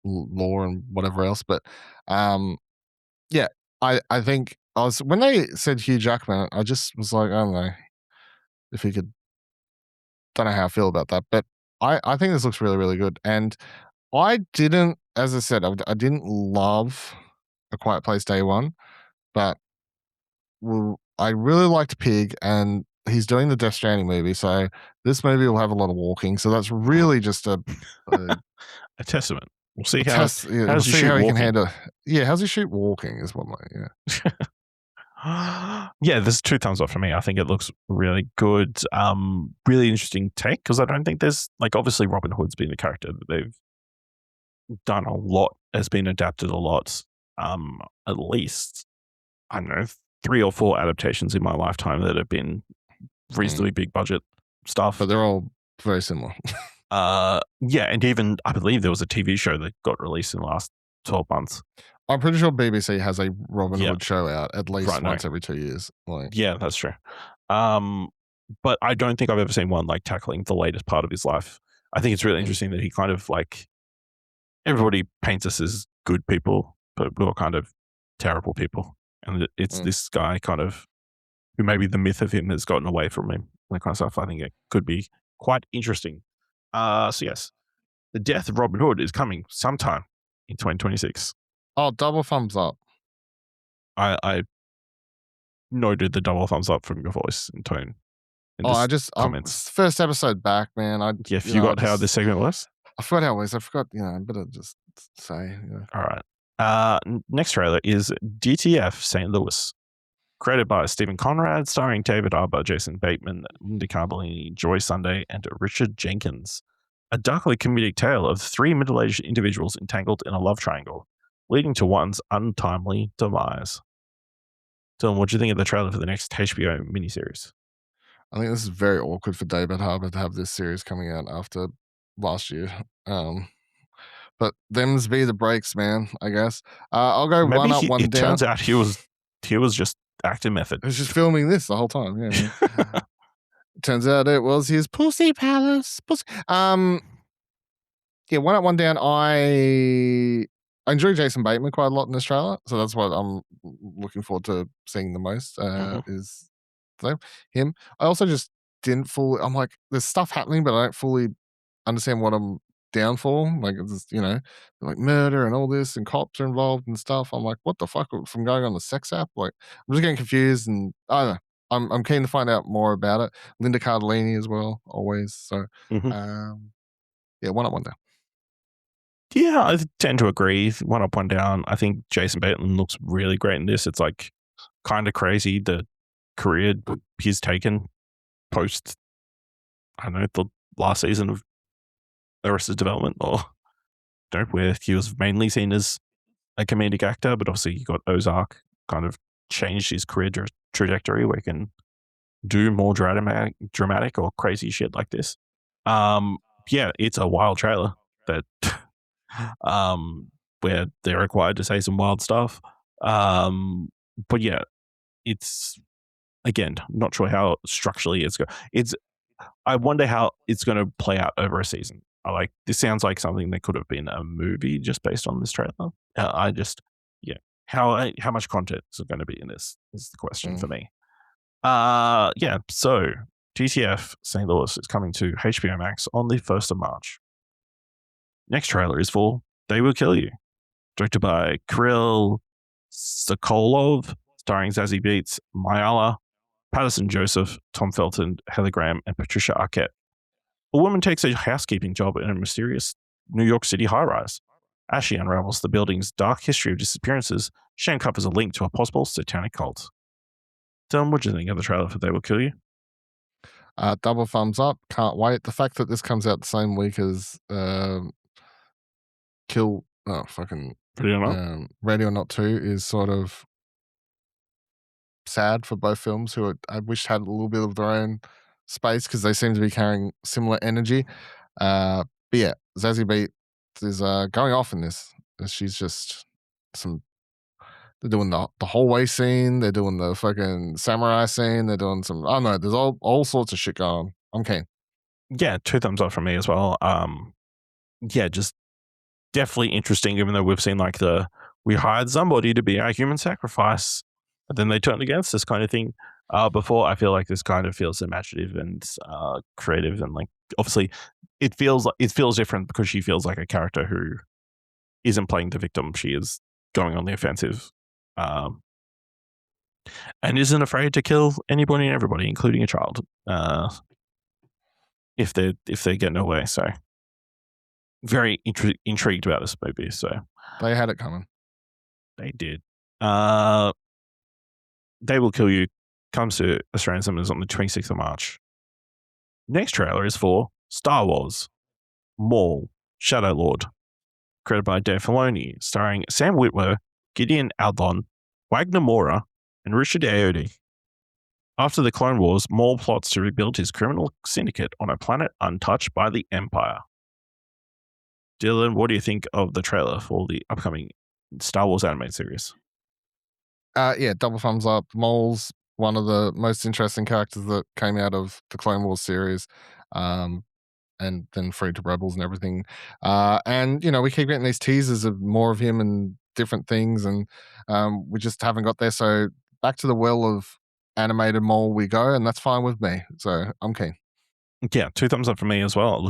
lore and whatever else. But yeah, I think when they said Hugh Jackman, I just was like, I don't know if he could. Don't know how I feel about that, but I think this looks really, really good. And I didn't, as I said, I didn't love A Quiet Place Day One, but I really liked Pig, and he's doing the Death Stranding movie, so this movie will have a lot of walking. So that's really just a testament. We'll see how we'll see how he can handle. Yeah, how's he shoot walking? Is what yeah. Yeah, this is 2 thumbs up for me. I think it looks really good. Really interesting take, because I don't think there's obviously Robin Hood's been a character that they've done a lot, has been adapted a lot. At least I don't know 3 or 4 adaptations in my lifetime that have been reasonably big budget stuff. But they're all very similar. Yeah, and even I believe there was a TV show that got released in the last 12 months. I'm pretty sure BBC has a Robin Yeah. Hood show out at least Right, no. once every 2 years. Like, Yeah, that's true. But I don't think I've ever seen one like tackling the latest part of his life. I think it's really interesting that he kind of like everybody paints us as good people, but we're kind of terrible people. And it's this guy kind of who maybe the myth of him has gotten away from him, that kind of stuff. I think it could be quite interesting. So yes, the death of Robin Hood is coming sometime in 2026. oh, double thumbs up. I noted the double thumbs up from your voice and tone. And comments. First episode back, man. You forgot how this segment was? I forgot how it was. I forgot, I better just say. All right. Next trailer is DTF St. Louis. Created by Stephen Conrad, starring David Arbor, Jason Bateman, Linda Cardellini, Joy Sunday, and Richard Jenkins. A darkly comedic tale of three middle-aged individuals entangled in a love triangle, leading to one's untimely demise. Dylan, what do you think of the trailer for the next HBO miniseries? I think this is very awkward for David Harbour to have this series coming out after last year. But them's be the breaks, man, I guess. I'll go Maybe one up, one it down. turns out he was just acting method. He was just filming this the whole time. Yeah. Turns out it was his pussy palace. Yeah, one up, one down. I enjoy Jason Bateman quite a lot in this trailer, so that's what I'm looking forward to seeing the most. Is him. I also just didn't fully. I'm like, there's stuff happening, but I don't fully understand what I'm down for. Like, it's just, like murder and all this, and cops are involved and stuff. I'm like, what the fuck? From going on the sex app, like, I'm just getting confused, and I don't know. I'm keen to find out more about it. Linda Cardellini as well, always. So, yeah, one up, one down. Yeah, I tend to agree. One up, one down. I think Jason Bateman looks really great in this. It's like kind of crazy the career he's taken post, I don't know, the last season of Arrested Development, or where he was mainly seen as a comedic actor, but obviously you got Ozark kind of changed his career trajectory where he can do more dramatic or crazy shit like this. Yeah, it's a wild trailer that where they're required to say some wild stuff. But yeah, it's, again, not sure how structurally I wonder how it's going to play out over a season. This sounds like something that could have been a movie just based on this trailer. How much content is it going to be in this is the question for me. Yeah, so DTF St. Louis is coming to HBO Max on the 1st of March. Next trailer is for They Will Kill You, directed by Kirill Sokolov, starring Zazie Beetz, Mayala, Patterson Joseph, Tom Felton, Heather Graham, and Patricia Arquette. A woman takes a housekeeping job in a mysterious New York City high-rise. As she unravels the building's dark history of disappearances, she uncovers a link to a possible satanic cult. Dylan, what do you think of the trailer for They Will Kill You? Double thumbs up. Can't wait. The fact that this comes out the same week as Ready or Not 2 is sort of sad for both films, who I wish had a little bit of their own space because they seem to be carrying similar energy. But yeah, Zazie Beetz is going off in this. She's just they're doing the hallway scene, they're doing the fucking samurai scene, they're doing some, I don't know, there's all sorts of shit going on. I'm keen. Yeah, 2 thumbs up from me as well. Yeah, just definitely interesting, even though we've seen like we hired somebody to be our human sacrifice, and then they turned against us kind of thing. Before, I feel like this kind of feels imaginative and creative, and like obviously it feels different because she feels like a character who isn't playing the victim. She is going on the offensive, and isn't afraid to kill anybody and everybody, including a child, if they get no way. So very intrigued about this movie. So they had it coming. They did. They Will Kill You comes to Australian cinemas on the 26th of March. Next trailer is for Star Wars Maul Shadow Lord, created by Dave Filoni, starring Sam Witwer, Gideon Aldon, Wagner Moura, and Richard Ayoade. After the Clone Wars, Maul plots to rebuild his criminal syndicate on a planet untouched by the Empire. Dylan, what do you think of the trailer for the upcoming Star Wars animated series? Yeah, double thumbs up. Maul's one of the most interesting characters that came out of the Clone Wars series. And then Free to Rebels and everything. And, we keep getting these teasers of more of him and different things, and we just haven't got there. So back to the well of animated Maul we go, and that's fine with me. So I'm keen. Yeah, 2 thumbs up for me as well.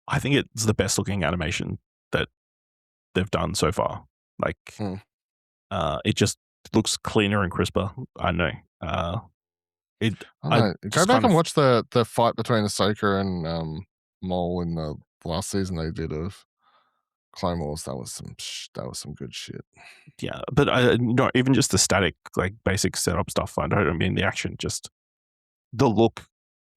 I think it's the best looking animation that they've done so far. Like, it just looks cleaner and crisper. I know. Go back and watch the fight between Ahsoka and Maul in the last season they did of Clone Wars. That was some good shit. Yeah, but even just the static, like basic setup stuff. I don't mean the action, just the look.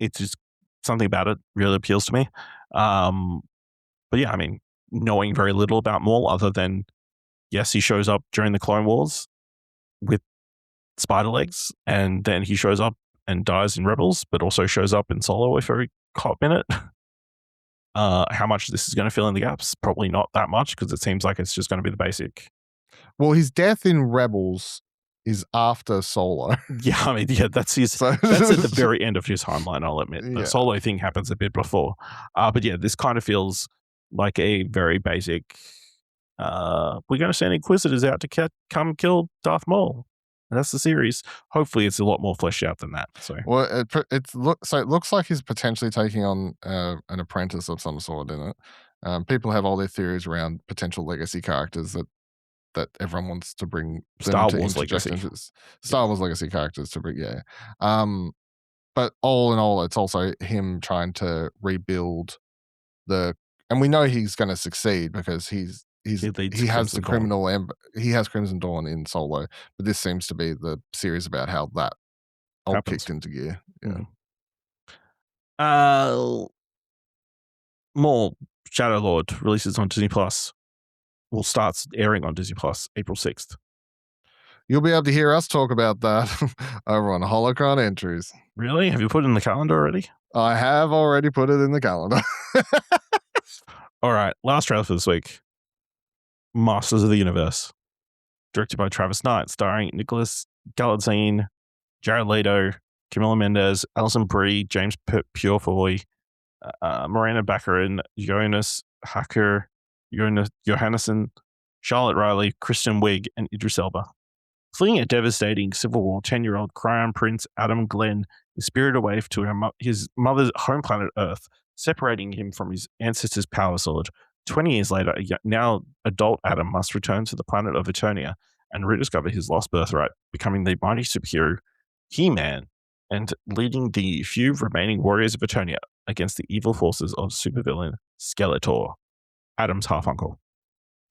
It's just something about it really appeals to me. But yeah, I mean, knowing very little about Maul other than, yes, he shows up during the Clone Wars with spider legs, and then he shows up and dies in Rebels, but also shows up in Solo if every hot minute. How much this is going to fill in the gaps? Probably not that much, because it seems like it's just going to be the basic. Well, his death in Rebels is after Solo. Yeah, I mean, yeah, that's at the very end of his timeline, I'll admit. The Solo thing happens a bit before. But yeah, this kind of feels like a very basic, we're going to send Inquisitors out to come kill Darth Maul. And that's the series. Hopefully, it's a lot more fleshed out than that. So, well, it looks like he's potentially taking on an apprentice of some sort in it. People have all their theories around potential legacy characters that everyone wants to bring. Star Wars legacy characters to bring. Yeah. But all in all, it's also him trying to rebuild and we know he's going to succeed because he has the criminal he has Crimson Dawn in Solo, but this seems to be the series about how that all kicked into gear. Yeah. Maul Shadow Lord releases on Disney Plus. Will starts airing on Disney Plus April 6th. You'll be able to hear us talk about that over on Holocron Entries. Really? Have you put it in the calendar already? I have already put it in the calendar. All right, last trailer for this week. Masters of the Universe. Directed by Travis Knight, starring Nicholas Galitzine, Jared Leto, Camila Mendes, Alison Brie, James Purefoy, Morena Baccarin, Jonas Hacker, Johannesson, Charlotte Riley, Kristen Wiig, and Idris Elba. Fleeing a devastating Civil War, 10-year-old Crown Prince Adam Glenn is spirited away to his mother's home planet Earth, separating him from his ancestors' power sword. 20 years later, now adult Adam must return to the planet of Eternia and rediscover his lost birthright, becoming the mighty superhero He-Man and leading the few remaining warriors of Eternia against the evil forces of supervillain Skeletor, Adam's half-uncle.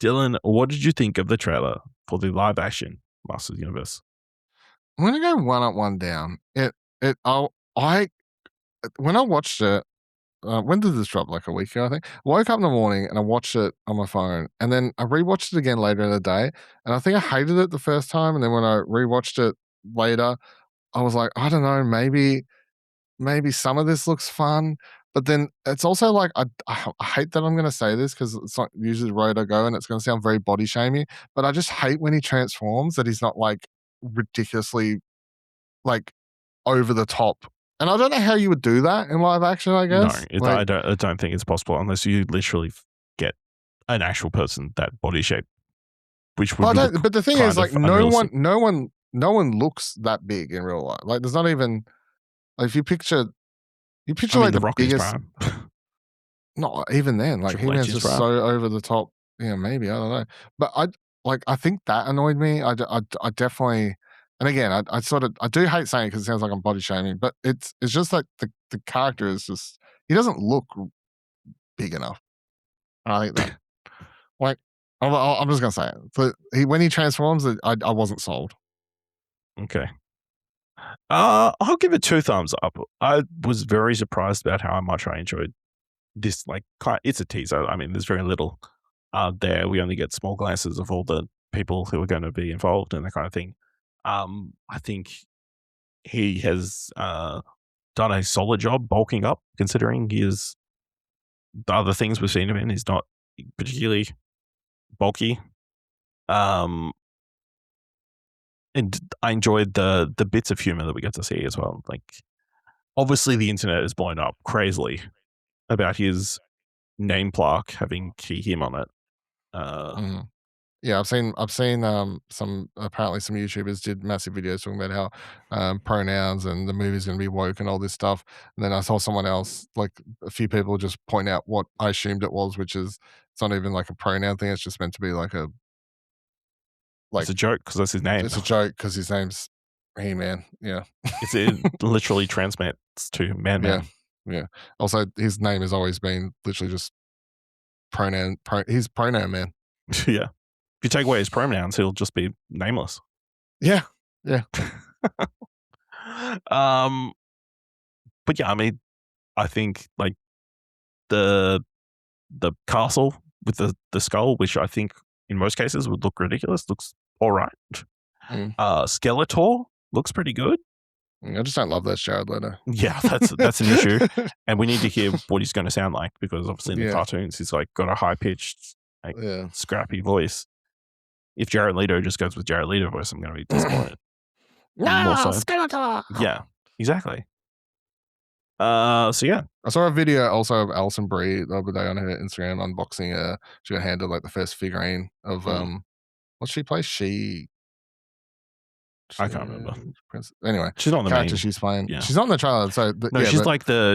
Dylan, what did you think of the trailer for the live-action Masters of the Universe? I'm going to go one up, one down. When I watched it, when did this drop? Like a week ago, I think. I woke up in the morning and I watched it on my phone, and then I rewatched it again later in the day, and I think I hated it the first time, and then when I rewatched it later, I was like, I don't know, maybe some of this looks fun, but then it's also like I hate that I'm going to say this because it's not usually the road I go, and it's going to sound very body shaming, but I just hate when he transforms that he's not like ridiculously like over the top. And I don't know how you would do that in live action, I guess. No, I don't think it's possible unless you literally get an actual person that body shape, which would. But the thing is, like, no one looks that big in real life. Like, there's not even like if you picture like the biggest. Not even then, like He-Man's just so over the top. Yeah, maybe I don't know, but I think that annoyed me. I definitely. And again, I do hate saying it because it sounds like I'm body shaming, but it's just like the character is just, he doesn't look big enough. I think that, like, I'm just gonna say it. But when he transforms, I wasn't sold. Okay. I'll give it 2 thumbs up. I was very surprised about how much I enjoyed this. Like, it's a teaser. I mean, there's very little there. We only get small glances of all the people who are going to be involved and that kind of thing. I think he has done a solid job bulking up, considering he is the other things we've seen him in. He's not particularly bulky. And I enjoyed the bits of humor that we get to see as well. Like, obviously, the internet is blown up crazily about his name plaque having Key Him on it. Yeah, I've seen some YouTubers did massive videos talking about how pronouns and the movie's going to be woke and all this stuff. And then I saw someone else, like a few people, just point out what I assumed it was, which is it's not even like a pronoun thing. It's just meant to be like it's a joke because that's his name. It's a joke because his name's He-Man. Yeah, it literally transmits to Man. Yeah. Also, his name has always been literally just pronoun. He's pronoun man. Yeah. If you take away his pronouns, he'll just be nameless. Yeah. But yeah, I mean, I think like the castle with the skull, which I think in most cases would look ridiculous, looks all right. Skeletor looks pretty good. I just don't love that Jared Leto. Yeah, that's an issue, and we need to hear what he's going to sound like, because obviously in the cartoons he's like got a high pitched, scrappy voice. If Jared Leto just goes with Jared Leto voice, I'm going to be disappointed. Skeletor. Yeah, exactly. So yeah, I saw a video also of Alison Brie the other day on her Instagram unboxing. She got handed like the first figurine of what she plays. I can't remember. Anyway, she's not the character main. she's playing. Yeah. She's not in the trailer. So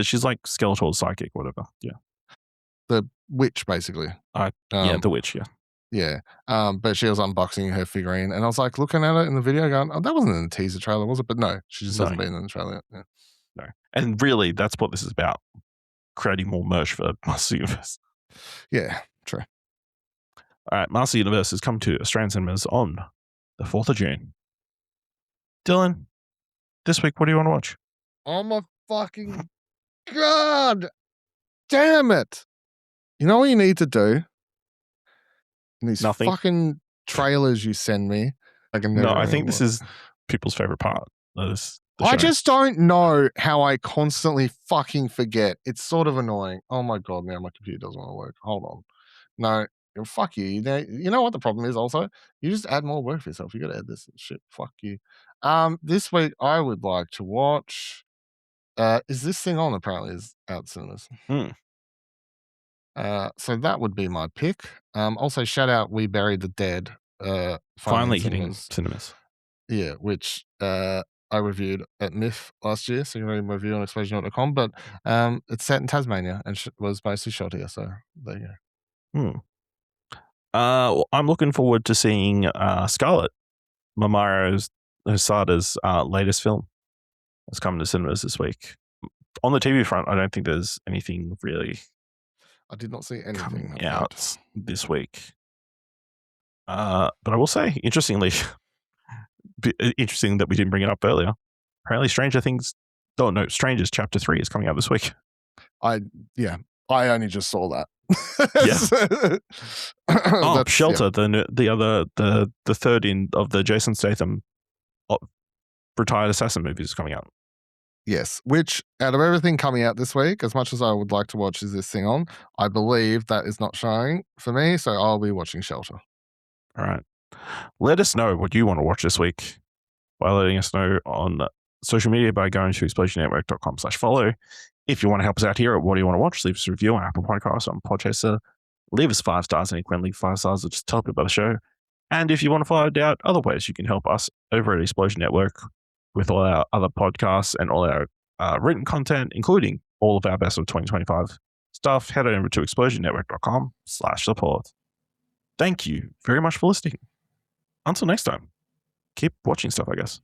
she's like Skeletor's psychic, whatever. Yeah, the witch basically. The witch. Yeah. Yeah. But she was unboxing her figurine, and I was like looking at it in the video, going, "Oh, that wasn't in the teaser trailer, was it?" But no, she just hasn't been in the trailer. Yeah. No, and really, that's what this is about: creating more merch for Master Universe. Yeah, true. All right, Master Universe has come to Australian cinemas on the 4th of June. Dylan, this week, what do you want to watch? Oh my fucking God. Damn it. You know what you need to do? In these fucking trailers you send me. I think this is people's favorite part of this. I just don't know how I constantly fucking forget. It's sort of annoying. Oh my God, now my computer doesn't want to work. Hold on. No, fuck you. You know what the problem is also? You just add more work for yourself. You got to add this shit. Fuck you. This week I would like to watch. Is this thing on? Apparently is out cinemas. So that would be my pick. Also shout out We Buried the Dead. Finally hitting cinemas. Yeah, which I reviewed at MIF last year, so you can read my review on explosion.com, but it's set in Tasmania and was mostly shot here, so there you go. I'm looking forward to seeing Scarlet, Mamoru Hosada's latest film. It's coming to cinemas this week. On the TV front, I don't think there's anything really. I did not see anything coming out this week. But I will say, interesting that we didn't bring it up earlier. Apparently, Strangers Chapter 3 is coming out this week. I only just saw that. Shelter, the third of the Jason Statham retired assassin movies is coming out. Yes, which out of everything coming out this week, as much as I would like to watch Is This Thing On, I believe that is not showing for me, so I'll be watching Shelter. All right. Let us know what you want to watch this week by letting us know on social media by going to explosionnetwork.com/follow. If you want to help us out here at What Do You Want to Watch, leave us a review on Apple Podcasts, on Podchaser. Leave us 5 stars and equally 5 stars or just tell people about the show. And if you want to find out other ways you can help us over at Explosion Network with all our other podcasts and all our written content, including all of our best of 2025 stuff, head over to explosionnetwork.com/support. Thank you very much for listening. Until next time, keep watching stuff, I guess.